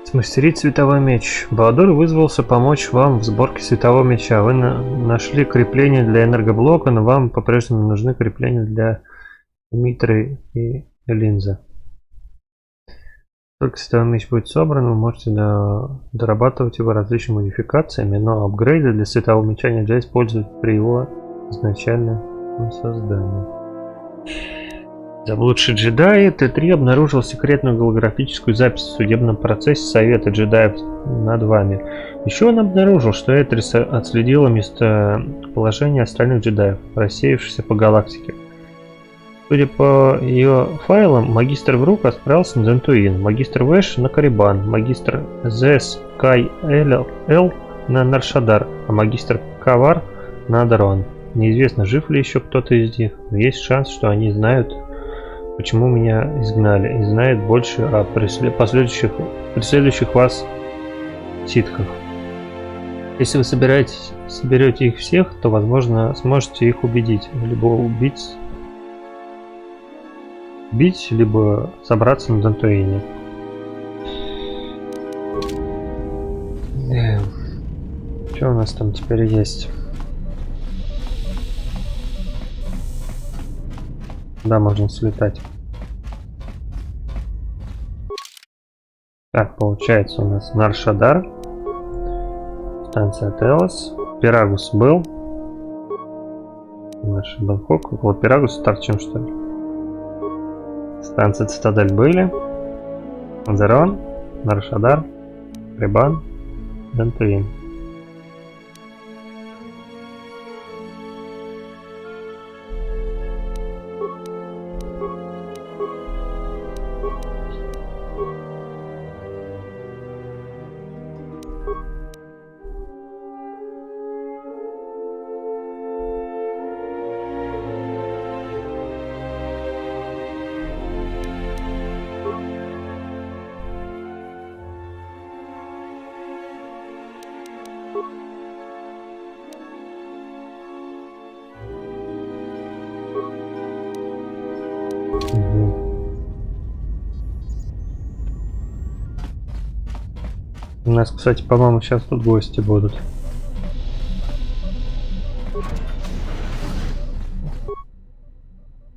Смастерить световой меч. Баладур вызвался помочь вам в сборке светового меча. Вы нашли крепление для энергоблока, но вам по-прежнему нужны крепления для эмиттера и линзы. Только световой меч будет собран, вы можете дорабатывать его различными модификациями, но апгрейды для светового меча нельзя использовать при его изначальном создании. Заблудший джедай Т-3 обнаружил секретную голографическую запись в судебном процессе Совета джедаев над вами. Еще он обнаружил, что Этрис отследила местоположение остальных джедаев, рассеявшихся по галактике. Судя по ее файлам, магистр Врук отправился на Дантуин, магистр Вэш на Карибан, магистр Зес Кай Эл на Наршадар, а магистр Кавар на Адарон. Неизвестно, жив ли еще кто-то из них, но есть шанс, что они знают, почему меня изгнали, и знают больше о преследующих вас ситхах. Если вы соберете их всех, то, возможно, сможете их убедить, либо убить, либо собраться на Дантуине. Что у нас там теперь есть? Да, можно слетать. Так, получается у нас Наршадар, станция Телос, Пирагус был. Наш Бангкок, около Пирагуса торчим, что ли? Станция Цитадель были. Азерон, Наршадар, Рибан, Дантуин. У нас, кстати, по-моему, сейчас тут гости будут.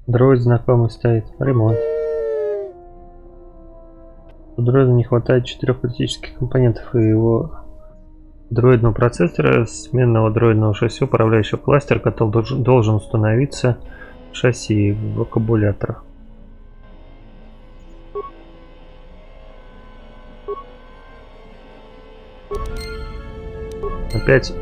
Дроид знакомый стоит. Ремонт. У дроида не хватает 4 критических компонентов и его дроидного процессора, сменного дроидного шасси, управляющего кластер, который должен установиться в шасси в аккумуляторах. Опять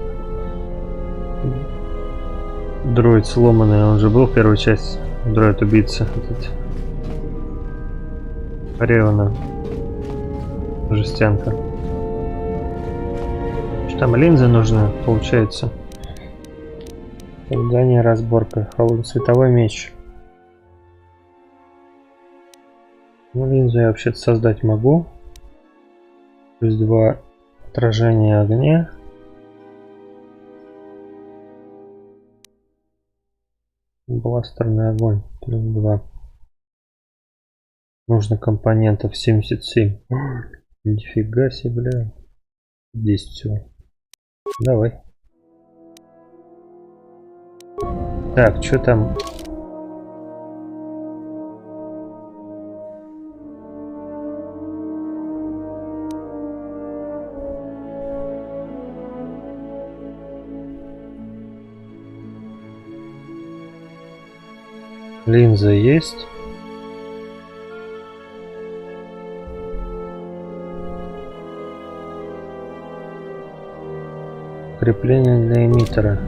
дроид сломанный, он же был в первой части. Дроид убийца. Ревана. Жестянка. Что там, линзы нужны, получается. Создание, разборка. Холодно-световой меч. Ну, линзу я вообще-то создать могу. Плюс 2 отражения огня. Бластерный огонь. Плюс 2. Нужно компонентов 77. Нифига себе, бля. 10 всего. Давай. Так, что там? Линза есть. Крепление для эмиттера.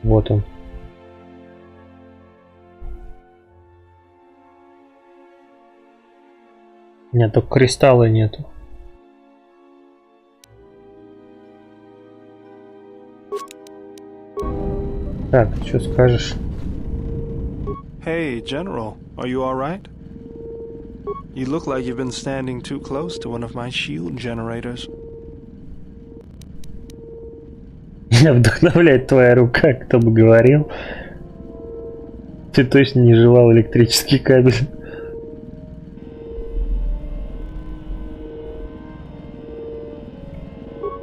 Вот он. Нет, только кристалла нету. Так, что скажешь? Hey, General, are you alright? You look like you've been standing too close to one of my shield generators. Меня вдохновляет твоя рука, кто бы говорил. Ты точно не жевал электрический кабель.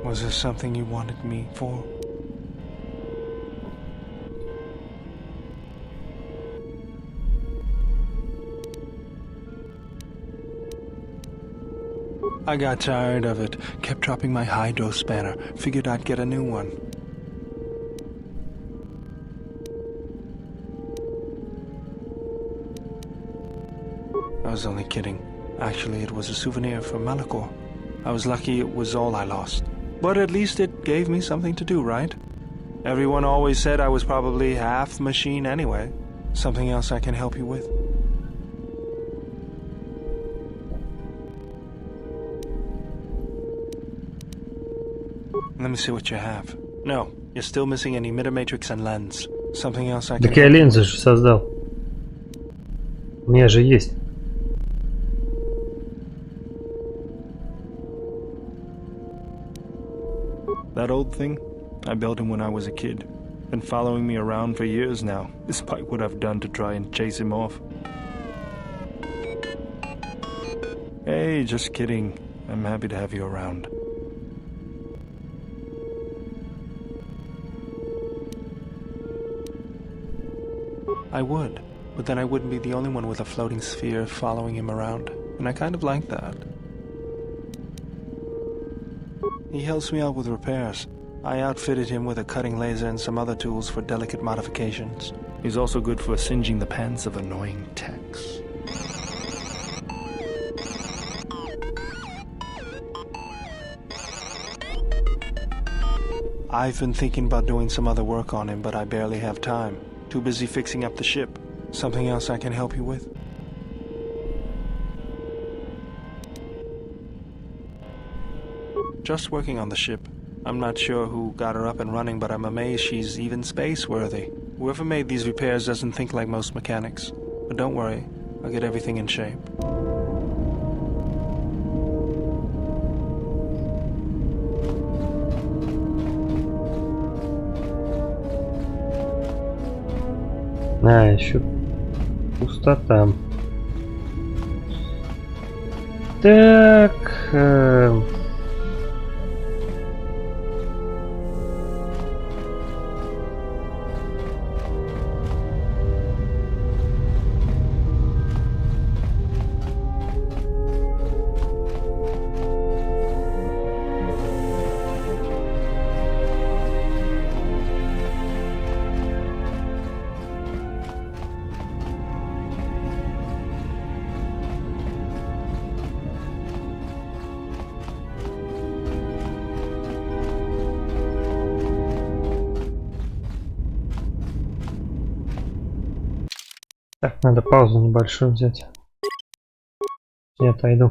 Was there something you wanted me for? I got tired of it. Kept dropping my hydro spanner. Figured I'd get a new one. I was only kidding. Actually, it was a souvenir from Malachor. I was lucky it was all I lost. But at least it gave me something to do, right? Everyone always said I was probably half machine anyway. Something else I can help you with? Let me see what you have. No, you're still missing an emitter-matrix and lens. Something else I can Так я линзы же создал. У меня же есть. That old thing? I built him when I was a kid. Been following me around for years now, despite what I've done to try and chase him off. Hey, just kidding. I'm happy to have you around. I would, but then I wouldn't be the only one with a floating sphere following him around, and I kind of like that. He helps me out with repairs. I outfitted him with a cutting laser and some other tools for delicate modifications. He's also good for singeing the pants of annoying techs. I've been thinking about doing some other work on him, but I barely have time. Too busy fixing up the ship. Something else I can help you with? Just working on the ship. I'm not sure who got her up and running, but I'm amazed she's even space-worthy. Whoever made these repairs doesn't think like most mechanics. But don't worry, I'll get everything in shape. А, еще пустота. Так... Так, надо паузу небольшую взять. Я отойду.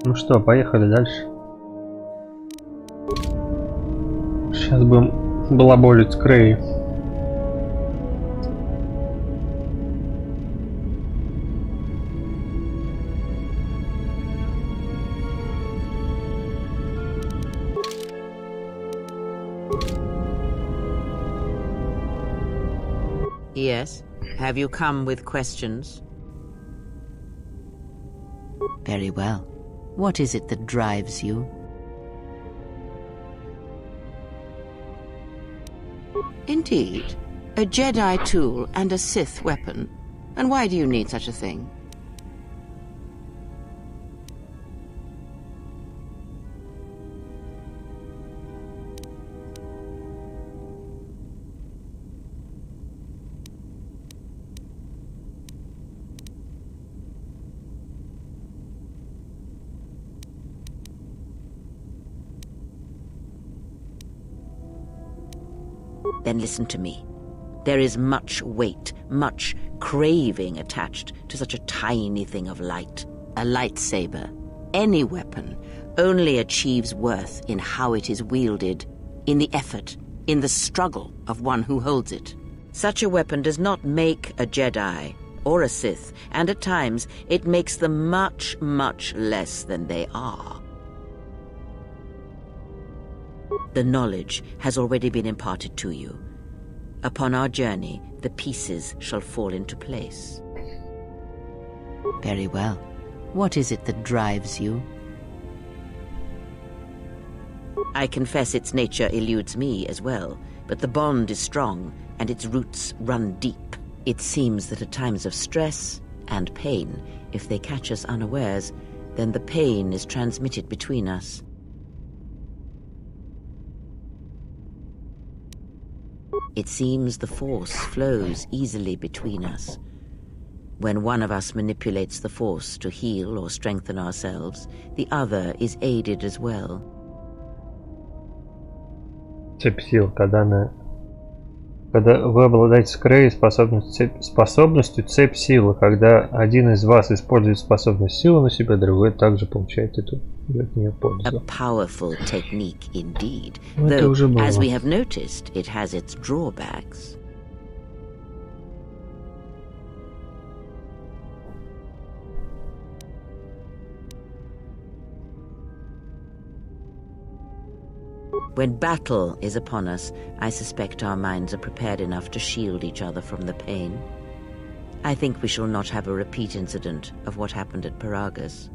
Ну что, поехали дальше. Сейчас будем балаболить Крей. Yes? Have you come with questions? Very well. What is it that drives you? Indeed. A Jedi tool and a Sith weapon. And why do you need such a thing? Then listen to me. There is much weight, much craving attached to such a tiny thing of light. A lightsaber, any weapon, only achieves worth in how it is wielded, in the effort, in the struggle of one who holds it. Such a weapon does not make a Jedi or a Sith, and at times it makes them much, much less than they are. The knowledge has already been imparted to you. Upon our journey, the pieces shall fall into place. Very well. What is it that drives you? I confess its nature eludes me as well, but the bond is strong, and its roots run deep. It seems that at times of stress and pain, if they catch us unawares, then the pain is transmitted between us. It seems the Force flows easily between us. When one of us manipulates the Force to heal or strengthen ourselves, the other is aided as well. Цепь сил, когда вы обладаете скорее способностью цепь силы, когда один из вас использует способность силы на себя, другой также получает от нее пользу. A powerful technique indeed, Это though, уже было. as we have noticed, it has its drawbacks. When battle is upon us, I suspect our minds are prepared enough to shield each other from the pain. I think we shall not have a repeat incident of what happened at Paragus.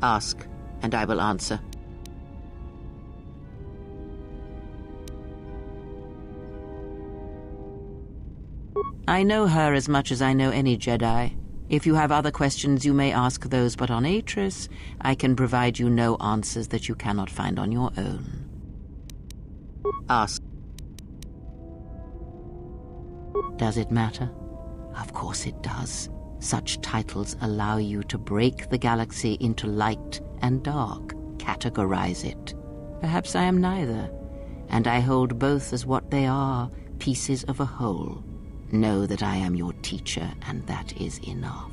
Ask, and I will answer. I know her as much as I know any Jedi. If you have other questions, you may ask those, but on Atris, I can provide you no answers that you cannot find on your own. Ask. Does it matter? Of course it does. Such titles allow you to break the galaxy into light and dark, categorize it. Perhaps I am neither, and I hold both as what they are, pieces of a whole. Know that I am your teacher, and that is enough.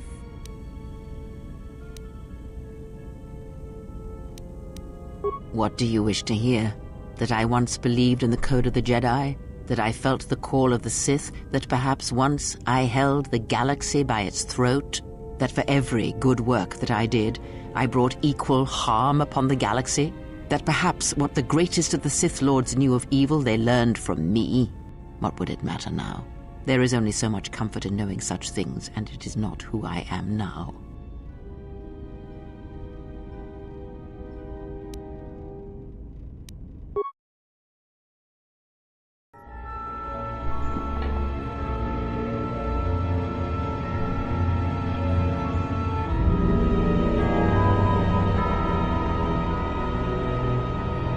What do you wish to hear? That I once believed in the code of the Jedi? That I felt the call of the Sith? That perhaps once I held the galaxy by its throat? That for every good work that I did, I brought equal harm upon the galaxy? That perhaps what the greatest of the Sith Lords knew of evil they learned from me? What would it matter now? There is only so much comfort in knowing such things, and it is not who I am now.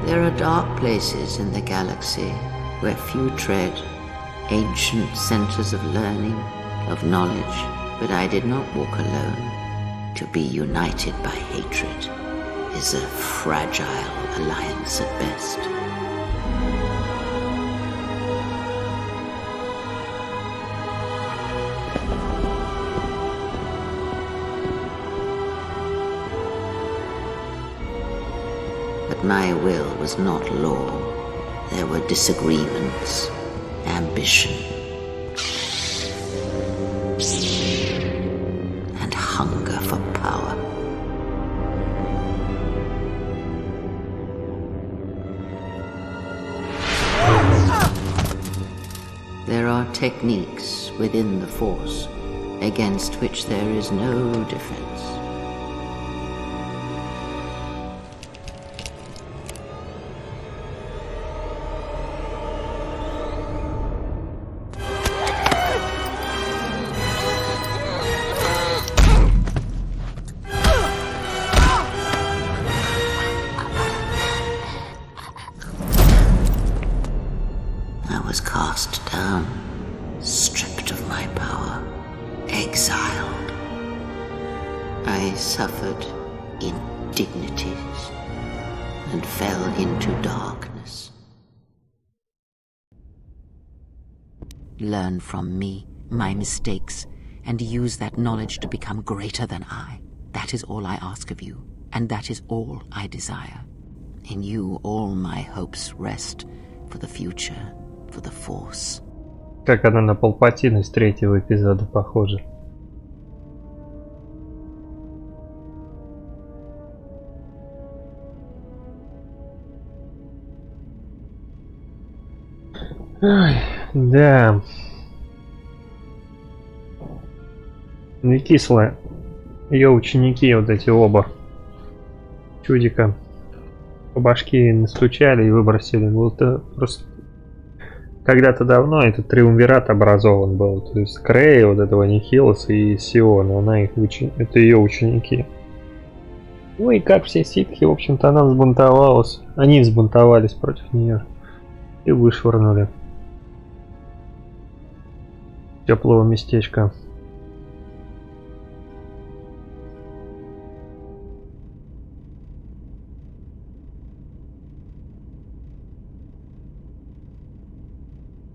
There are dark places in the galaxy where few tread. Ancient centers of learning, of knowledge, but I did not walk alone. To be united by hatred is a fragile alliance at best. my will was not law. There were disagreements, ambition, and hunger for power. There are techniques within the Force against which there is no defense. I was cast down, stripped of my power, exiled. I suffered indignities and fell into darkness. Learn from me, my mistakes, and use that knowledge to become greater than I. That is all I ask of you, and that is all I desire. In you all my hopes rest for the future, for the Force. Как она на Палпатина из третьего эпизода похожа. Ой, да. Не кислая. Ее ученики, вот эти оба чудика, по башке настучали и выбросили. Вот просто когда-то давно этот триумвират образован был. То есть Крей, вот этого Нихилоса и Сиона, она их это ее ученики. Ну и как все ситхи, в общем-то, она взбунтовалась. Они взбунтовались против нее и вышвырнули теплого местечка.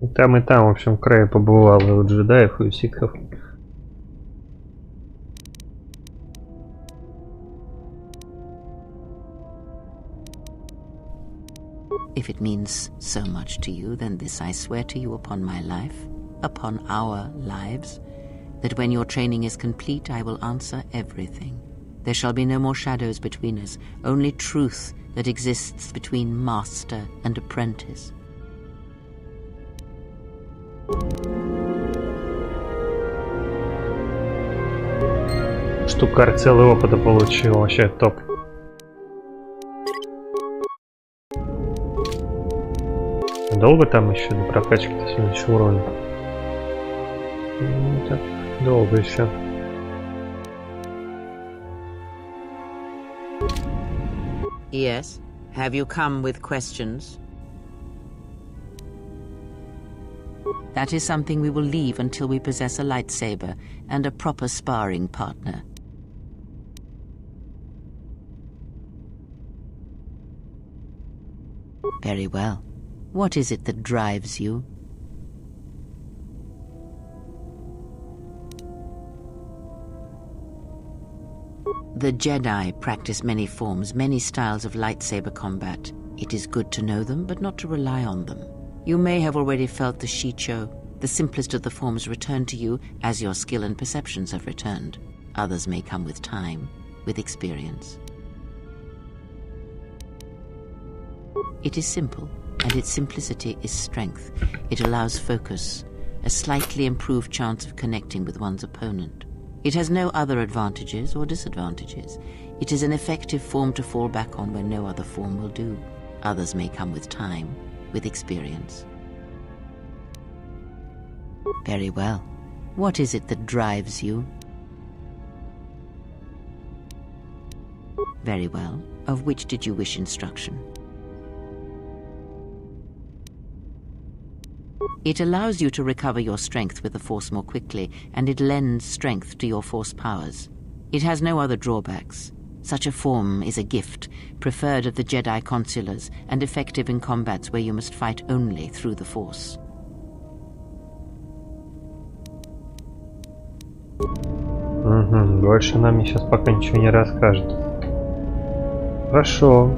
И там, в общем, Крей побывал и у джедаев, и у ситхов. If it means so much to you, then this I swear to you upon my life, upon our lives, that when your training is complete, I will answer everything. There shall be no more shadows between us, only truth that exists between master and apprentice. Штукарь целый опыта получил, вообще топ. Долго там еще до прокачки-то следующего уровня? Ну, так, долго еще. Yes. Have you come with questions? That is something we will leave until we possess a lightsaber and a proper sparring partner. Very well. What is it that drives you? The Jedi practice many forms, many styles of lightsaber combat. It is good to know them, but not to rely on them. You may have already felt the Shicho, the simplest of the forms, return to you as your skill and perceptions have returned. Others may come with time, with experience. It is simple, and its simplicity is strength. It allows focus, a slightly improved chance of connecting with one's opponent. It has no other advantages or disadvantages. It is an effective form to fall back on when no other form will do. Others may come with time, with experience. Very well. What is it that drives you? Very well. Of which did you wish instruction? It allows you to recover your strength with the Force more quickly, and it lends strength to your Force powers. It has no other drawbacks. Such a form is a gift, preferred of the Jedi consulars, and effective in combats where you must fight only through the Force. Больше нам сейчас пока ничего не расскажет. Хорошо.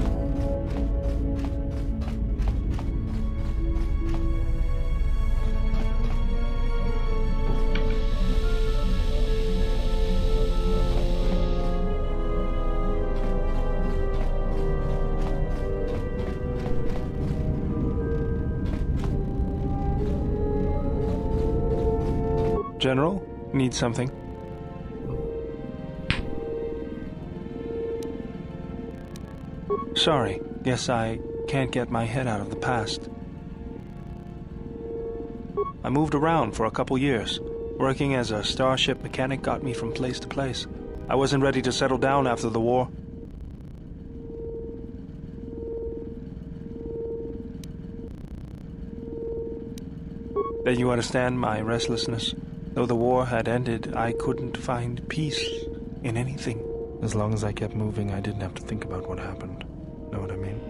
General, need something? Sorry, guess I can't get my head out of the past. I moved around for a couple years. Working as a starship mechanic got me from place to place. I wasn't ready to settle down after the war. Then you understand my restlessness. Though the war had ended, I couldn't find peace in anything. As long as I kept moving, I didn't have to think about what happened. Know what I mean?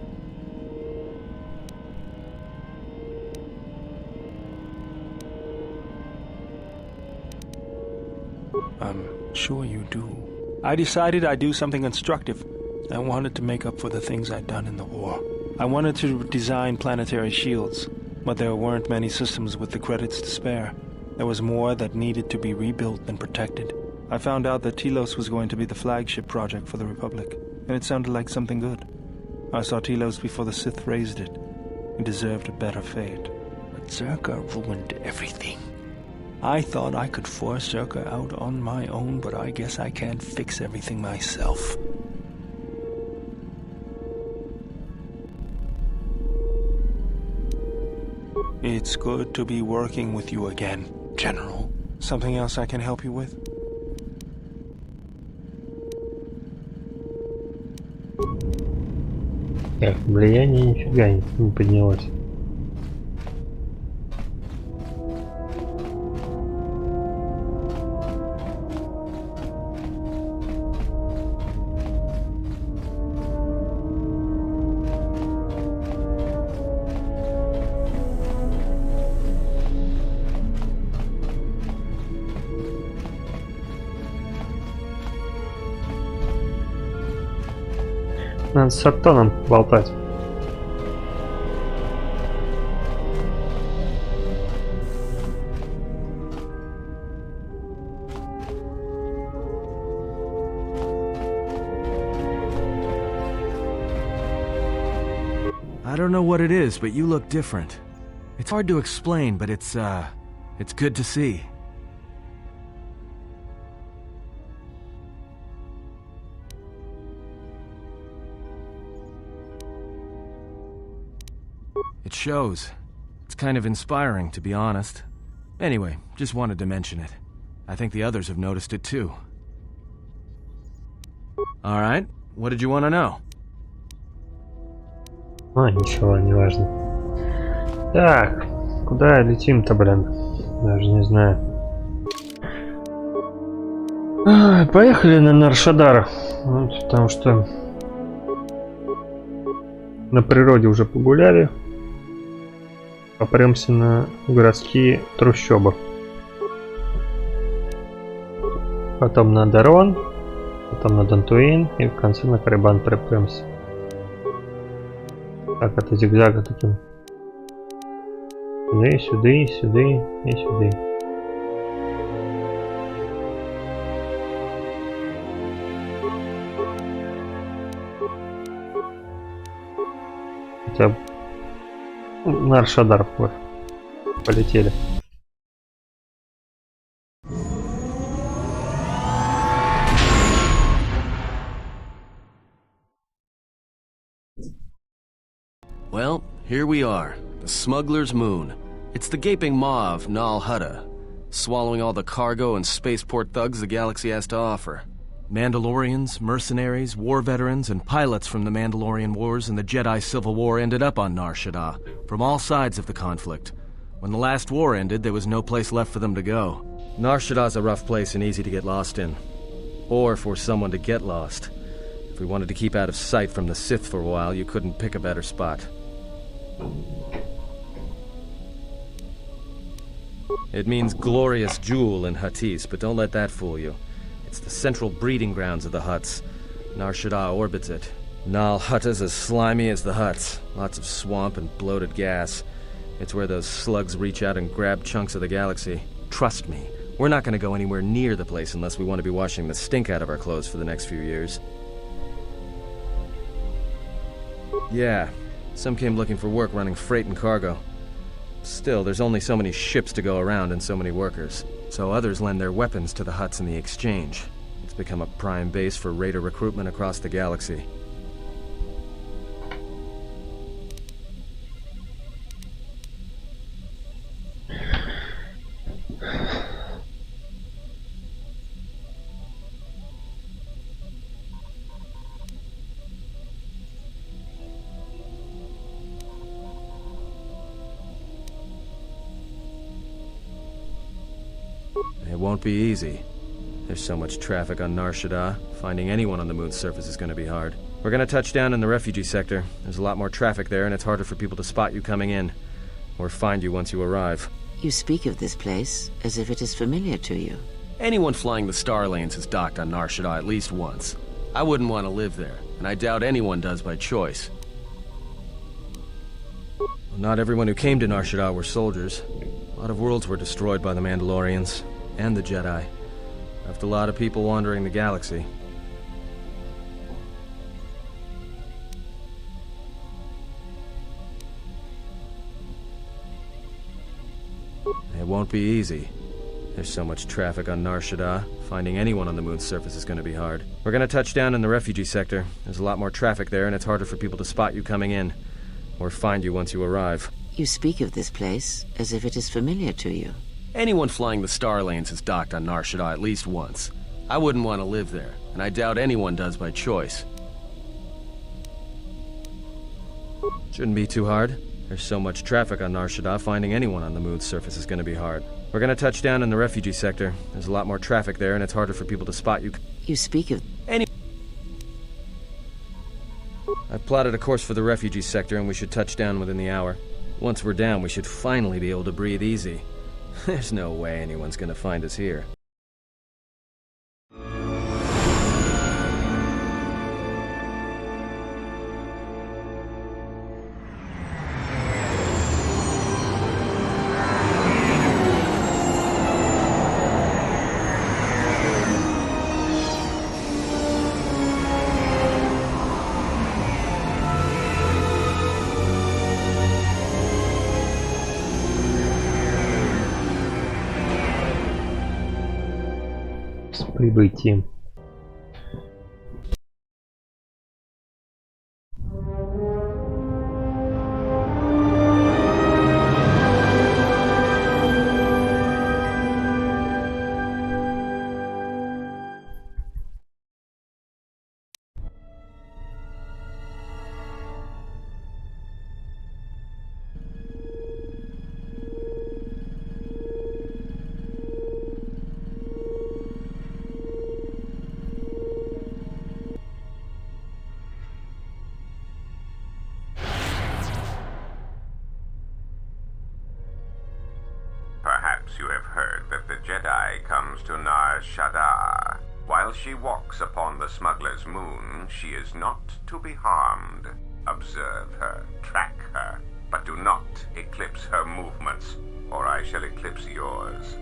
I'm sure you do. I decided I'd do something constructive. I wanted to make up for the things I'd done in the war. I wanted to design planetary shields, but there weren't many systems with the credits to spare. There was more that needed to be rebuilt and protected. I found out that Telos was going to be the flagship project for the Republic, and it sounded like something good. I saw Telos before the Sith raised it. It deserved a better fate. But Zerka ruined everything. I thought I could force Zerka out on my own, but I guess I can't fix everything myself. It's good to be working with you again, General. Something else I can help you with? Так, влияние нифига не поднялось. Надо с Аттоном болтать. I don't know what it is, but you look different. It's hard to explain, but it's good to see. It shows. It's kind of inspiring, to be honest. Anyway, just wanted to mention it. I think the others have noticed it too. Alright, what did you want to know? Ничего, не важно. Так, куда летим-то, блин? Даже не знаю. Поехали на Наршадар. Вот, потому что на природе уже погуляли. Попремся на городские трущобы. Потом на Дарон, потом на Дантуин и в конце на Карибан припремся. Так, это зигзага таким. Сюда, сюда, сюда и сюда. Хотя на Аршадар полетели. Well, here we are, the Smuggler's Moon. It's the gaping maw of Nal Hutta, swallowing all the cargo and spaceport thugs the galaxy has to offer. Mandalorians, mercenaries, war veterans, and pilots from the Mandalorian Wars and the Jedi Civil War ended up on Nar Shaddaa, from all sides of the conflict. When the last war ended, there was no place left for them to go. Nar Shaddaa's a rough place and easy to get lost in. Or for someone to get lost. If we wanted to keep out of sight from the Sith for a while, you couldn't pick a better spot. It means glorious jewel in Huttese, but don't let that fool you. It's the central breeding grounds of the Hutts. Nar Shaddaa orbits it. Nal Hutta's as slimy as the Hutts. Lots of swamp and bloated gas. It's where those slugs reach out and grab chunks of the galaxy. Trust me, we're not going to go anywhere near the place unless we want to be washing the stink out of our clothes for the next few years. Yeah, some came looking for work running freight and cargo. Still, there's only so many ships to go around and so many workers. So others lend their weapons to the Hutts in the exchange. It's become a prime base for raider recruitment across the galaxy. It won't be easy. There's so much traffic on Nar Shaddaa. Finding anyone on the moon's surface is going to be hard. We're going to touch down in the refugee sector. There's a lot more traffic there, and it's harder for people to spot you coming in, or find you once you arrive. You speak of this place as if it is familiar to you. Anyone flying the Star Lanes has docked on Nar Shaddaa at least once. I wouldn't want to live there, and I doubt anyone does by choice. Well, not everyone who came to Nar Shaddaa were soldiers. A lot of worlds were destroyed by the Mandalorians and the Jedi. Left a lot of people wandering the galaxy. It won't be easy. There's so much traffic on Nar Shaddaa. Finding anyone on the moon's surface is going to be hard. We're going to touch down in the refugee sector. There's a lot more traffic there, and it's harder for people to spot you coming in, or find you once you arrive. You speak of this place as if it is familiar to you. Anyone flying the Star Lanes has docked on Nar Shaddaa at least once. I wouldn't want to live there, and I doubt anyone does by choice. Shouldn't be too hard. There's so much traffic on Nar Shaddaa, finding anyone on the moon's surface is going to be hard. We're going to touch down in the refugee sector. There's a lot more traffic there, and it's harder for people to spot you. You speak of... I've plotted a course for the refugee sector, and we should touch down within the hour. Once we're down, we should finally be able to breathe easy. There's no way anyone's going to find us here. С прибытием. Perhaps you have heard that the Jedi comes to Nar Shaddaa. While she walks upon the smuggler's moon, she is not to be harmed. Observe her, track her, but do not eclipse her movements, or I shall eclipse yours.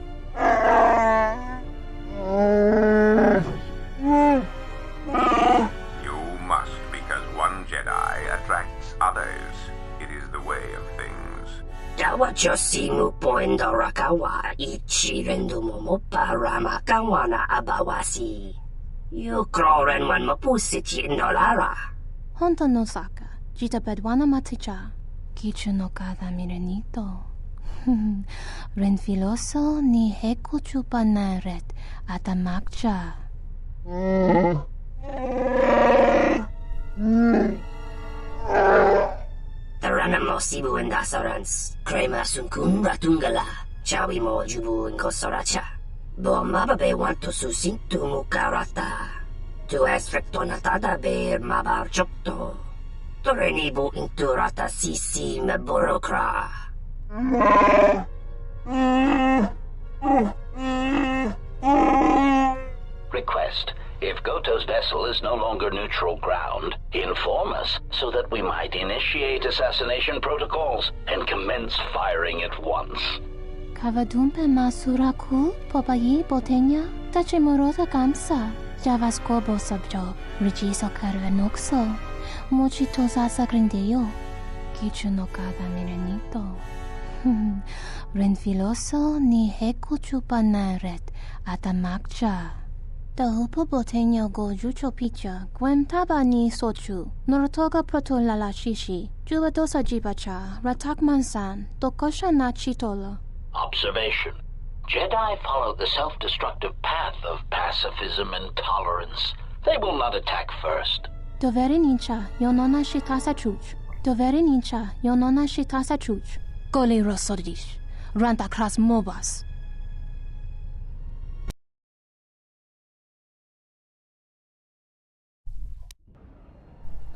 You must, because one Jedi attracts others. It is the way of things. Dawachosimu poindorakawa ichirendumo moparama kawana abawasi. Yukroren man mapusichi indolara. Honto no saka, jita bedwana maticha. Kichu no kada mirenito. Renfiloso ni heku chupa naret atamakcha. Taranamo sibu indasarans, crema sunkun ratungala, chawi mo jubu inkosoracha. Bo mababe wanto susintu mukarata. Tu es rectonatada ber mabar chokto. Torenibu inturata sisi me burokra. Request. If Goto's vessel is no longer neutral ground, inform us so that we might initiate assassination protocols and commence firing at once. Kavadumpe masurakul popayi botenya tachimorota kamsa. Javaskobo sabjo, rigiso carvenoxo, mochito sasa grindeo, kichu no kada mirenito. Renfiloso ni heku chupanaret atamakcha. Dahupo boteño go jucho picha, gwem taba ni sochu, norotoga proto lala shishi, jubadosa jibacha, ratak mansan, dokosha na chitolo. Observation. Jedi follow the self-destructive path of pacifism and tolerance. They will not attack first. Doveri nincha, yonona shitasa chuch. Doveri nincha, yonona shitasa chuch. Goli rosodish, ranta kras mobas.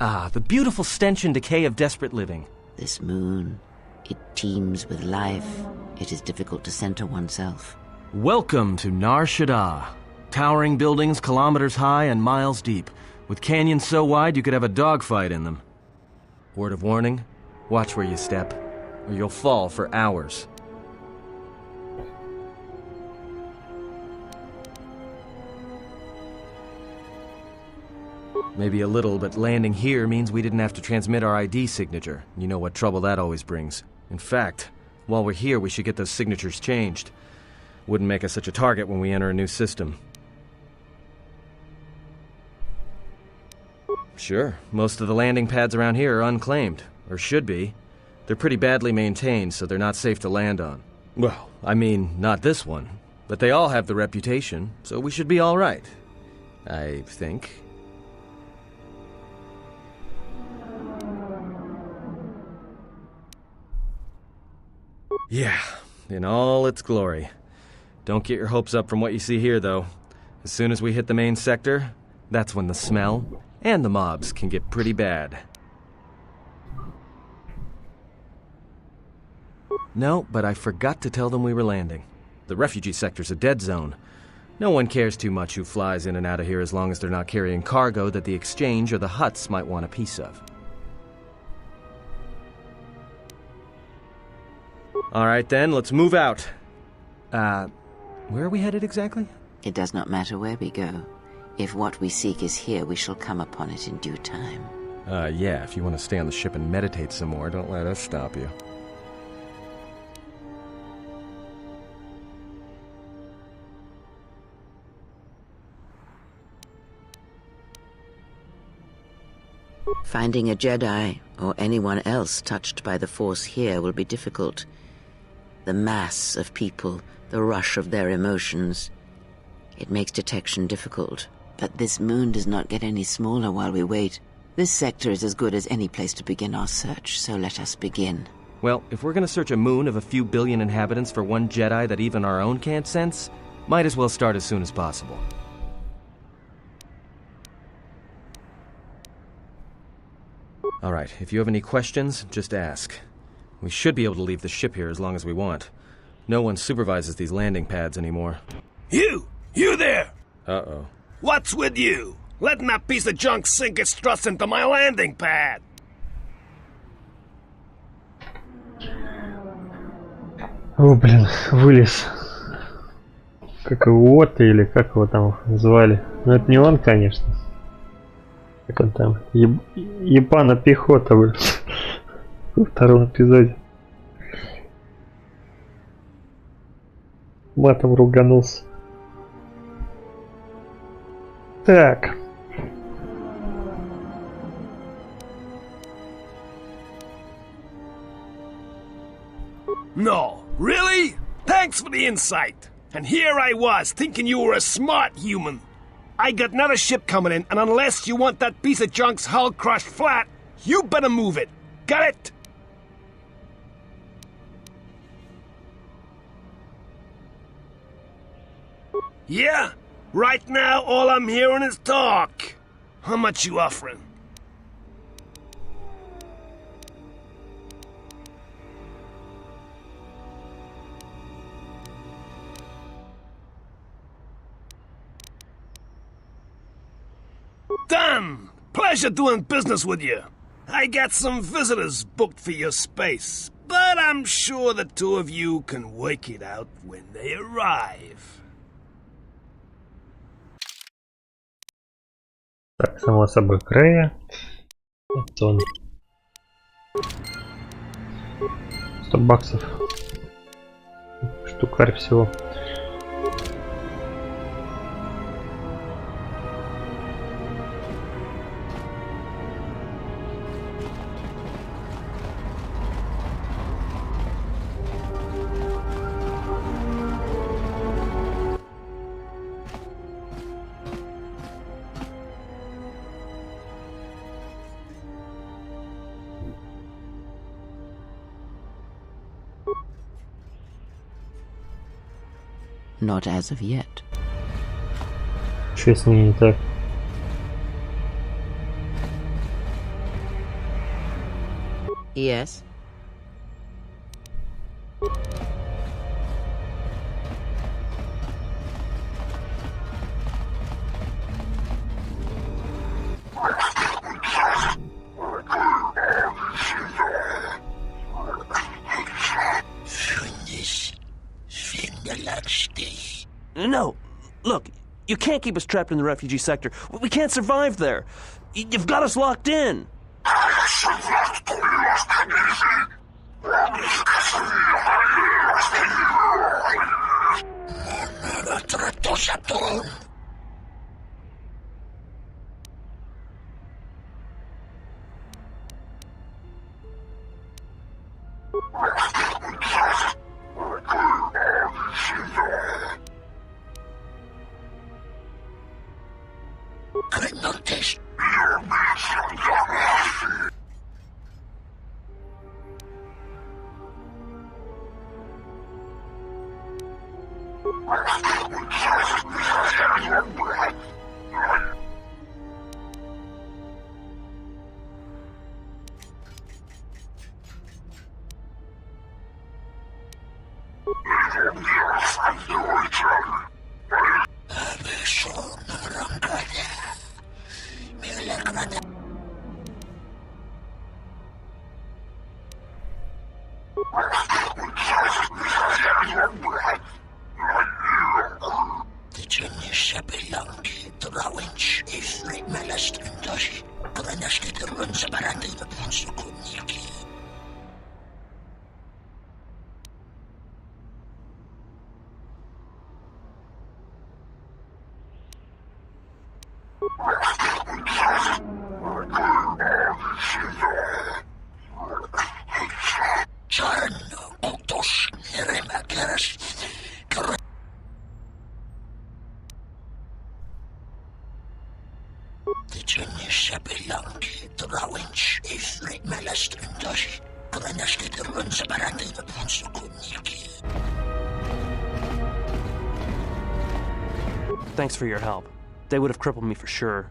Ah, the beautiful stench and decay of desperate living. This moon, it teems with life. It is difficult to center oneself. Welcome to Nar Shaddaa. Towering buildings kilometers high and miles deep, with canyons so wide you could have a dogfight in them. Word of warning, watch where you step, or you'll fall for hours. Maybe a little, but landing here means we didn't have to transmit our ID signature. You know what trouble that always brings. In fact, while we're here, we should get those signatures changed. Wouldn't make us such a target when we enter a new system. Sure, most of the landing pads around here are unclaimed, or should be. They're pretty badly maintained, so they're not safe to land on. Well, I mean, not this one. But they all have the reputation, so we should be all right. I think. Yeah, in all its glory. Don't get your hopes up from what you see here, though. As soon as we hit the main sector, that's when the smell and the mobs can get pretty bad. No, but I forgot to tell them we were landing. The refugee sector's a dead zone. No one cares too much who flies in and out of here as long as they're not carrying cargo that the Exchange or the Hutts might want a piece of. All right then, let's move out. Where are we headed exactly? It does not matter where we go. If what we seek is here, we shall come upon it in due time. Yeah, if you want to stay on the ship and meditate some more, don't let us stop you. Finding a Jedi, or anyone else touched by the Force here, will be difficult. The mass of people, the rush of their emotions. It makes detection difficult. But this moon does not get any smaller while we wait. This sector is as good as any place to begin our search, so let us begin. Well, if we're gonna search a moon of a few billion inhabitants for one Jedi that even our own can't sense, might as well start as soon as possible. Alright, if you have any questions, just ask. We should be able to leave the ship here as long as we want. No one supervises these landing pads anymore. You there! Uh-oh. What's with you? Letting that piece of junk sink its struts into my landing pad! О, блин, вылез. Как его Отто или как его там звали. Но это не он, конечно. Как он там? Ебана пехота вылез. Во втором эпизоде. Матом руганулся. Так. No, really? Thanks for the insight. And here I was, thinking you were a smart human. I got another ship coming in, and unless you want that piece of junk's hull crushed flat, you better move it. Got it? Yeah? Right now, all I'm hearing is talk. How much you offering? Done! Pleasure doing business with you. I got some visitors booked for your space, but I'm sure the two of you can work it out when they arrive. Так, само собой, Крея. Вот он. $100. штукарь всего. Not as of yet. Что с ней не так? Yes. No! Look, you can't keep us trapped in the refugee sector. We can't survive there. You've got us locked in. Thanks for your help. They would have crippled me for sure.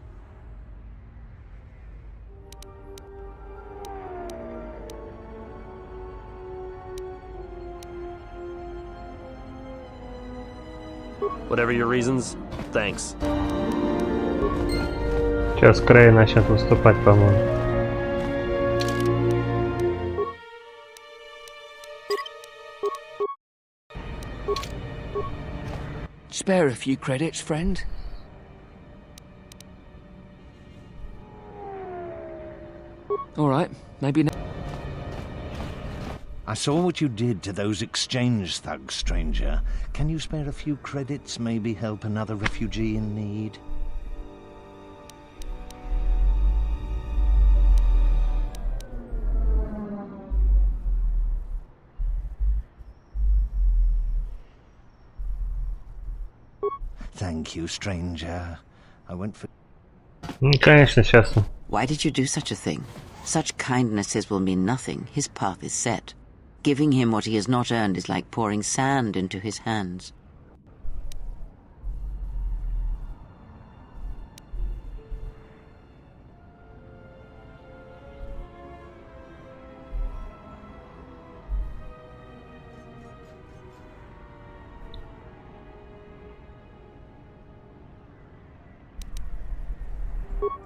Whatever your reasons, thanks. Сейчас Крей начнет выступать, по-моему. Spare a few credits, friend. All right, maybe not. I saw what you did to those exchange thugs, stranger. Can you spare a few credits, maybe help another refugee in need? Thank you, stranger. I went for... Конечно, сейчас. Why did you do such a thing? Such kindnesses will mean nothing. His path is set. Giving him what he has not earned is like pouring sand into his hands.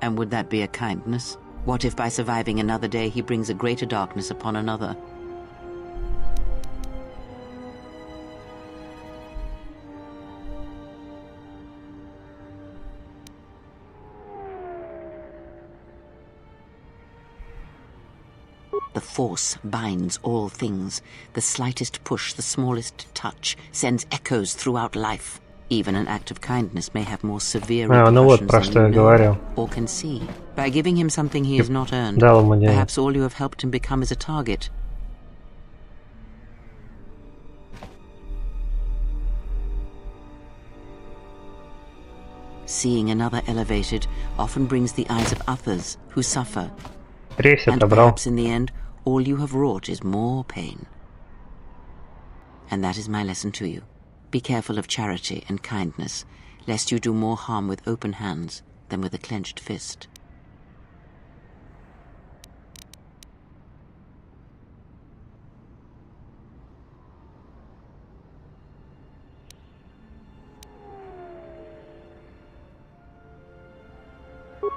And would that be a kindness? What if by surviving another day he brings a greater darkness upon another? The Force binds all things. The slightest push, the smallest touch, sends echoes throughout life. Even an act of kindness may have more severe repercussions than you know or can see. By giving him something he has not earned, perhaps all you have helped him become is a target. Seeing another elevated often brings the eyes of others who suffer. And perhaps in the end, all you have wrought is more pain. And that is my lesson to you. Be careful of charity and kindness, lest you do more harm with open hands than with a clenched fist.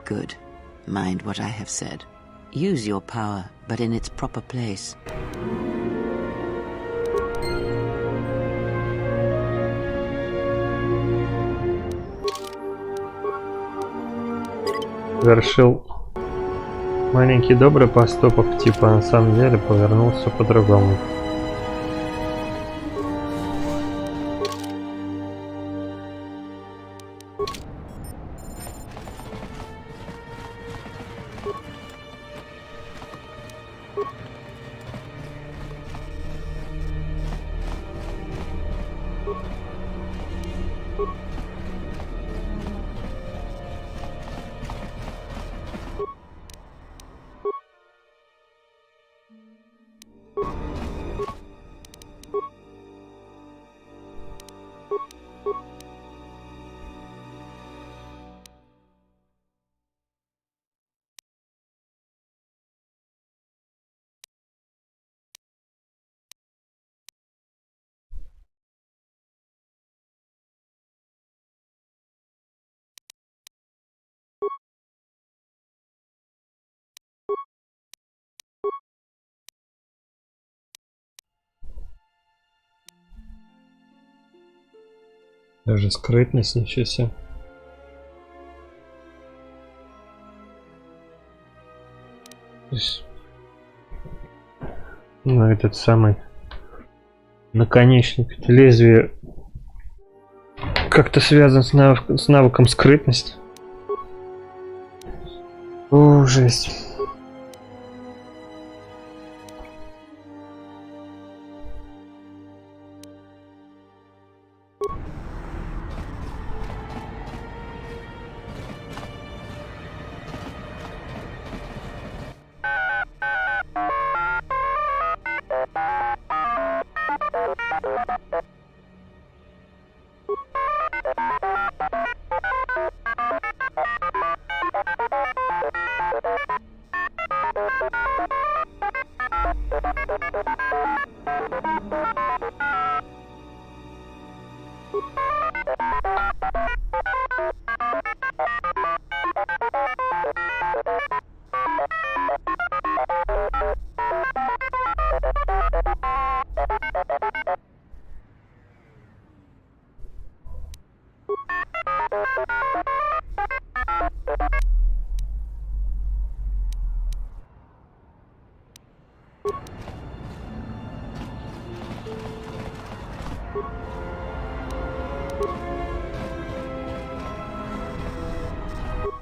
Good. Mind what I have said. Use your power, but in its proper place. Совершил маленький добрый поступок, типа на самом деле повернулся по-другому. Даже скрытность, ничего себе. Ну, этот самый наконечник, это лезвие как-то связан с навыком скрытность. О, жесть.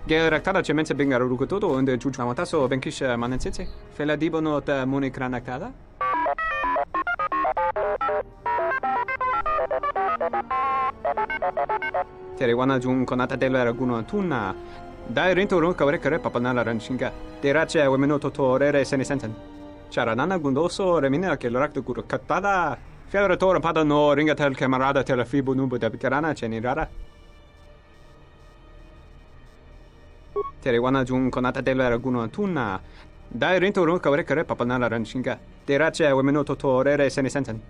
Geraktada cemense bengar rukutoto unde juju amataso benkish manensitse. Fela dibono ta munikranaktada. Terewana jun konata della raguno tunna. Dai rento ron kavrekare papanala ranshinga. Derace wemeno totorere senesensen. Charanana gundoso remina che l'orakto guru katpada. Fiadoratore pada no ringatel camarada telefibo nubo da bicarana cenirara. Terewana jun konata della raguno tunna. Dai rento ron kavrekare papanala ranshinga. Derace wemeno totorere senesensen.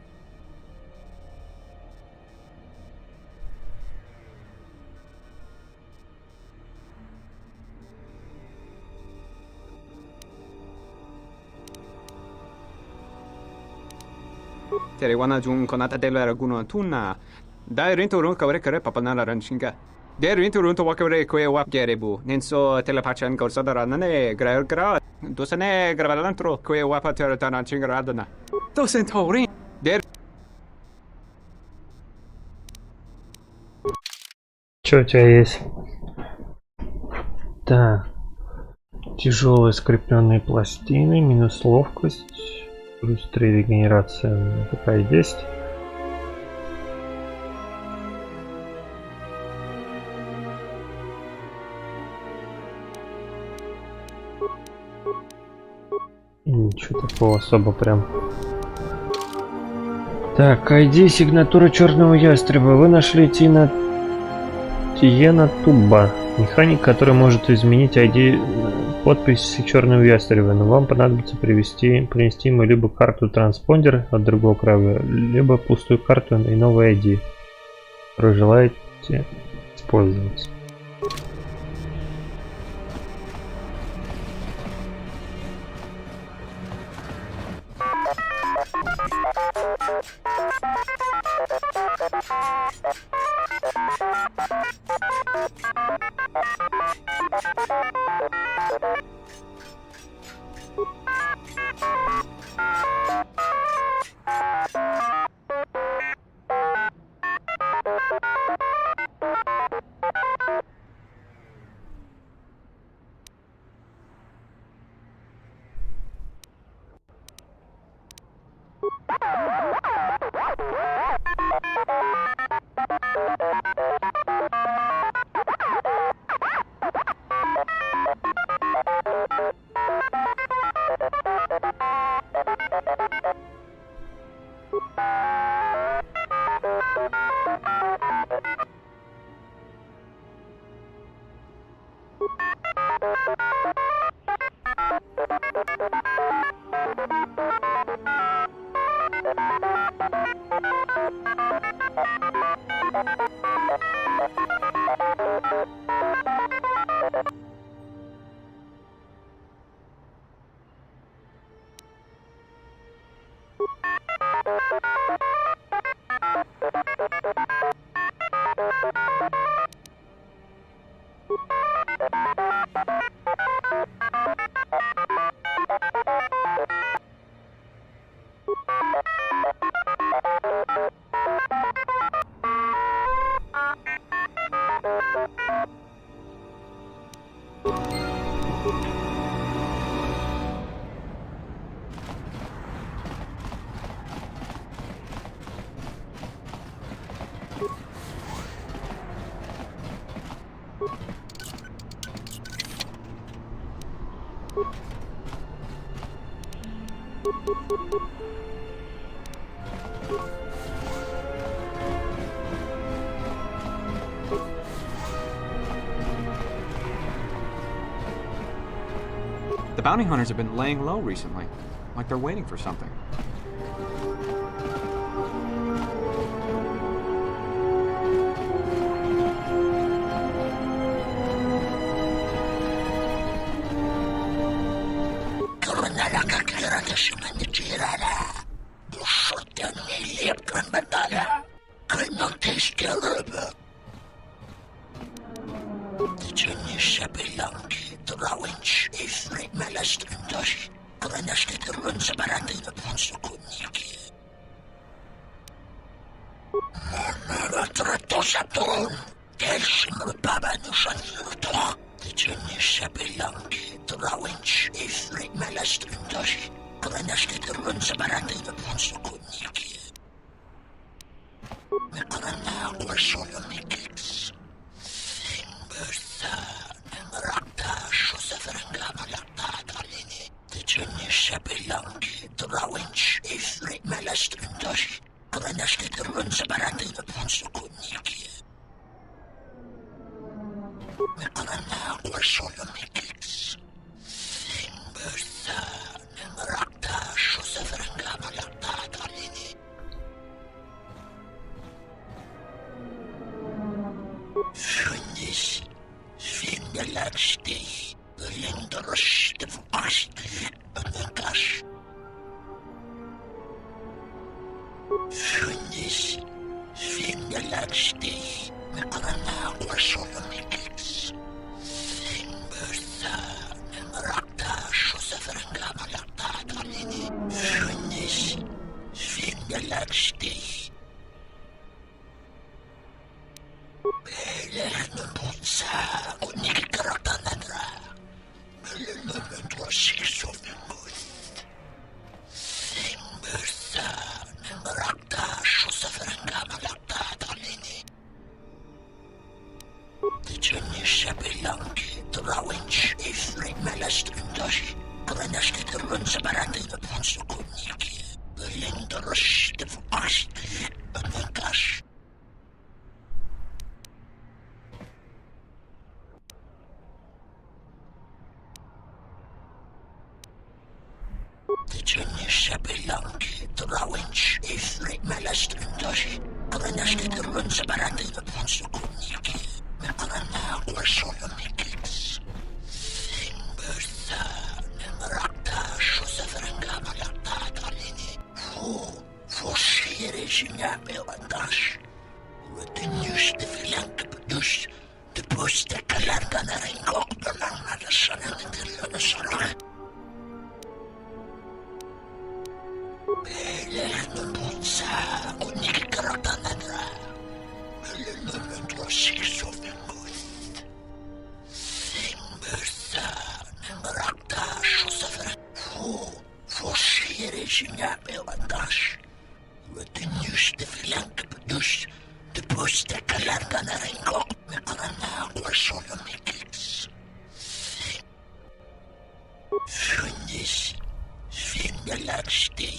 Terewana jun konata della raguno tunna. Dai rento ron kavrekare papanala ranshinga. Der rento ron to wakare kwe wap gerebu. Nenso telepachan gorsada ranane grail gra. Tu se ne grava l'altro, qui wapa terra cingradana. Tu centauri. Der. Что у тебя есть? Так. Тяжелые скрепленные пластины, минус ловкость, плюс 3 регенерация. Такая есть. Ничего такого особо прям. Так, ID сигнатура черного ястреба. Вы нашли Тиена Туба. Механик, который может изменить ID подпись черного ястреба. Но вам понадобится принести ему либо карту транспондер от другого края, либо пустую карту и новый ID, который желаете использовать. The bounty hunters have been laying low recently, like they're waiting for something. lähti. Lähden putsaa, kun nikin kerrotaan nädra. Myllymmön tuossiksi sovingut. Simbyrsa, nemraktaa, susaferenkaa malaktaa tallini. Tijönnissä pillanki, trawinch, ifri mälästyntäsi. Krenästi tervensä päräteitä puhansa kunnikin. Lindoros, tefukasti, önvenkas. Tijönnissä pillanki, trawinch, ifri mälästyntäsi. Krenästi tervensä päräteitä puhansa kunnikin. Me krenää kuosolla mikiksi. Simbyrsa, nemraktaa, susaferenkaa malaktaa tallini. Forceren jag bevantas. Den just förlängdes det posta kalargarna en gång bemannade sådana till sådana. Lähden putsaa, kun nikin kerrotaan nädra. Myllymmön tuossiksi sovingut. Simbyrsa, nemraktaa, susaferenkaa. Forceren jag bevantas. Den just förlängdes det posta kalargarna en gång med kranaa kuosolla mikiksi. Funnis, svindeläksti,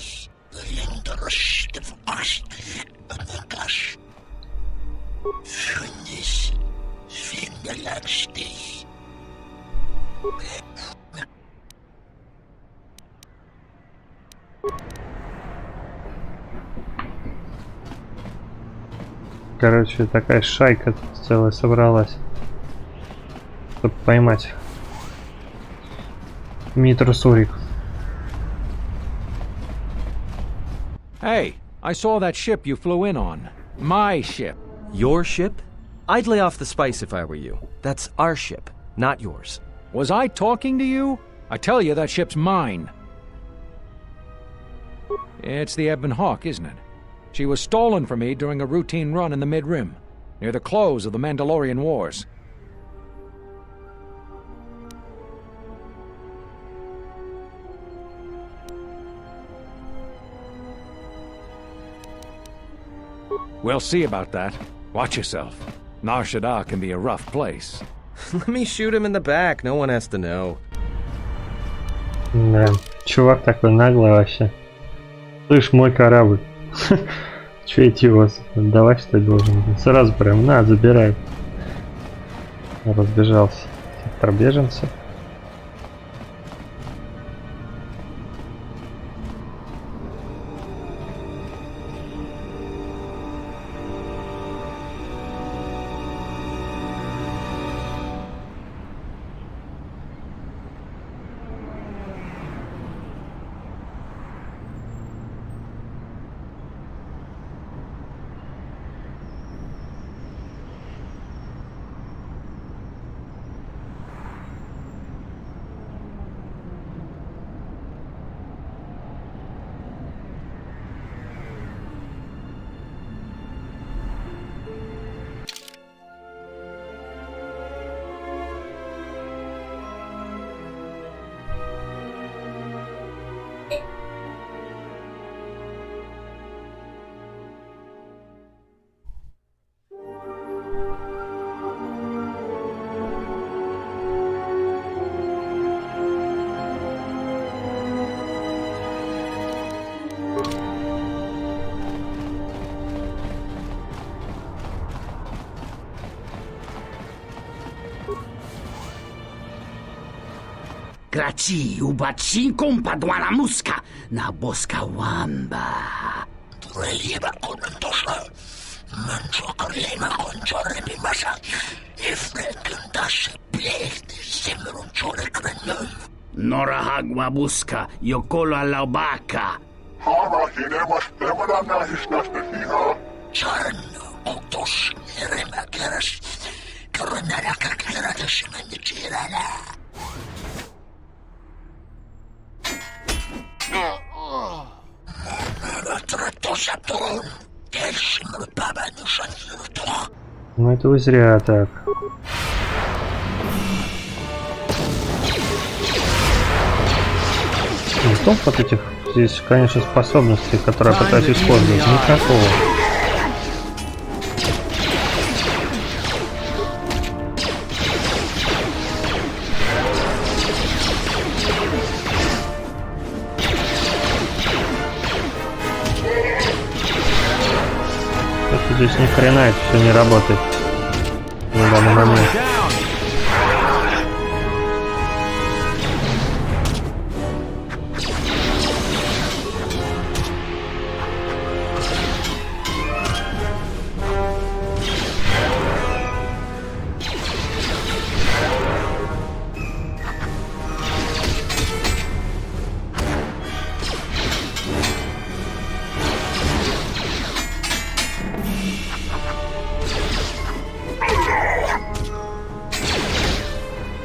Lindoros, tefukasti, önvenkas. Funnis, svindeläksti. Короче, такая шайка целая собралась, чтобы поймать Митрусурик. Hey, I saw that ship you flew in on. My ship. Your ship? I'd lay off the spice if I were you. That's our ship, not yours. Was I talking to you? I tell you that ship's mine. It's the Ebon Hawk, isn't it? She was stolen from me during a routine run in the Mid-Rim, near the close of the Mandalorian Wars. We'll see about that. Watch yourself. Nar Shaddaa can be a rough place. Let me shoot him in the back. No one has to know. Да, чувак такой наглый вообще. Слышь, мой корабль. Че идти вас? Давай что должен. Сразу прям на, забирай. Разбежался. Сектор беженцев. Graci ubaci kompadwana muska na boska wamba. Relieva con tosla. Mancho corlema con chorre bimasa. Ifrekundas pleegde simmeron chorre krenum. Nora hagwa buska yokolo alaubaka. Hara hinemas temananahisnaste hiha. Charno oktos herema keras. Koronara kakeratas mendicirana. Tratto Saturn. Ну это вы зря так. Толк вот этих здесь, конечно, способностей, которые я пытаюсь использовать, никакого. Это здесь ни хрена это все не работает на данный момент.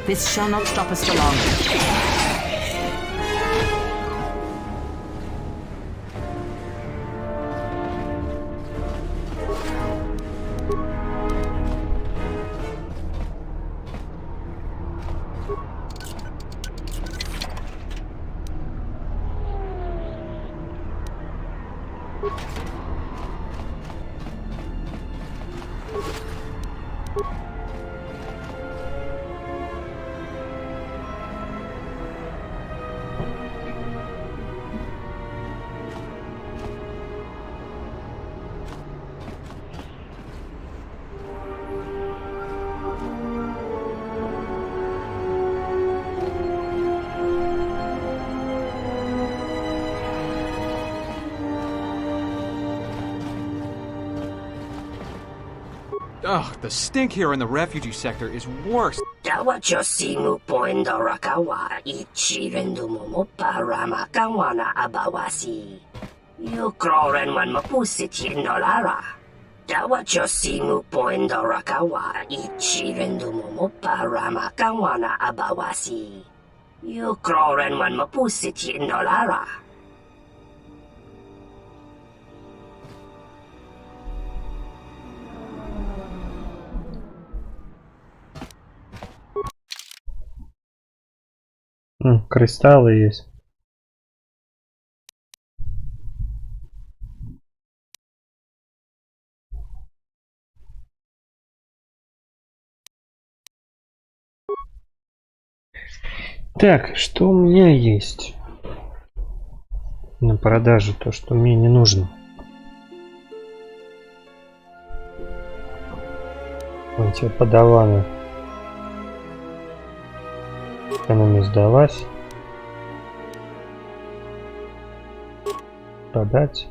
This shall not stop us for long. Ugh, the stink here in the refugee sector is worse. Dawachosimu poindorakawa ichirendu momoparama kawana abawasi. Yukroren man mapusiti nolara. Dawachosimu poindorakawa ichirendu momoparama kawana abawasi. Yukroren man mapusiti nolara. Кристаллы есть. Так, что у меня есть на продажу, то, что мне не нужно. Антиподаваны. Она не сдалась. Продать.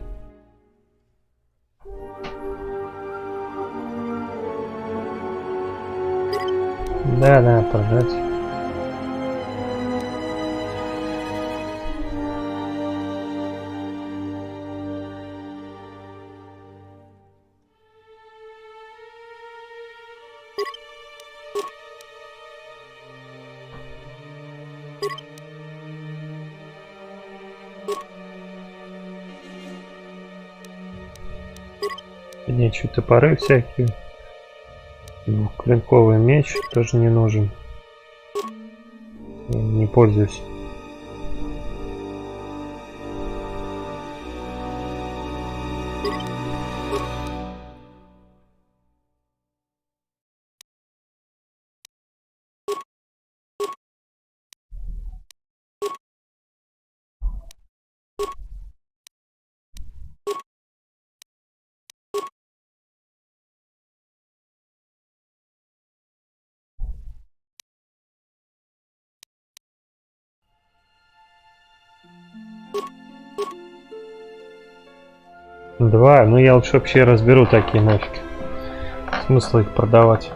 Да, продать. Нечего, топоры всякие. Ну, клинковый меч тоже не нужен. Я не пользуюсь. Два, ну я лучше вообще разберу такие нафиг. Смысл их продавать.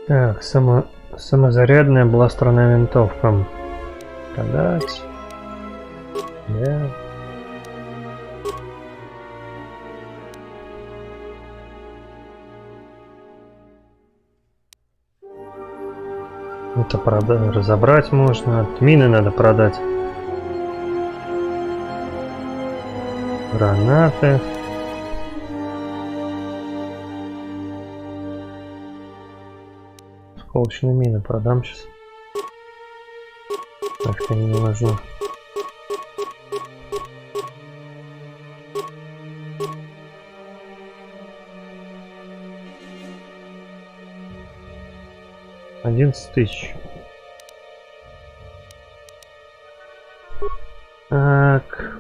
Так, самозарядная бластерная винтовка. Продать. Да. Это разобрать можно. Мины надо продать. Гранаты. Осколочные мины продам сейчас. Так что они не нужны. $11 000. Так.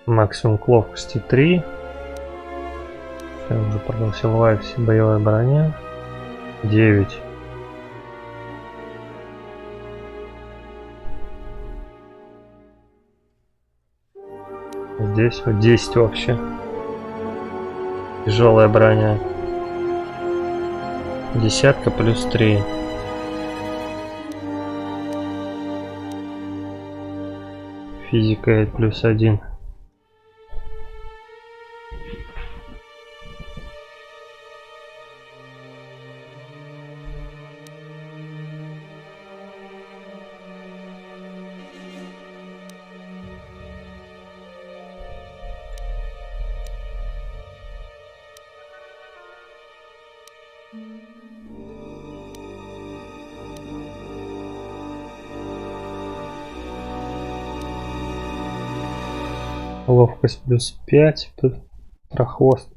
Максимум к ловкости 3. Я уже продался в лайфсе. Боевая броня 9. Здесь вот 10 вообще. Тяжелая броня. Десятка плюс 3. Физика плюс 1. Ловкость плюс 5. Тут прохвост.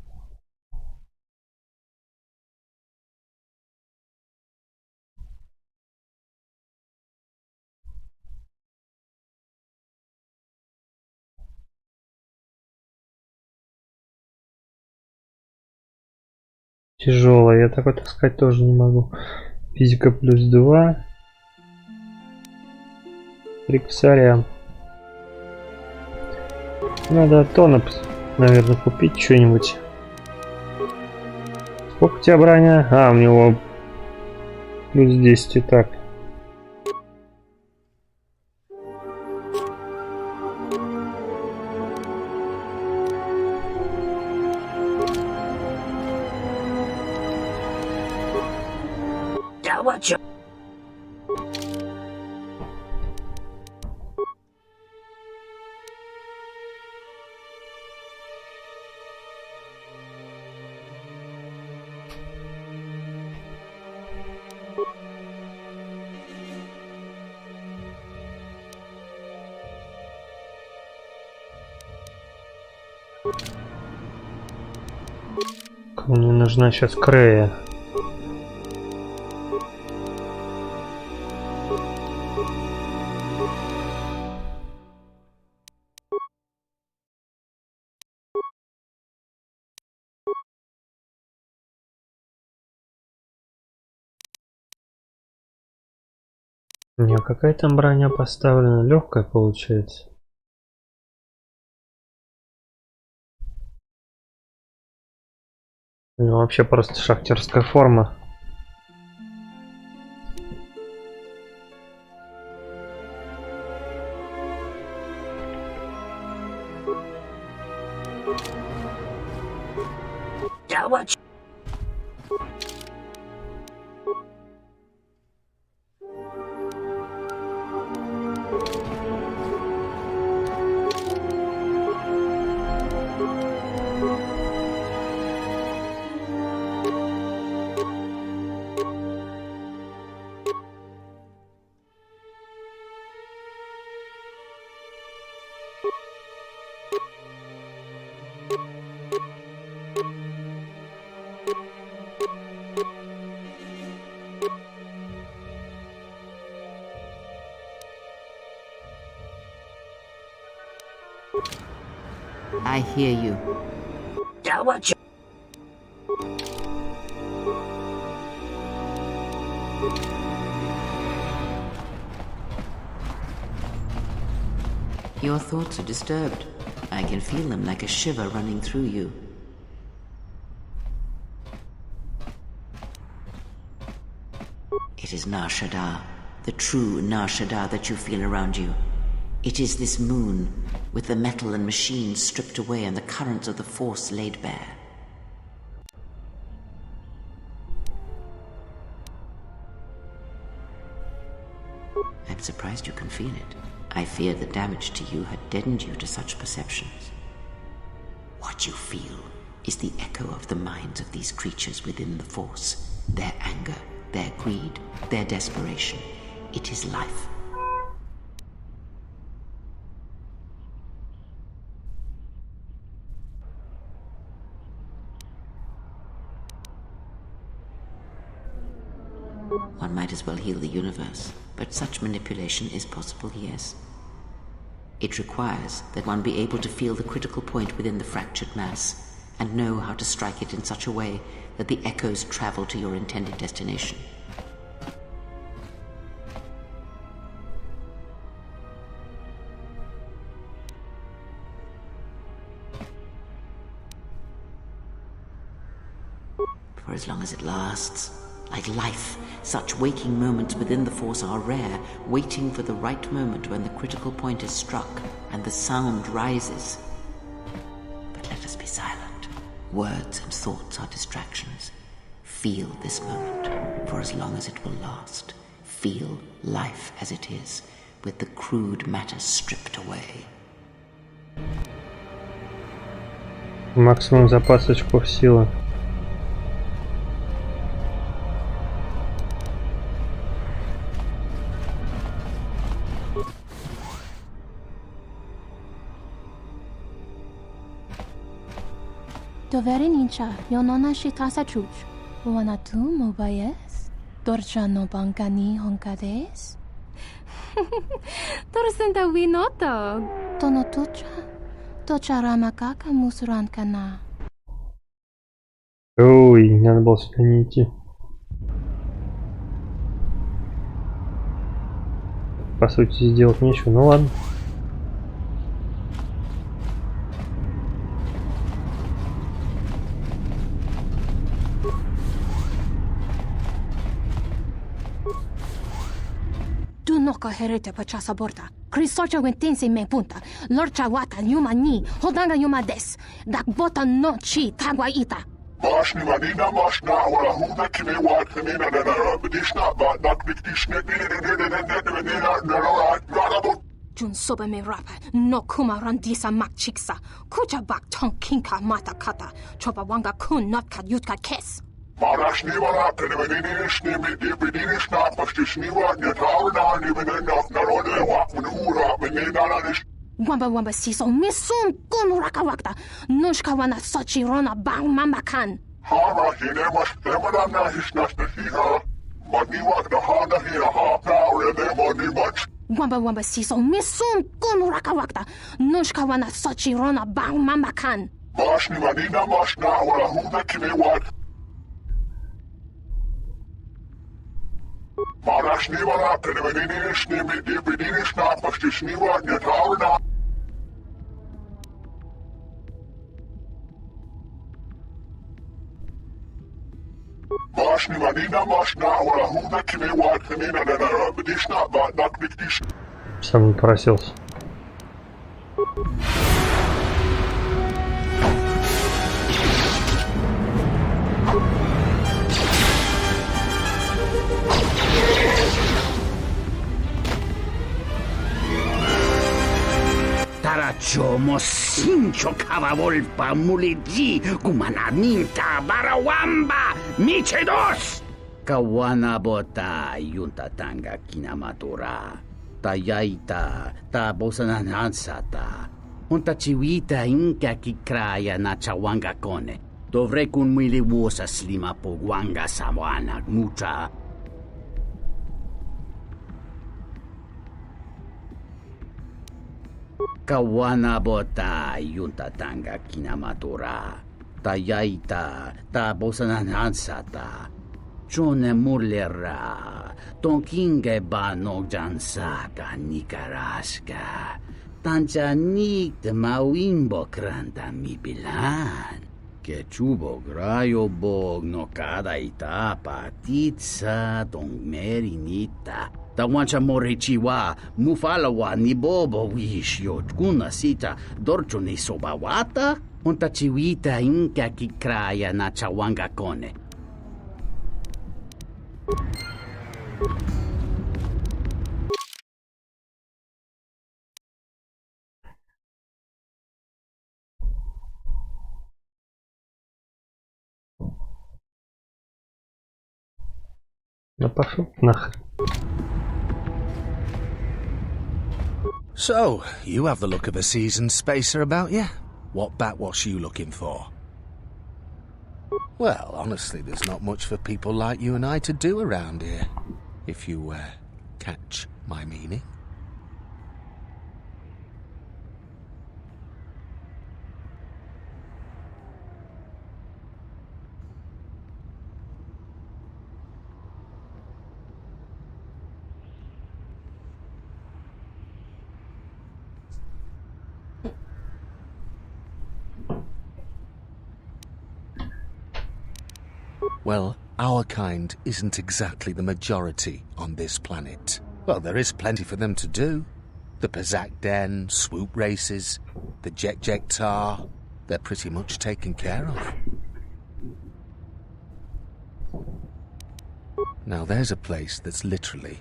Тяжелая. Я такой таскать тоже не могу. Физика плюс 2. 3 косаря. Надо тонап, наверное, купить что-нибудь. Сколько у тебя броня? А, у него плюс 10 и так. Мне нужна сейчас Крея. У нее какая там броня поставлена? Легкая получается. У него вообще просто шахтерская форма. I hear you. Your thoughts are disturbed. I can feel them like a shiver running through you. It is Nar Shaddaa, the true Nar Shaddaa that you feel around you. It is this moon, with the metal and machines stripped away and the currents of the Force laid bare. I'm surprised you can feel it. I fear the damage to you had deadened you to such perceptions. What you feel is the echo of the minds of these creatures within the Force, their anger, their greed, their desperation. It is life. One might as well heal the universe, but such manipulation is possible, yes. It requires that one be able to feel the critical point within the fractured mass, and know how to strike it in such a way that the echoes travel to your intended destination. For as long as it lasts, like life, such waking moments within the Force are rare, waiting for the right moment when the critical point is struck and the sound rises. But let us be silent. Words and thoughts are distractions. Feel this moment, for as long as it will last. Feel life as it is, with the crude matter stripped away. Максимум запас очков силы. Doverenincha, Yonona Shitasa Chuch, Wanatu Mobayes, Dorcha no Bankani Honkades. Torsenta Winoto, Tonotucha, Tocha Ramakaka Musurankana. Ой, надо было сюда не идти. По сути, сделать нечего, ну ладно. Noka herete pa chasa borta. Krisocha wentense me punta. Lorcha wata yuma ni. Hodanga yuma des. Dak bota no chi tagwa ita. Mashni manina mashna wala huda kime wat kanina na bidishna ba dak bikdishne Jun soba me rapa. No kuma randisa mak chiksa. Kucha bak tong kinka mata kata. Chopa wanga kun not kat yutka kes. Marashni wala kanibinishni bidishna pastishni wa nyatawna ni benenok narode wa munura benenanish. Wamba siso misum kun raka wakta. Nushka wana sochi rona bang mamakan. Hara hinemash temanana hishnashna hiha. Maniwak na hana hiya ha power de money much. Wamba siso misum kun raka wakta. Nushka wana sochi rona bang mamakan. Mashni manina mashna wala huda kime wat. Marashni wala kanibinishni bidishna pastishni wa nyatawna. Mashni manina mashna wala huda kime wat kanina na bidishna ba dak bikdish. Сам не просился. Tarachomo sincho kavavolpa muliji kumananinta barawamba michedos. Kawana bota yunta tanga kinamatura. Tayaita ta bosananansata. Unta chiwita inka kikraya na chawanga kone. Dovrei kun mwili wosa slima po wanga sawana mucha. Kawana bota yunta tanga kinamatura. Tayaita ta bosananansata. Chone murlera. Tonkinge ba no jansaka nikaraska. Tancha nik de mawimbo kranta mi bilan. Que chubo grayo bog no cada itapa titsa dong merinita. Tawancha morichiwa mufalawa ni bobo wish yo kuna sita dorcho ni sobawata. Unta chiwita inka kikraya na chawanga kone. Да пошел нахрен. So, you have the look of a seasoned spacer about you. What backwash you looking for? Well, honestly, there's not much for people like you and I to do around here. If you, catch my meaning. Well, our kind isn't exactly the majority on this planet. Well, there is plenty for them to do. The Pazak Den, swoop races, the Jek Tar, they're pretty much taken care of. Now there's a place that's literally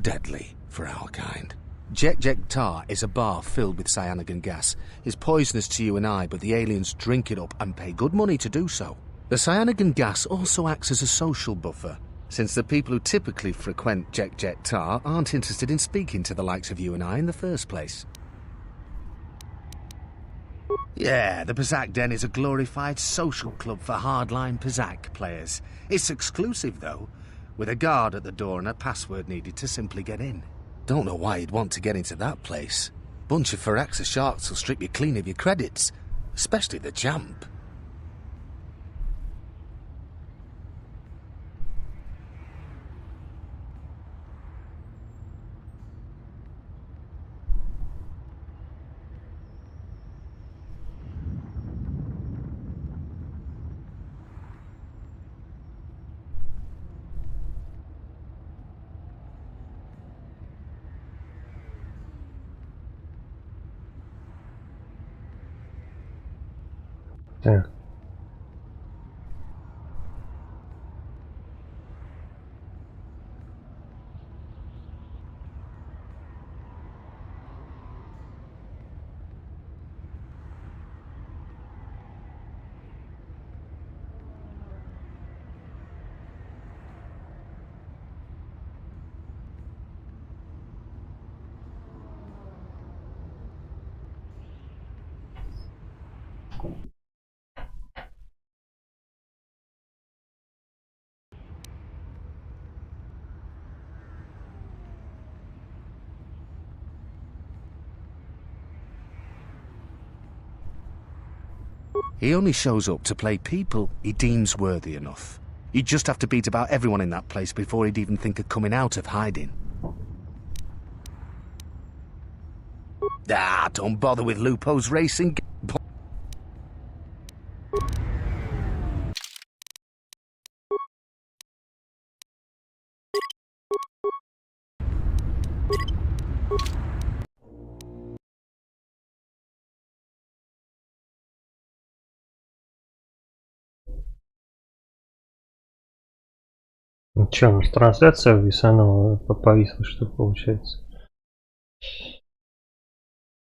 deadly for our kind. Jek Tar is a bar filled with cyanogen gas. It's poisonous to you and I, but the aliens drink it up and pay good money to do so. The cyanogen gas also acts as a social buffer, since the people who typically frequent Jek Tar aren't interested in speaking to the likes of you and I in the first place. Yeah, the Pazak Den is a glorified social club for hardline Pazak players. It's exclusive, though, with a guard at the door and a password needed to simply get in. Don't know why you'd want to get into that place. Bunch of Firaxa sharks will strip you clean of your credits, especially the champ. Так. He only shows up to play people he deems worthy enough. You'd just have to beat about everyone in that place before he'd even think of coming out of hiding. Ah, don't bother with Lupo's racing. Ну что, у нас трансляция висанула, повисла, что получается.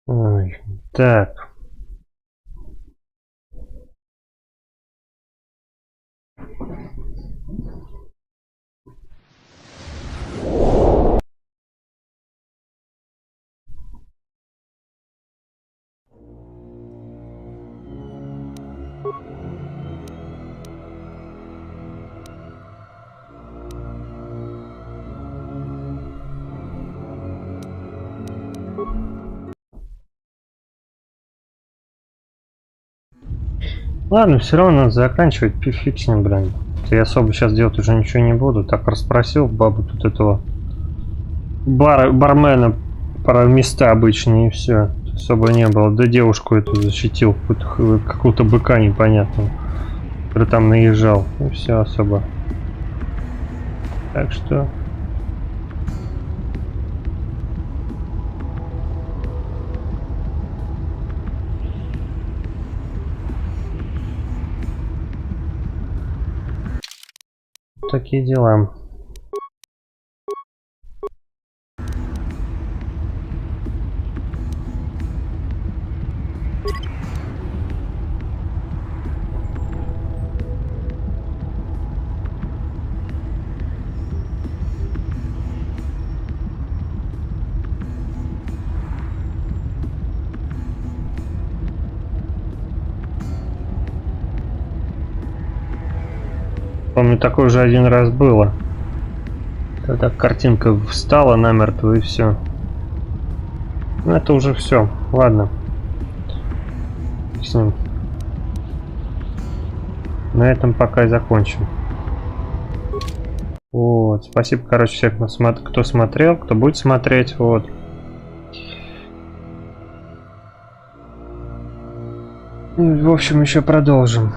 Ой, так. Ладно, все равно надо заканчивать, фиг с ним, блин. Я особо сейчас делать уже ничего не буду. Так расспросил бабу тут этого бармена про места обычные, и все. Особо не было. Да девушку эту защитил, какого-то быка непонятного, который там наезжал. И все особо. Так что... такие дела. Помню, такое уже один раз было. Тогда картинка встала намертво и все. Ну это уже все. Ладно. С ним. На этом пока и закончим. Вот. Спасибо, короче, всем, кто смотрел, кто будет смотреть. Вот. В общем, еще продолжим.